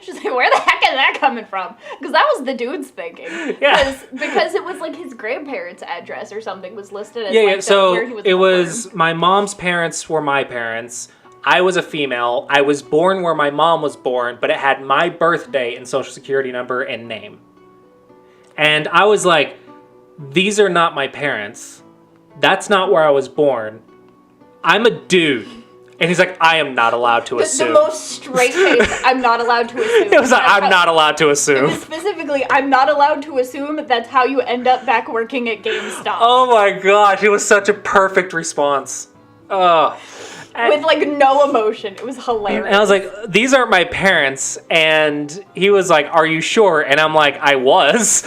She's like, where the heck is that coming from? Because that was the dude's thinking. Yeah. Because it was like his grandparents' address or something was listed as Yeah, like yeah. So where he was it born. was my mom's parents were my parents. I was a female. I was born where my mom was born, but it had my birthday and social security number and name. And I was like, these are not my parents. That's not where I was born. I'm a dude. And he's like, I am not allowed to assume. The most straight face, I'm not allowed to assume. It was like, That's I'm how- not allowed to It assume. was specifically, I'm not allowed to assume that's how you end up back working at GameStop. Oh my gosh, it was such a perfect response. Oh. With like no emotion. It was hilarious. And I was like, these aren't my parents. And he was like, are you sure? And I'm like, I was.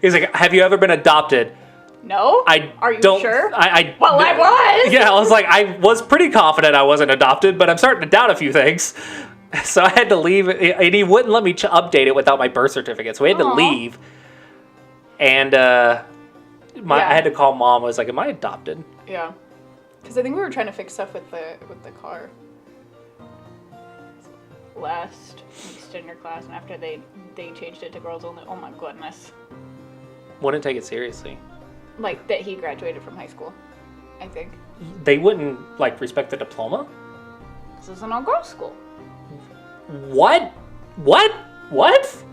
He's like, have you ever been adopted? No? I Are you don't, sure? I Well, I was. Yeah, I was like, I was pretty confident I wasn't adopted, but I'm starting to doubt a few things. So I had to leave, and he wouldn't let me update it without my birth certificate. So we had to Aw. leave. And Yeah. I had to call mom. I was like, am I adopted? Yeah. Because I think we were trying to fix stuff with the car. Last extender class, and after they changed it to girls only. Oh my goodness. Wouldn't take it seriously. Like that he graduated from high school, I think. They wouldn't, like, respect the diploma? This is an all-girls school. What? What? What?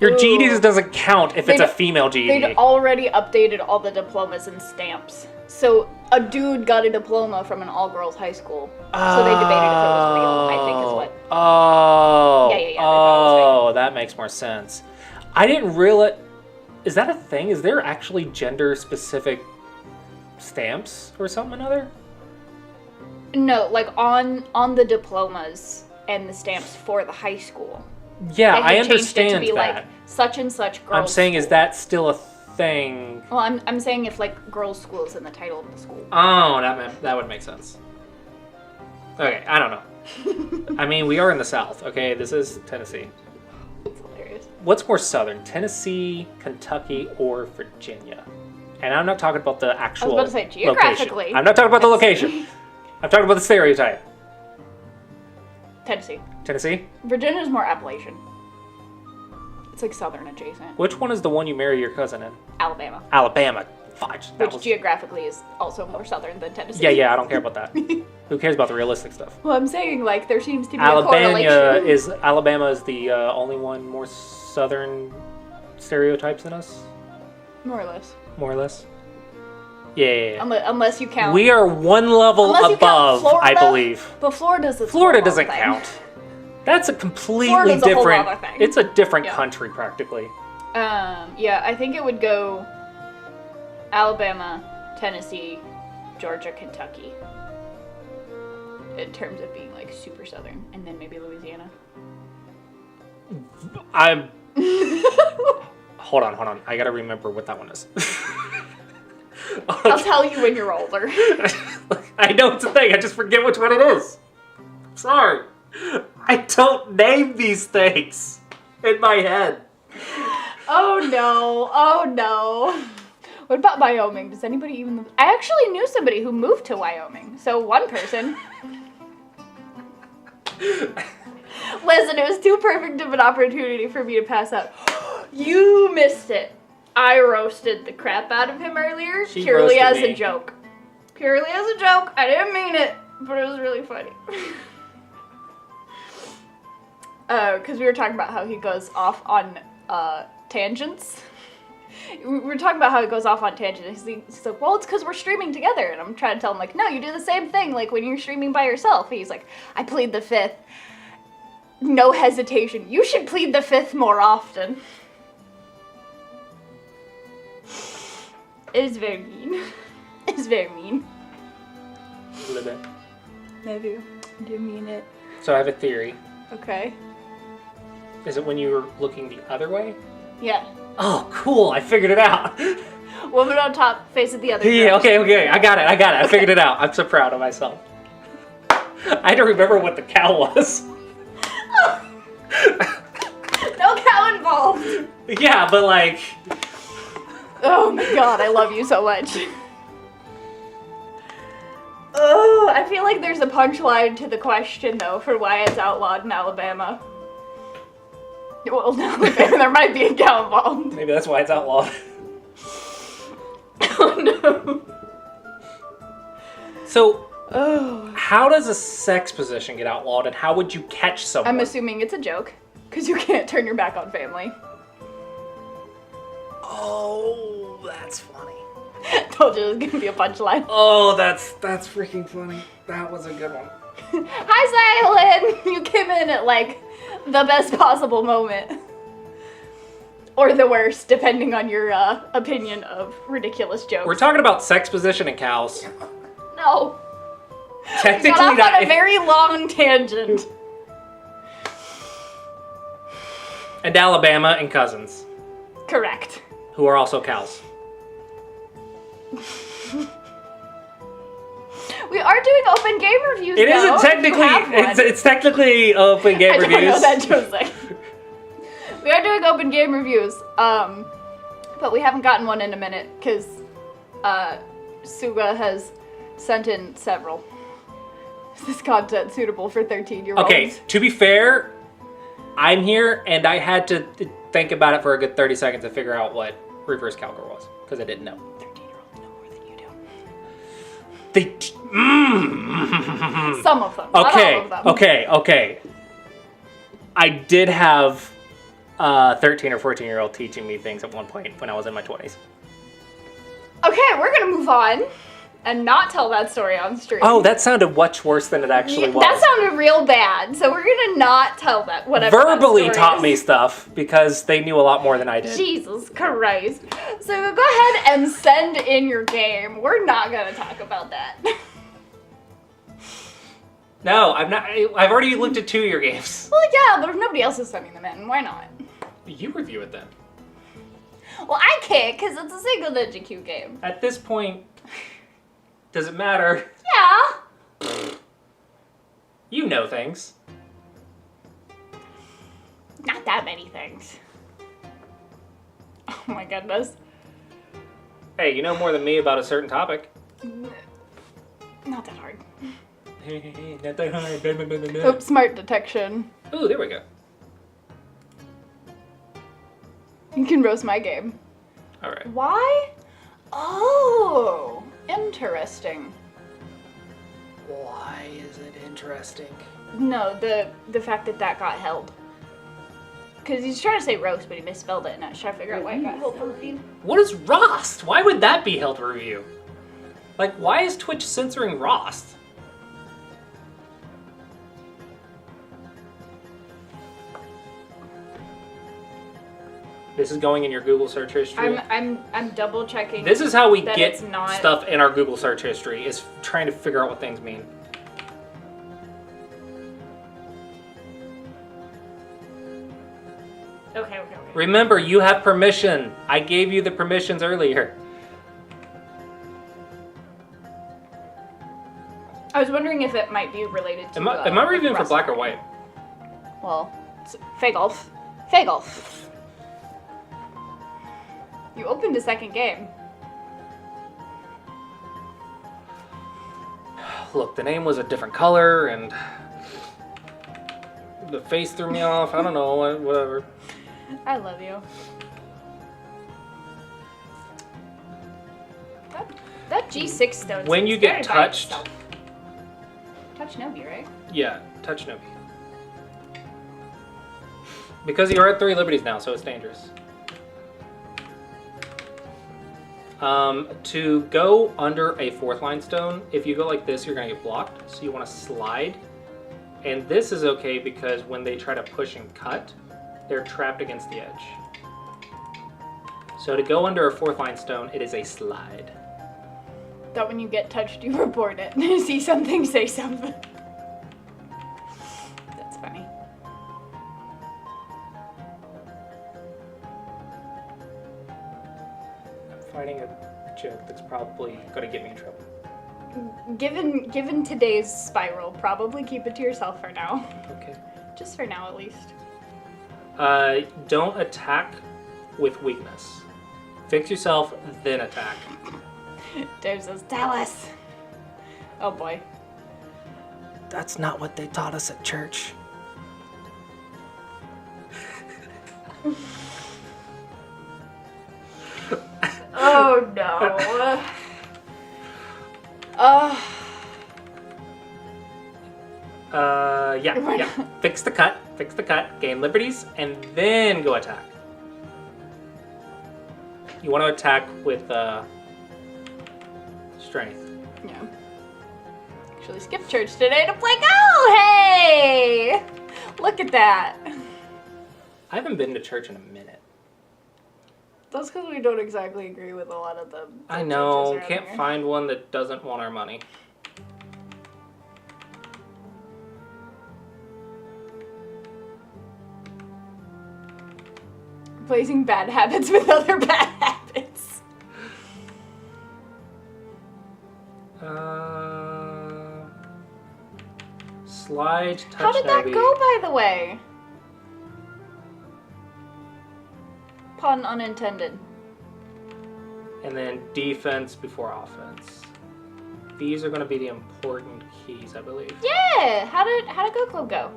Your Ooh. GED doesn't count if it's a They'd- female GED. They'd already updated all the diplomas and stamps. So a dude got a diploma from an all-girls high school. So they debated if it was real, I think is what. Oh. Yeah, they thought it was Oh, that makes more sense. I didn't realize. Is that a thing? Is there actually gender-specific stamps or something other? No, like on the diplomas and the stamps for the high school. Yeah, They had I changed it understand to be that. like such and such girls. I'm saying, is that still a thing? Well, I'm saying if like girls' school is in the title of the school. Oh, that would make sense. Okay, I don't know. I mean, we are in the South, okay? This is Tennessee. It's hilarious. What's more southern, Tennessee, Kentucky, or Virginia? And I'm not talking about the actual about to say, geographically. location. I'm not talking about the location. I'm talking about the stereotype. Tennessee. Tennessee? Virginia's more Appalachian. It's like southern adjacent. Which one is the one you marry your cousin in? Alabama, Alabama. Fudge. That which was... geographically is also more southern than Tennessee. Yeah, I don't care about that. Who cares about the realistic stuff? Well, I'm saying like there seems to be a correlation. Alabama is the only one more southern stereotypes than us, More or less. more or less. Yeah. Unless you count. We are one level Unless you count above, Florida, I believe. But Florida's a Florida whole doesn't other thing. count. That's a completely Florida's a whole different. other thing. It's a different Yeah. country practically. Yeah, I think it would go Alabama, Tennessee, Georgia, Kentucky. In terms of being like super southern, and then maybe Louisiana. I'm. Hold on. I gotta remember what that one is. I'll tell you when you're older. I know it's a thing. I just forget which one it is. Sorry. I don't name these things in my head. Oh no. What about Wyoming? Does anybody even... I actually knew somebody who moved to Wyoming. So one person... Listen, it was too perfect of an opportunity for me to pass out. You missed it. I roasted the crap out of him earlier, She purely as roasted a me. joke. Purely as a joke. I didn't mean it, but it was really funny. Because we were talking about how he goes off on tangents. We were talking about how he goes off on tangents. He's like, well, it's because we're streaming together. And I'm trying to tell him, like, no, you do the same thing, like, when you're streaming by yourself. He's like, I plead the fifth. No hesitation. You should plead the fifth more often. It is very mean. It's very mean. A little bit. I do mean it. So I have a theory. Okay. Is it when you were looking the other way? Yeah. Oh, cool. I figured it out. Woman on top, face of the other. Yeah, direction. okay. I got it. I figured it out. I'm so proud of myself. I had to remember what the cow was. No cow involved. Yeah, but like... Oh my god, I love you so much. Oh, I feel like there's a punchline to the question though for why it's outlawed in Alabama. Well, in Alabama there might be a cow involved. Maybe that's why it's outlawed. Oh no. So, Oh. how does a sex position get outlawed, and how would you catch someone? I'm assuming it's a joke, because you can't turn your back on family. Oh, that's funny. Told you it was gonna be a punchline. Oh, that's freaking funny. That was a good one. Hi, Xylin! You came in at like the best possible moment. Or the worst, depending on your opinion of ridiculous jokes. We're talking about sex position and cows. No. Technically, Got off not. on a very long tangent. And Alabama and cousins, Correct. who are also cows. We are doing open game reviews. It though, isn't if technically. you have one. It's technically open game I don't reviews. know that, Jose. We are doing open game reviews, but we haven't gotten one in a minute because Suga has sent in several. Is this content suitable for 13-year-olds? Okay, to be fair, I'm here and I had to think about it for a good 30 seconds to figure out what reverse cowgirl was because I didn't know. 13-year-olds know more than you do. Some of them. Not Okay, all of them. okay. I did have a 13 or 14-year-old teaching me things at one point when I was in my 20s. Okay, we're gonna move on and not tell that story on stream. Oh, that sounded much worse than it actually was. That sounded real bad, so we're gonna not tell that. Whatever. that Verbally story taught is. me stuff because they knew a lot more than I did. Jesus Christ. So go ahead and send in your game. We're not gonna talk about that. No, I'm not. I've already looked at 2 of your games. Well, yeah, but if nobody else is sending them in, why not? You review it then. Well, I can't, because it's a single Ninja Q game. At this point, does it matter? Yeah. You know things. Not that many things. Oh my goodness. Hey, you know more than me about a certain topic. Not that hard. Not that hard. Oops, smart detection. Ooh, there we go. You can roast my game. All right. Why? Oh, interesting. Why is it interesting? No, the fact that got held. Because he's trying to say roast, but he misspelled it, and I was trying to figure out why it got held for review. What is Rost? Why would that be held for review? Like, why is Twitch censoring Rost? This is going in your Google search history. I'm double checking. This is how we that get it's not- stuff in our Google search history, is trying to figure out what things mean. Okay. Remember, you have permission. I gave you the permissions earlier. I was wondering if it might be related to. Am I reviewing for black or white? Well, it's Fagolf. Fagolf. You opened a second game. Look, the name was a different color, and the face threw me off. I don't know, whatever. I love you. That G6 stone. When seems you get very by touched- itself. Touch Nobi, right? Yeah, touch Nobi. Because you're at 3 liberties now, so it's dangerous. To go under a 4th line stone, if you go like this, you're gonna get blocked. So you wanna slide. And this is okay because when they try to push and cut, they're trapped against the edge. So to go under a 4th line stone, it is a slide. That when you get touched, you report it. See something, say something. That's funny. I'm fighting a joke that's probably gonna get me in trouble. Given today's spiral, probably keep it to yourself for now. Okay. Just for now, at least. Don't attack with weakness. Fix yourself, then attack. Dave says, tell us. Oh boy. That's not what they taught us at church. Oh no. Yeah. Fix the cut, gain liberties, and then go attack. You want to attack with strength. Yeah. Actually skipped church today to play Go! Hey! Look at that. I haven't been to church in a minute. That's because we don't exactly agree with a lot of the I know, churches around can't here. find one that doesn't want our money. Replacing bad habits with other bad habits. Slide, touch How did that Nobi. go, by the way? Pun unintended. And then defense before offense. These are going to be the important keys, I believe. Yeah! How did Go Club go?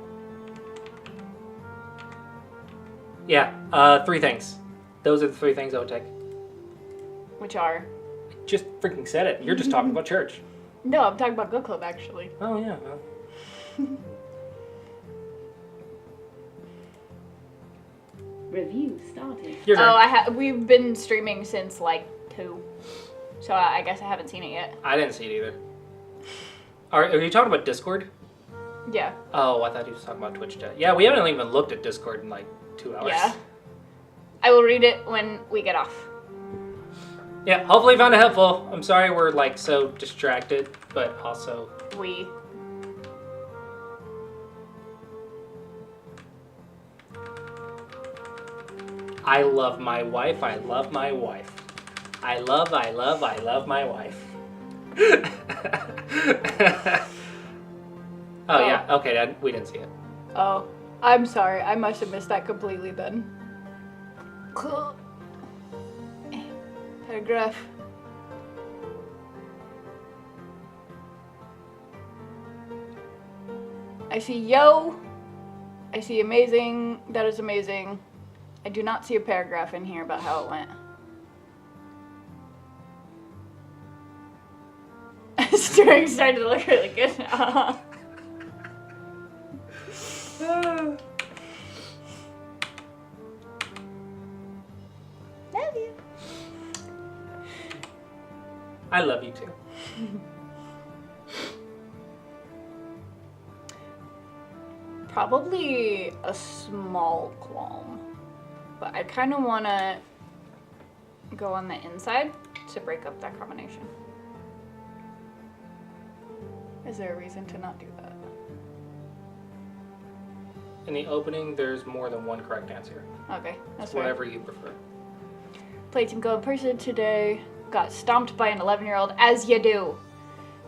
Yeah, 3 things. Those are the 3 things I would take. Which are? Just freaking said it. You're just talking about church. No, I'm talking about Good Club actually. Oh yeah. Review started. Your turn. Oh, we've been streaming since like 2, so I guess I haven't seen it yet. I didn't see it either. Are you talking about Discord? Yeah. Oh, I thought he was talking about Twitch chat. Yeah, we haven't even looked at Discord in like 2 hours. Yeah. I will read it when we get off. Yeah, hopefully you found it helpful. I'm sorry we're like so distracted, but also We. I love my wife. I love my wife. I love my wife. Oh yeah, okay, we didn't see it. Oh, I'm sorry. I must have missed that completely then. Cool. Paragraph. I see yo. I see amazing. That is amazing. I do not see a paragraph in here about how it went. Stirring started to look really good now. Love you. I love you too. Probably a small qualm, but I kind of want to go on the inside to break up that combination. Is there a reason to not do that? In the opening, there's more than one correct answer. Okay, that's It's whatever you prefer. Played some Go in person today. Got stomped by an 11-year-old, as you do.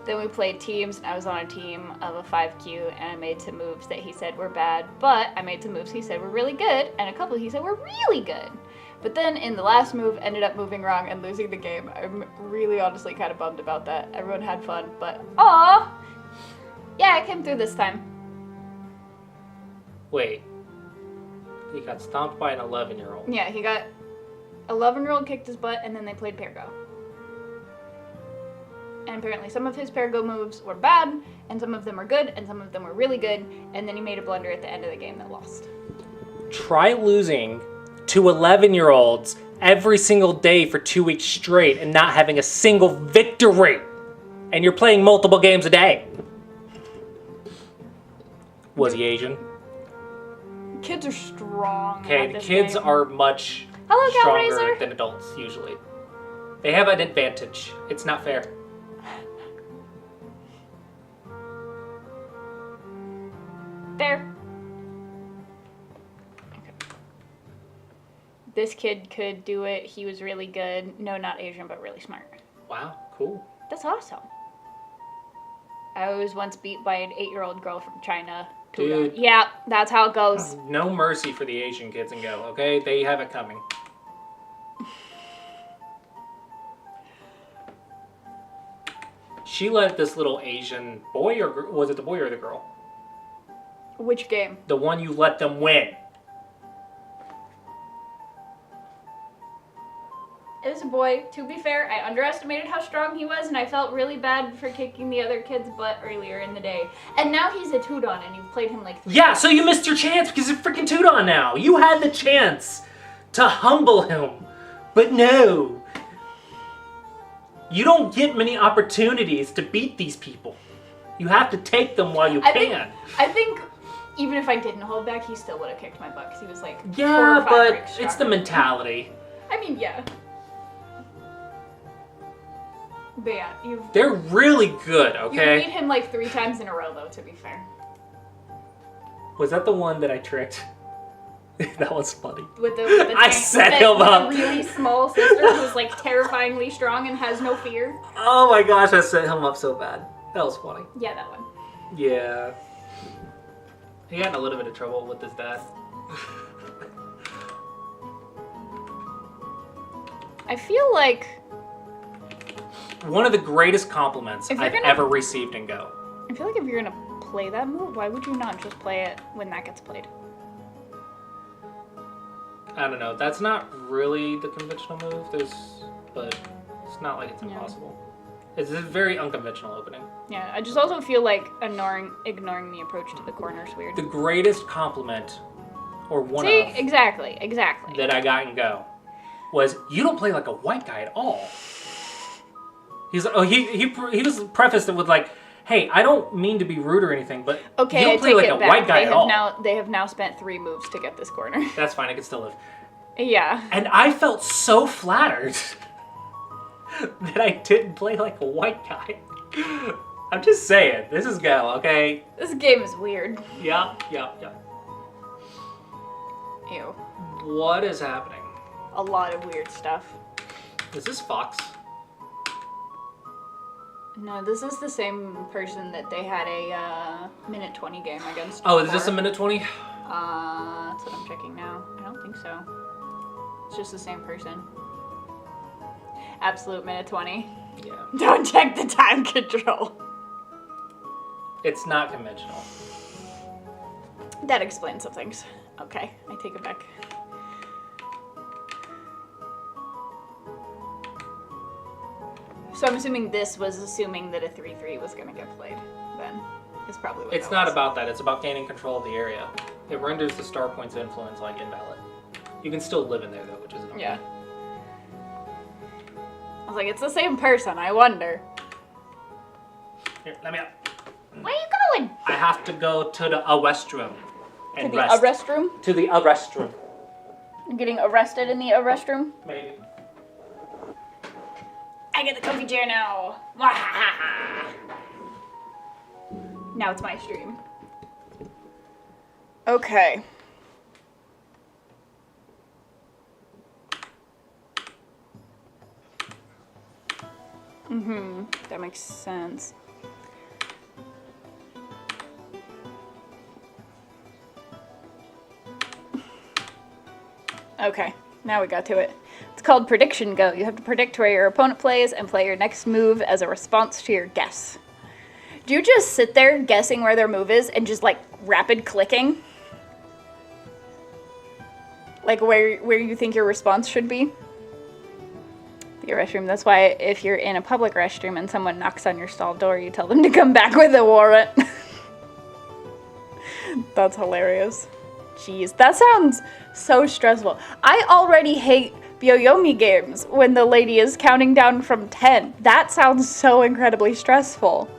Then we played teams, and I was on a team of a 5Q, and I made some moves that he said were bad, but I made some moves he said were really good, and a couple he said were really good. But then in the last move, ended up moving wrong and losing the game. I'm really honestly kind of bummed about that. Everyone had fun, but aw! Yeah, I came through this time. Wait. He got stomped by an 11-year-old. Yeah, he got 11-year-old kicked his butt, and then they played Parago. And apparently some of his Parago moves were bad, and some of them were good, and some of them were really good, and then he made a blunder at the end of the game that lost. Try losing to 11-year-olds every single day for 2 weeks straight and not having a single victory. And you're playing multiple games a day. Was he Asian? Kids are strong. Okay, at the this kids game. are much Hello, stronger Hellraiser. than adults usually. They have an advantage. It's not fair. There. Okay. This kid could do it. He was really good. No, not Asian, but really smart. Wow, cool. That's awesome. I was once beat by an 8-year-old girl from China. Dude. Yeah, that's how it goes. No mercy for the Asian kids in Go, okay? They have it coming. She let this little Asian boy, or was it the boy or the girl? Which game? The one you let them win. It was a boy. To be fair, I underestimated how strong he was, and I felt really bad for kicking the other kid's butt earlier in the day. And now he's a Tudon, and you've played him like 3 Yeah, times. so you missed your chance because you're freaking Tudon now. You had the chance to humble him, but no. You don't get many opportunities to beat these people. You have to take them while you can. I think even if I didn't hold back, he still would have kicked my butt because he was like 4 Yeah, or 5 but ranks it's the stronger. mentality. I mean, yeah. But yeah, They're really good, you beat okay? him like 3 times in a row, though, to be fair. Was that the one that I tricked? That was funny. With the I tank- set the- him with up. The really small sister who's like terrifyingly strong and has no fear. Oh my gosh, I set him up so bad. That was funny. Yeah, that one. Yeah. He got in a little bit of trouble with his dad. I feel like One of the greatest compliments If you're I've gonna- ever received in Go. if you're gonna play that move, why would you not just play it when that gets played? I don't know. That's not really the conventional move. But it's not like it's Yeah. impossible. It's a very unconventional opening. Yeah, I just also feel like ignoring the approach to the corner is weird. The greatest compliment, or one See, of, exactly. that I got in Go was, "You don't play like a white guy at all." He's he was prefaced it with like, "Hey, I don't mean to be rude or anything, but Okay, you don't I play take like it a back. white guy at all." They have now spent 3 moves to get this corner. That's fine. I can still live. Yeah. And I felt so flattered that I didn't play like a white guy. I'm just saying, this is Go, okay? This game is weird. Yeah. Ew. What is happening? A lot of weird stuff. Is this Fox? No, this is the same person that they had a minute 20 game against. Oh, is this a before. minute 20? That's what I'm checking now. I don't think so. It's just the same person. Absolute minute 20. Yeah. Don't check the time control. It's not conventional. That explains some things. Okay, I take it back. So I'm assuming this was assuming that a 3-3 was going to get played, then. Is probably what It's that not was. about that. It's about gaining control of the area. It renders the star point's influence like invalid. You can still live in there though, which is annoying. Yeah. I was like, it's the same person, I wonder. Here, let me out. Where are you going? I have to go to the restroom To and the rest. arrest room? To the restroom. You're getting arrested in the arrest room? Maybe. I get the comfy chair now. Now it's my stream. Okay. That makes sense. Okay, now we got to it. It's called Prediction Go. You have to predict where your opponent plays and play your next move as a response to your guess. Do you just sit there guessing where their move is and just like rapid clicking? Like where you think your response should be? The restroom. That's why if you're in a public restroom and someone knocks on your stall door, you tell them to come back with a warrant. That's hilarious. Jeez, that sounds so stressful. I already hate Byoyomi games when the lady is counting down from 10. That sounds so incredibly stressful.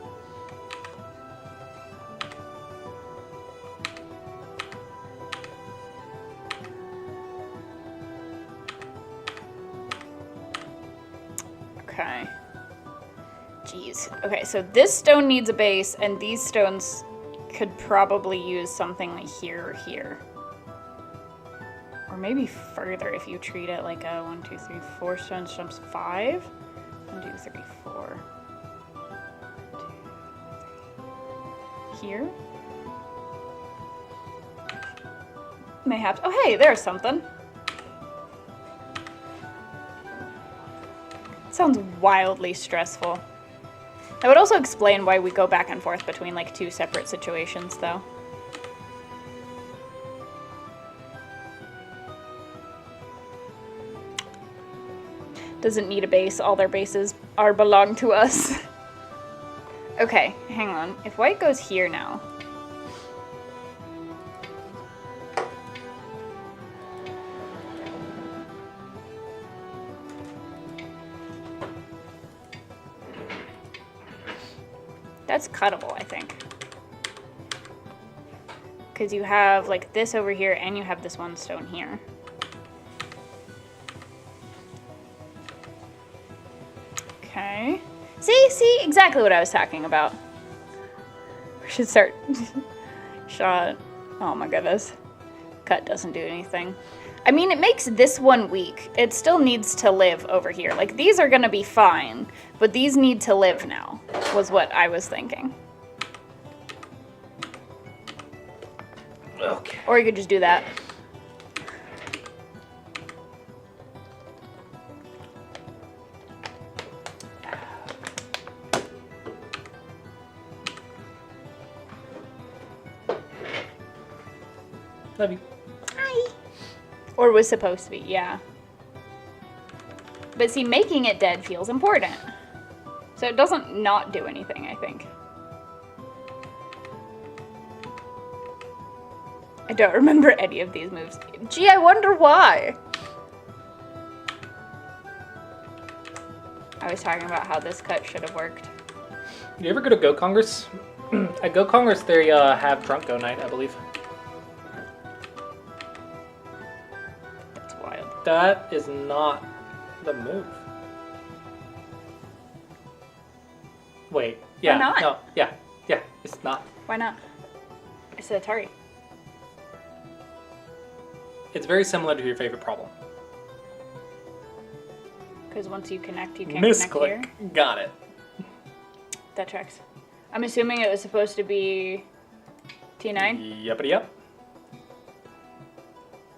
Okay. Jeez. Okay, so this stone needs a base, and these stones could probably use something like here or here. Or maybe further if you treat it like a 1, 2, 3, 4 stones jumps 5. 1, 2, 3, 4. Here? Mayhaps. Oh, hey, there's something. Sounds wildly stressful. That would also explain why we go back and forth between like 2 separate situations, though. Doesn't need a base. All their bases belong to us. Okay, hang on. If white goes here now. That's cuttable, I think. Because you have like this over here and you have this one stone here. Okay. See, exactly what I was talking about. We should start. Shot. Oh my goodness. Cut doesn't do anything. I mean, it makes this one weak. It still needs to live over here. Like, these are gonna be fine, but these need to live now, was what I was thinking. Okay. Or you could just do that. Love you. Or was supposed to be, yeah. But see, making it dead feels important. So it doesn't not do anything, I think. I don't remember any of these moves. Gee, I wonder why. I was talking about how this cut should have worked. You ever go to Go Congress? At Go Congress, they have Drunk Go Night, I believe. That's wild. That is not the move. Wait. Yeah. not? No. Yeah. Yeah. It's not. Why not? It's an Atari. It's very similar to your favorite problem. Because once you connect, you can't connect here. Misclick. Got it. That tracks. I'm assuming it was supposed to be T9? Yuppity yup.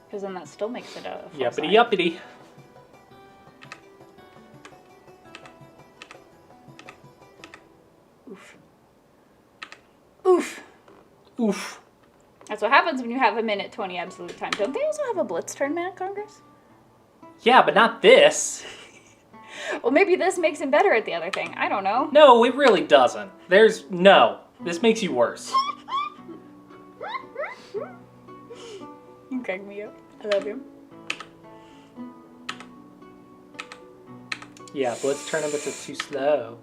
Because then that still makes it a full Yuppity side. yuppity. Oof. Oof. Oof. That's what happens when you have a minute 20 absolute time. Don't they also have a blitz turn man at Congress? Yeah, but not this. Well, maybe this makes him better at the other thing. I don't know. No, it really doesn't. There's no. This makes you worse. You crack me up. I love you. Yeah, blitz tournaments are too slow.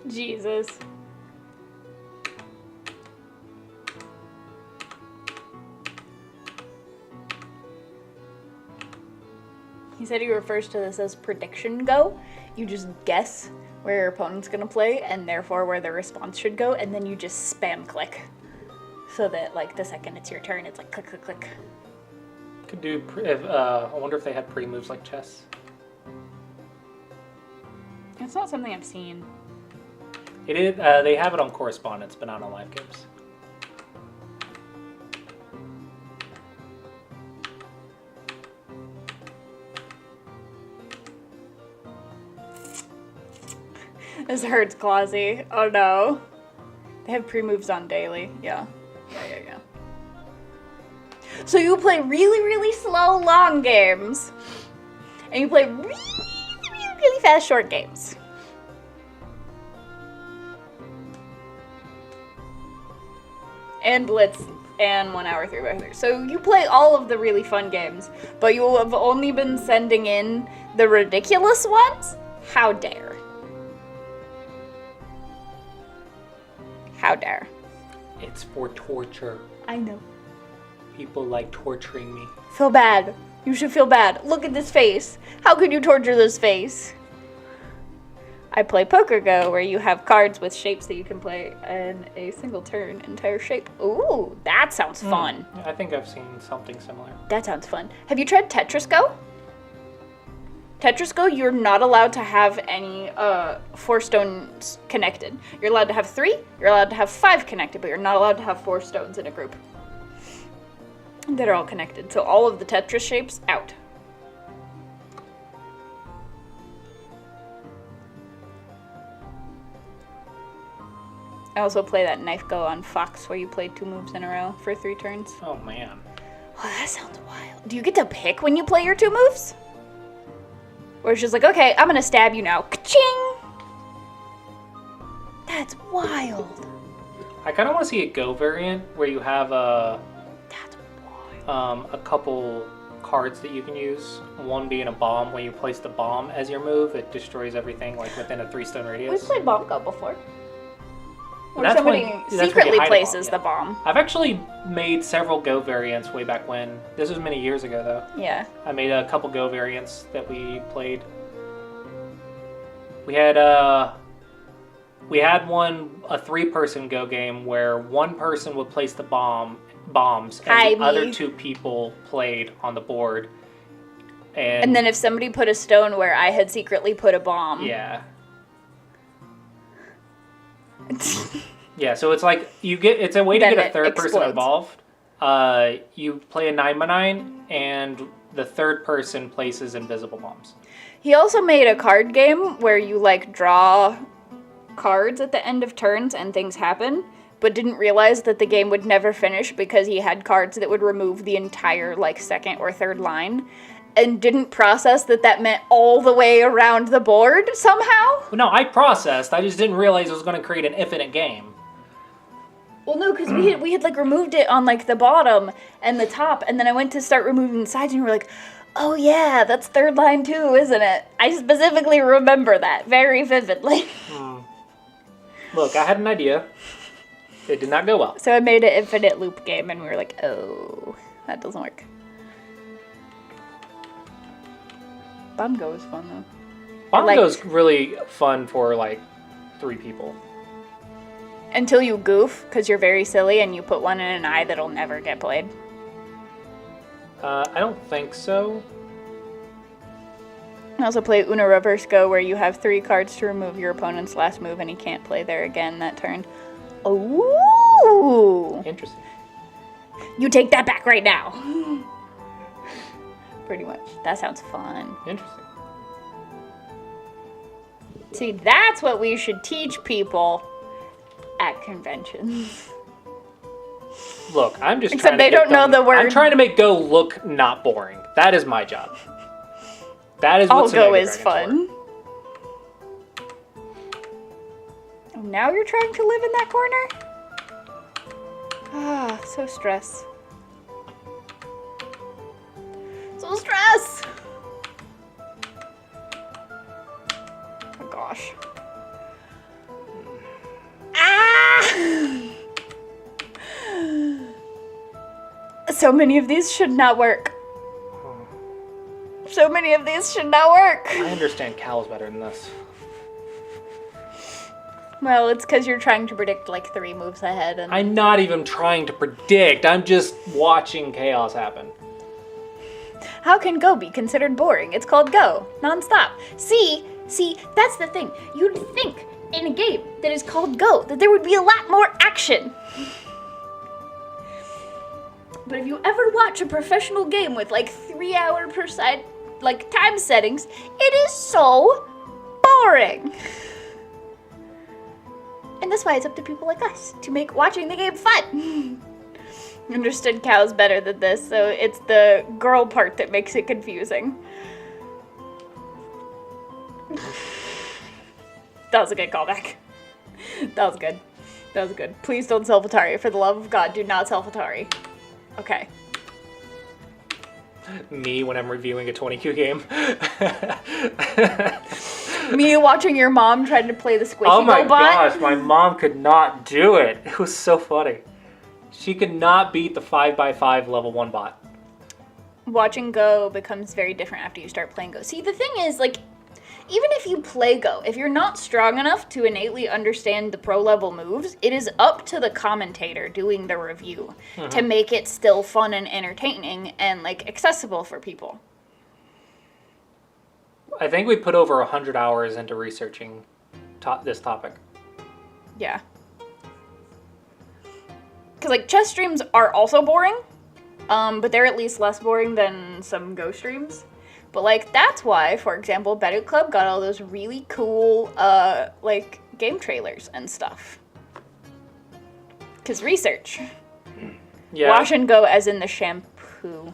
Jesus. He said he refers to this as prediction go. You just guess where your opponent's gonna play and therefore where the response should go, and then you just spam click. So that like the second it's your turn, it's like click, click, click. Could do. I wonder if they had pre-moves like chess. It's not something I've seen. It is. They have it on correspondence, but not on live games. This hurts, Clausy. Oh no. They have pre-moves on daily. Yeah. Yeah. So you play really, really slow long games. And you play really, really, really fast short games. And Blitz and 1 hour 3x3. So you play all of the really fun games, but you have only been sending in the ridiculous ones? How dare. How dare. It's for torture. I know. People like torturing me. Feel bad. You should feel bad. Look at this face. How could you torture this face? I play Poker Go, where you have cards with shapes that you can play in a single turn, entire shape. Ooh, that sounds fun. I think I've seen something similar. That sounds fun. Have you tried Tetris Go? Tetris Go, you're not allowed to have any 4 stones connected. You're allowed to have 3, you're allowed to have 5 connected, but you're not allowed to have 4 stones in a group that are all connected. So all of the Tetris shapes, out. I also play that Knife Go on Fox where you play 2 moves in a row for 3 turns. Oh man. Oh, that sounds wild. Do you get to pick when you play your 2 moves? Where it's just like, okay, I'm gonna stab you now. Ka-ching! That's wild. I kind of want to see a Go variant where you have That's wild. a couple cards that you can use. One being a bomb. When you place the bomb as your move, it destroys everything like within a 3-stone radius. We've played Bomb Go before. Where That's somebody when you secretly hide a places bomb, the bomb. I've actually made several Go variants way back when. This was many years ago though. Yeah. I made a couple Go variants that we played. We had one, a 3-person Go game where one person would place the bombs and Hi, the other me. 2 people played on the board. And And then if somebody put a stone where I had secretly put a bomb. yeah. Yeah, so it's like it's a way to Then get a it third person explodes. involved. You play a 9x9 and the third person places invisible bombs. He also made a card game where you like draw cards at the end of turns and things happen, but didn't realize that the game would never finish because he had cards that would remove the entire, like, second or third line, and didn't process that that meant all the way around the board somehow. No, I processed. I just didn't realize it was going to create an infinite game. Well, no, because we had like removed it on like the bottom and the top, and then I went to start removing the sides, and we were like, oh yeah, that's third line too, isn't it? I specifically remember that very vividly. Look, I had an idea. It did not go well. So I made an infinite loop game, and we were like, oh, that doesn't work. Bongo is fun though. Bongo's really fun for like 3 people. Until you goof, because you're very silly, and you put one in an eye that'll never get played. I don't think so. I also play Uno Reverse Go, where you have 3 cards to remove your opponent's last move, and he can't play there again that turn. Ooh! Interesting. You take that back right now! Pretty much. That sounds fun. Interesting. See, that's what we should teach people at conventions. Look, I'm just Except trying they to don't know the word. I'm trying to make Go look not boring. That is my job. That is what All Go Shenanigans is Dragons fun. Oh, now you're trying to live in that corner? Ah, so stress. So stress! Oh gosh. Ah! So many of these should not work. So many of these should not work. I understand cows better than this. Well, it's because you're trying to predict like 3 moves ahead, and I'm not even trying to predict. I'm just watching chaos happen. how can Go be considered boring? It's called Go, nonstop. See, that's the thing. You'd think in a game that is called Go that there would be a lot more action. But if you ever watch a professional game with like 3 hour per side, like time settings, it is so boring. And that's why it's up to people like us to make watching the game fun. Understood cows better than this, so it's the girl part that makes it confusing. That was a good callback. That was good. That was good. Please don't sell Atari. For the love of God, do not sell Atari. Okay. Me when I'm reviewing a 20Q game. Me watching your mom trying to play the Squishy Oh my Go bot. gosh, my mom could not do it. It was so funny. She could not beat the 5x5 level 1 bot. Watching Go becomes very different after you start playing Go. See, the thing is, like, even if you play Go, if you're not strong enough to innately understand the pro level moves, it is up to the commentator doing the review to make it still fun and entertaining and, like, accessible for people. I think we put over 100 hours into researching this topic. Yeah. Because, like, chess streams are also boring, but they're at least less boring than some Go streams. But, like, that's why, for example, Better Club got all those really cool, like, game trailers and stuff. Because research. Yeah. Wash and Go as in the shampoo.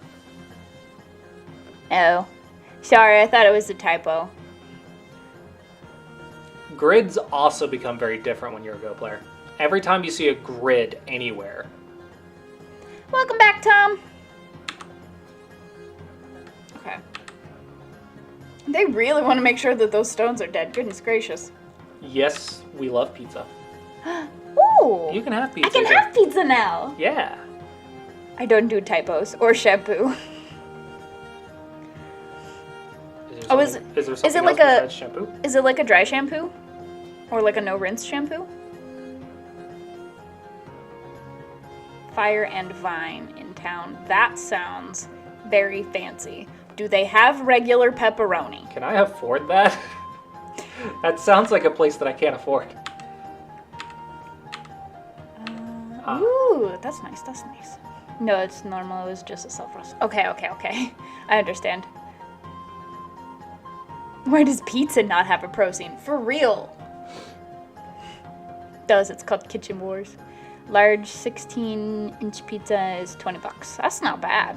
Oh. Sorry, I thought it was a typo. Grids also become very different when you're a Go player. Every time you see a grid anywhere. Welcome back, Tom. Okay. They really want to make sure that those stones are dead. Goodness gracious. Yes, we love pizza. Ooh! You can have pizza. I can have pizza now! Yeah. I don't do typos or shampoo. Oh, is it like a- besides shampoo? Is it like a dry shampoo? Or like a no rinse shampoo? Fire and Vine in town. That sounds very fancy. Do they have regular pepperoni? Can I afford that? That sounds like a place that I can't afford. Ooh, that's nice, that's nice. No, it's normal, it was just a self-roast. Okay. I understand. Why does pizza not have a protein? For real. Does, it's called Kitchen Wars. Large 16-inch pizza is $20. That's not bad.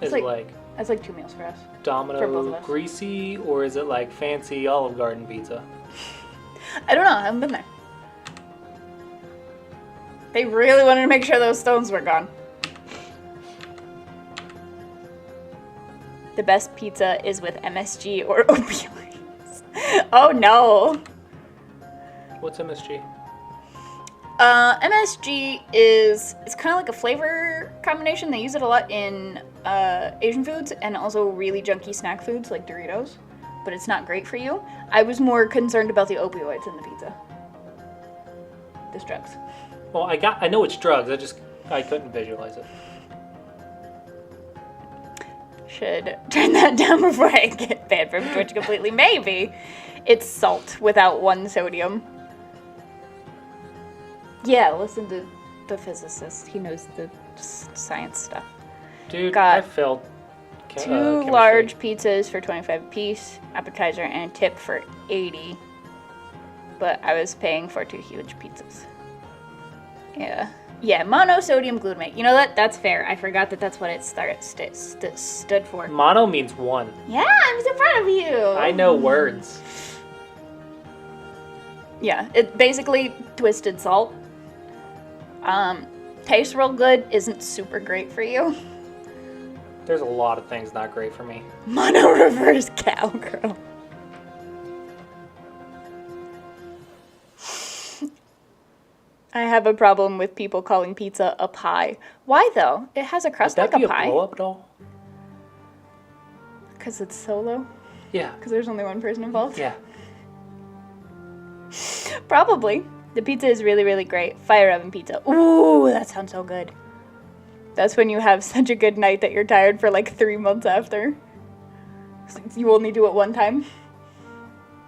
Is like- it like That's like 2 meals for us. For both of Domino us. greasy, or is it like fancy Olive Garden pizza? I don't know. I haven't been there. They really wanted to make sure those stones were gone. The best pizza is with MSG or opioids. Oh no. What's MSG? MSG is it's kind of like a flavor combination. They use it a lot in Asian foods and also really junky snack foods like Doritos, but it's not great for you. I was more concerned about the opioids in the pizza. This drugs. Well, I know it's drugs. I couldn't visualize it. Should turn that down before I get banned from Twitch completely. Maybe. It's salt without 1 sodium. Yeah, listen to the physicist. He knows the science stuff. Dude, Got I failed. 2 chemistry. large pizzas for 25 a piece, appetizer and tip for 80. But I was paying for 2 huge pizzas. Yeah. Yeah, monosodium glutamate. You know that? That's fair. I forgot that that's what it stood for. Mono means one. Yeah, I'm so proud of you. I know words. Yeah, it basically twisted salt. Tastes real good, isn't super great for you. There's a lot of things not great for me. Mono reverse cowgirl. I have a problem with people calling pizza a pie. Why though? It has a Would crust that like be a a pie. blow-up doll? Because it's solo? Yeah. Because there's only one person involved? Yeah. Probably. The pizza is really, really great. Fire oven pizza. Ooh, that sounds so good. That's when you have such a good night that you're tired for like 3 months after. So you only do it one time.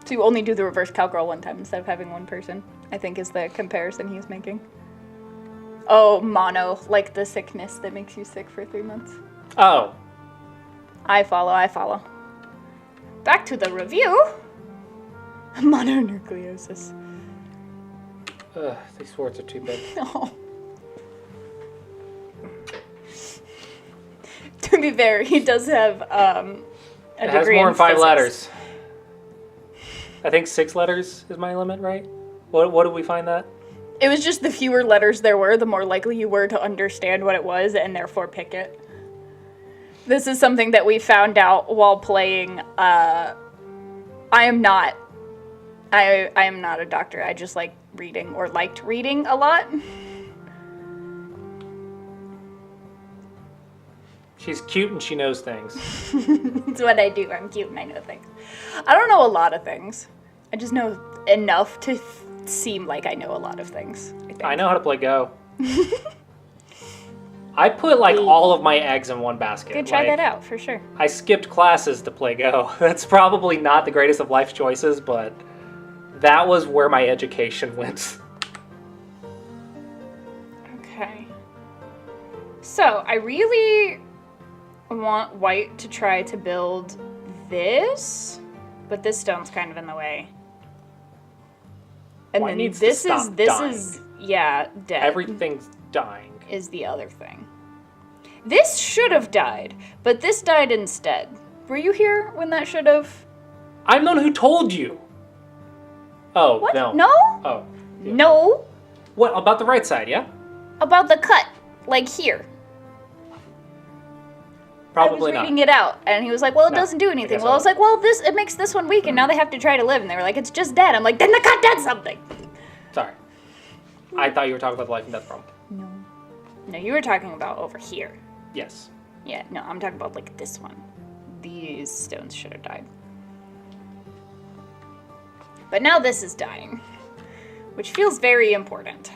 So you only do the reverse cowgirl one time instead of having one person, I think is the comparison he's making. Oh, mono, like the sickness that makes you sick for 3 months. Oh. I follow. Back to the review. Mononucleosis. Ugh, these words are too big. No. To be fair, he does have a It has degree more in than 5 physics. letters. I think 6 letters is my limit, right? What did we find that? It was just the fewer letters there were, the more likely you were to understand what it was and therefore pick it. This is something that we found out while playing. I am not a doctor. I just like reading or liked reading a lot. She's cute and she knows things. It's what I do. I'm cute and I know things. I don't know a lot of things. I just know enough to seem like I know a lot of things. I think. I know how to play Go. I put like all of my eggs in one basket. Go try Like, that out for sure. I skipped classes to play Go. That's probably not the greatest of life choices, but that was where my education went. Okay. So I really want White to try to build this, but this stone's kind of in the way. And White then needs to this stop is yeah, dead. Everything's dying. Is the other thing. This should have died, but this died instead. Were you here when that should have? I'm the one who told you. Oh, What? no. No? Oh. Yeah. No. What, about the right side, yeah? About the cut, like here. I Probably was not. reading it out, and he was like, "Well, it No, doesn't do I anything." guess Well, I I was like, "Well, it makes this one weak, and now they have to try to live." And they were like, "It's just dead." I'm like, "Then the cut did something." Sorry. I thought you were talking about the life and death problem. No. No, you were talking about over here. Yes. Yeah, no, I'm talking about like this one. These stones should have died. But now this is dying, which feels very important.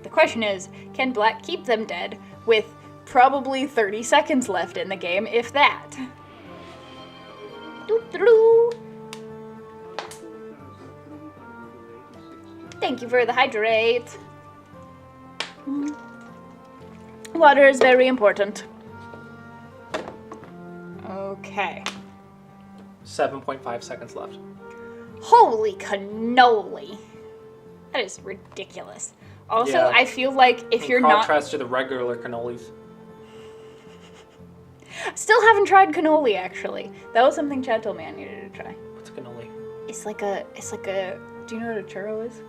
The question is, can Black keep them dead with probably 30 seconds left in the game, if that? Doo-doo-doo. Thank you for the hydrate. Water is very important. Okay. 7.5 seconds left. Holy cannoli. That is ridiculous. Also, Yeah. I feel like if In you're not... contrast to the regular cannolis. Still haven't tried cannoli, actually. That was something Chad told me I needed to try. What's a cannoli? It's like a... Do you know what a churro is?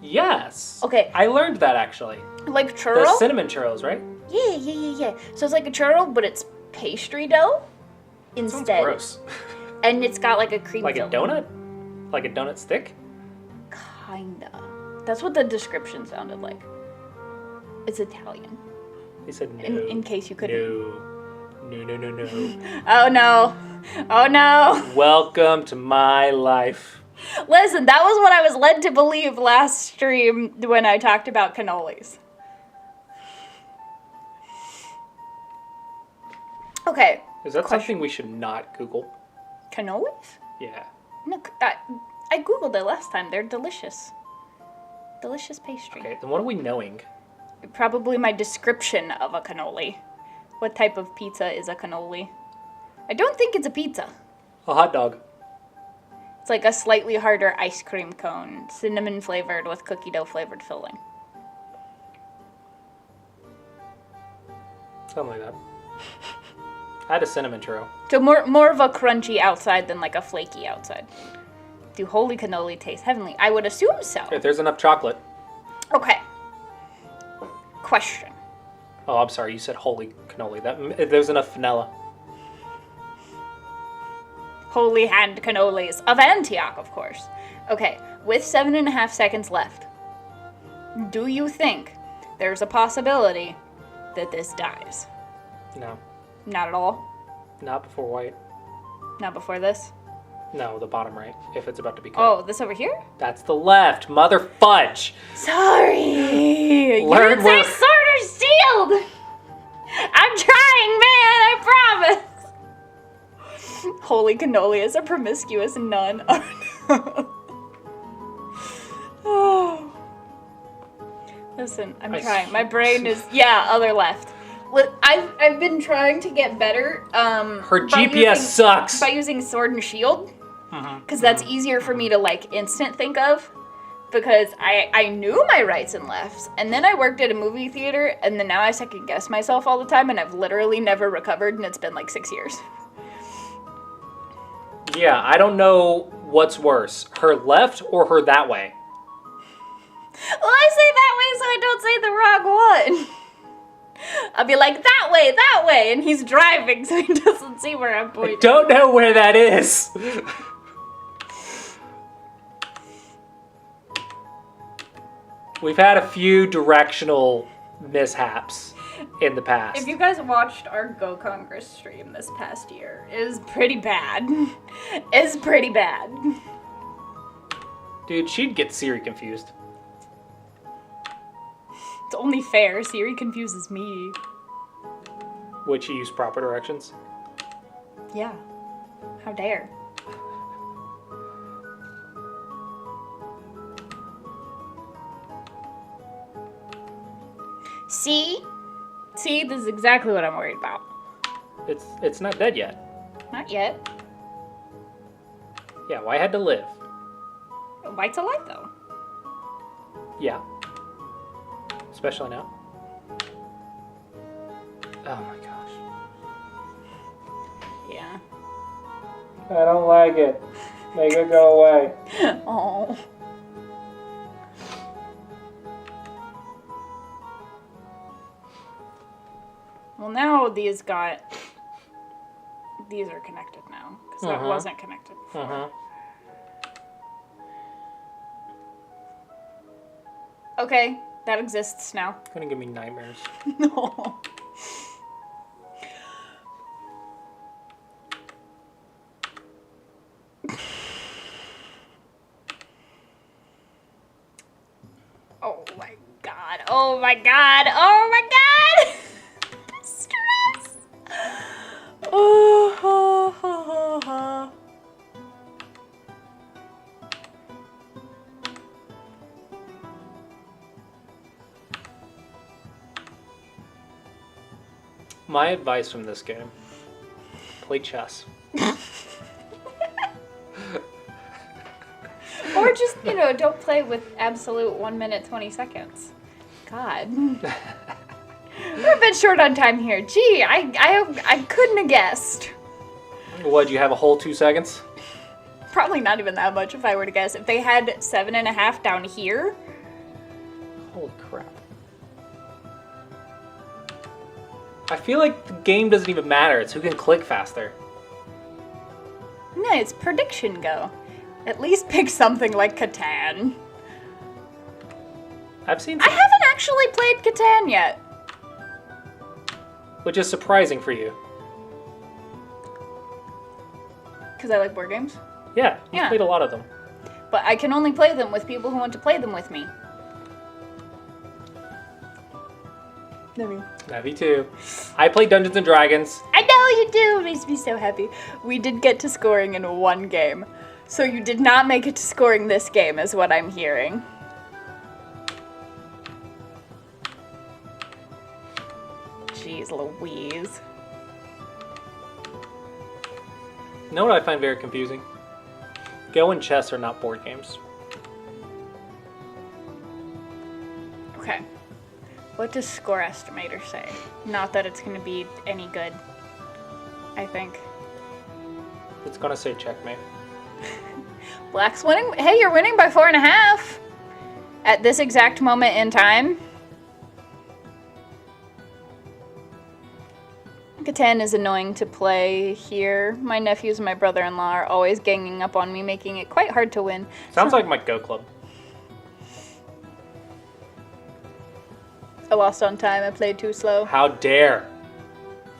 Yes. Okay. I learned that actually. Like The churro? cinnamon churros, right? Yeah. So it's like a churro, but it's pastry dough Sounds instead. gross. And it's got like a cream Like a filling. donut? Like a donut stick? Kinda. That's what the description sounded like. It's Italian. He said no. In case you couldn't. No. Oh no. Oh no. Welcome to my life. Listen, that was what I was led to believe last stream when I talked about cannolis. Okay. Is that Question. something we should not Google? Cannolis? Yeah. No, I googled it last time. They're delicious. Delicious pastry. Okay, then what are we knowing? Probably my description of a cannoli. What type of pizza is a cannoli? I don't think it's a pizza. A hot dog. It's like a slightly harder ice cream cone, cinnamon flavored with cookie dough flavored filling. Something like that. I had a cinnamon churro. So more of a crunchy outside than like a flaky outside. Do holy cannoli taste heavenly? I would assume so. If there's enough chocolate. Okay. Question. Oh, I'm sorry. You said holy cannoli. If there's enough vanilla. Holy hand cannolis of Antioch, of course. Okay, with 7.5 seconds left, do you think there's a possibility that this dies? No. Not at all? Not before white. Not before this? No, the bottom right. If it's about to be cut. Oh, this over here? That's the left. Mother fudge. Sorry! You Learn didn't say where- sword or shield! I'm trying, man, I promise! Holy cannoli is a promiscuous nun. Oh. Listen, I'm I trying. s- My brain is other left. I've been trying to get better. Her by GPS using- sucks. by using sword and shield, Mhm. because that's easier for me to like instant think of. Because I knew my rights and lefts, and then I worked at a movie theater, and then now I second guess myself all the time, and I've literally never recovered, and it's been like 6 years. Yeah, I don't know what's worse. Her left or her that way? Well, I say that way so I don't say the wrong one. I'll be like, that way, and he's driving so he doesn't see where I'm I pointing. don't know where that is. We've had a few directional mishaps in the past. If you guys watched our Go Congress stream this past year, it is pretty bad. It's pretty bad. Dude, she'd get Siri confused. It's only fair. Siri confuses me. Would she use proper directions? Yeah. How dare. See? See, this is exactly what I'm worried about. It's not dead yet. Not yet. Yeah, why had to live? White's alive, though. Yeah. Especially now. Oh my gosh. Yeah. I don't like it. Make it go away. Oh. Well, now these are connected now, because that Uh-huh. wasn't connected before. Uh-huh. Okay, that exists now. Gonna give me nightmares. No. Oh my god. Oh my god. Oh my god. The stress. Oh, ha, ha, ha, ha. My advice from this game: play chess. Or Or just, don't play with absolute 1 minute, 20 seconds. God. We're a bit short on time here. Gee, I couldn't have guessed. What, you have a whole 2 seconds? Probably not even that much if I were to guess. If they had 7.5 down here. Holy crap. I feel like the game doesn't even matter. It's who can click faster. No, it's prediction go. At least pick something like Catan. I've seen I haven't actually played Catan yet. which is surprising for you. Because I like board games. Yeah, you've Yeah. played a lot of them. But I can only play them with people who want to play them with me. Yeah, me too. I played Dungeons and Dragons. I know you do! It makes me so happy. We did get to scoring in one game. So you did not make it to scoring this game, is what I'm hearing. Jeez Louise. You know what I find very confusing? Go and chess are not board games. Okay. What does Score Estimator say? Not that it's going to be any good, I think. It's gonna say checkmate. Black's winning. Hey, you're winning by 4.5 at this exact moment in time. Catan is annoying to play here. My nephews and my brother-in-law are always ganging up on me, making it quite hard to win. Sounds like my Go Club. I lost on time. I played too slow. How dare!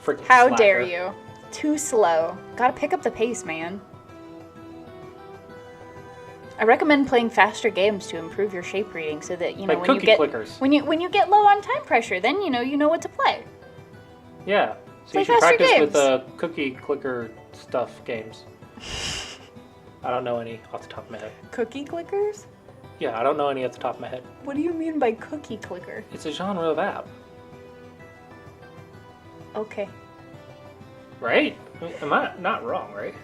Freaking How slacker. dare you? Too slow. Gotta pick up the pace, man. I recommend playing faster games to improve your shape reading, so that Like when you cookie get clickers. when you get low on time pressure, then you know what to play. Yeah. So Play you should faster practice with games. cookie clicker stuff games. I don't know any off the top of my head. Cookie clickers? Yeah, I don't know any off the top of my head. What do you mean by cookie clicker? It's a genre of app, Okay. right? Am I not wrong, right?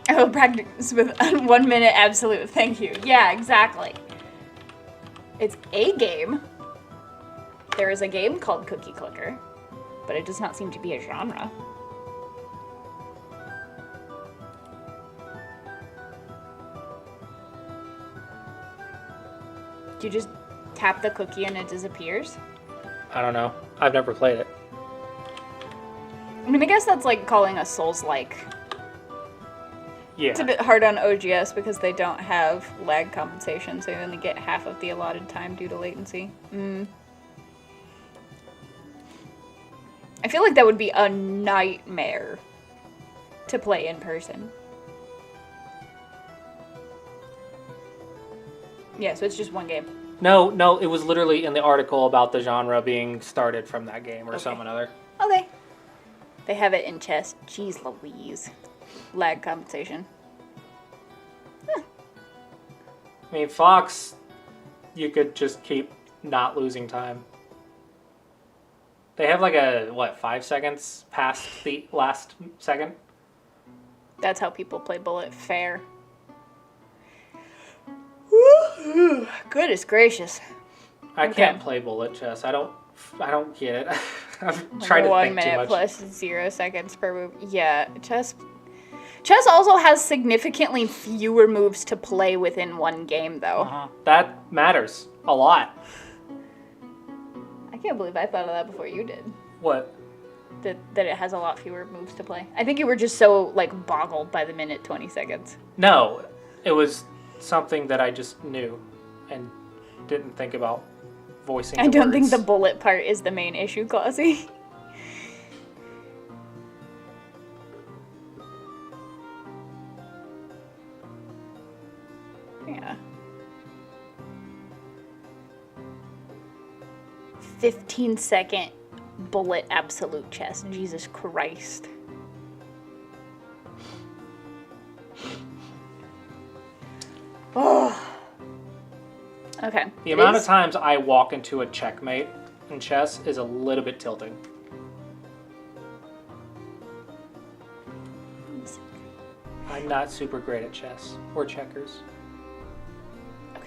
I will practice with 1 minute absolute. Thank you. Yeah, exactly. It's a game. There is a game called Cookie Clicker, but it does not seem to be a genre. Do you just tap the cookie and it disappears? I don't know. I've never played it. I mean, I guess that's like calling a Souls-like. Yeah. It's a bit hard on OGS because they don't have lag compensation, so you only get half of the allotted time due to latency. I feel like that would be a nightmare to play in person. Yeah, so it's just one game. No, it was literally in the article about the genre being started from that game or some other. Okay. They have it in chess. Jeez Louise. Lag compensation. I mean, Fox, you could just keep not losing time. They have like a, 5 seconds past the last second? That's how people play Bullet. Fair. Goodness gracious. I Okay. can't play bullet chess. I don't get it. I'm trying to 1 think too minute much. plus 0 seconds per move. Yeah, chess also has significantly fewer moves to play within one game, though. That matters a lot. I can't believe I thought of that before you did. What? That it has a lot fewer moves to play. I think you were just so, boggled by the minute 20 seconds. No, it was something that I just knew and didn't think about voicing. I don't think words. the bullet part is the main issue, Clausy. Yeah. 15-second bullet absolute chess. Jesus Christ. Oh. Okay. The it amount is- of times I walk into a checkmate in chess is a little bit tilting. I I'm not super great at chess or checkers.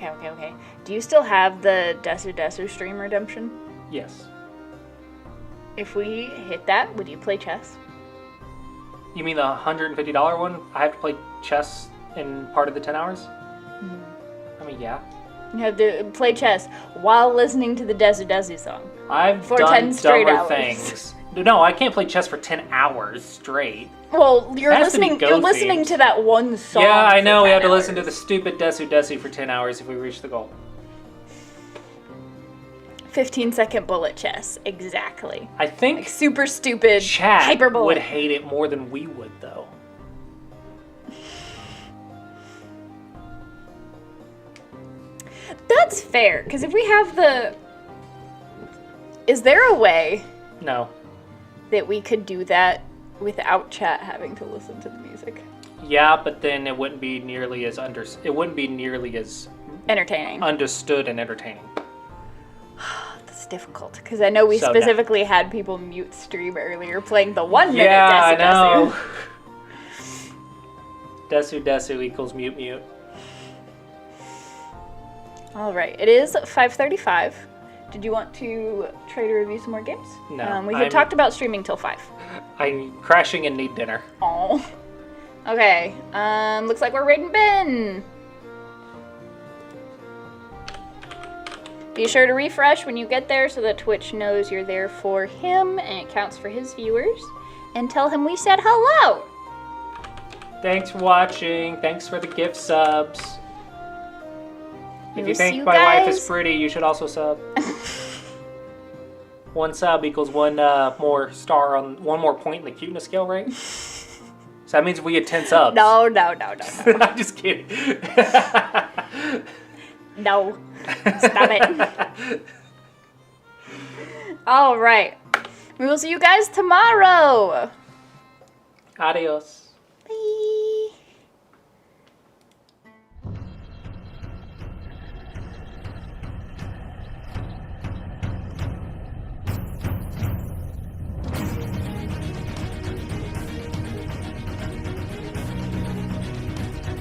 Okay. Do you still have the Desu Desu stream redemption? Yes. If we hit that, would you play chess? You mean the $150 one? I have to play chess in part of the 10 hours? I mean, yeah. You have to play chess while listening to the Desu Desu song. I've For done 10 straight dumber hours. things. No, I can't play chess for 10 hours straight. Well, you're Has to be listening. Go You're listening themed. to that one song. Yeah, I for know. We 10 have to listen to hours. the stupid Desu Desu for 10 hours if we reach the goal. 15-second bullet chess. Exactly. I think Like super stupid. chat hyperbole. would hate it more than we would, though. That's fair, because if we have the... Is there a way No. that we could do that without chat having to listen to the music? Yeah, but then it wouldn't be nearly as Entertaining. understood and entertaining. That's difficult, because I know we So specifically had people mute stream earlier playing the 1 minute Yeah, I Desu know. Desu. Desu Desu equals mute mute. All right, it is 5:35. Did you want to try to review some more games? No, we had I'm- talked about streaming till 5. I'm crashing and need dinner. Oh. Okay. Looks like we're raiding Ben. Be sure to refresh when you get there so that Twitch knows you're there for him and it counts for his viewers. And tell him we said hello. Thanks for watching. Thanks for the gift subs. If you We'll see think you my wife guys. is pretty, you should also sub. 1 sub equals one more point in the cuteness scale, right? So that means we get 10 subs. No. I'm just kidding. No. Stop it. All right. We will see you guys tomorrow. Adios. Bye.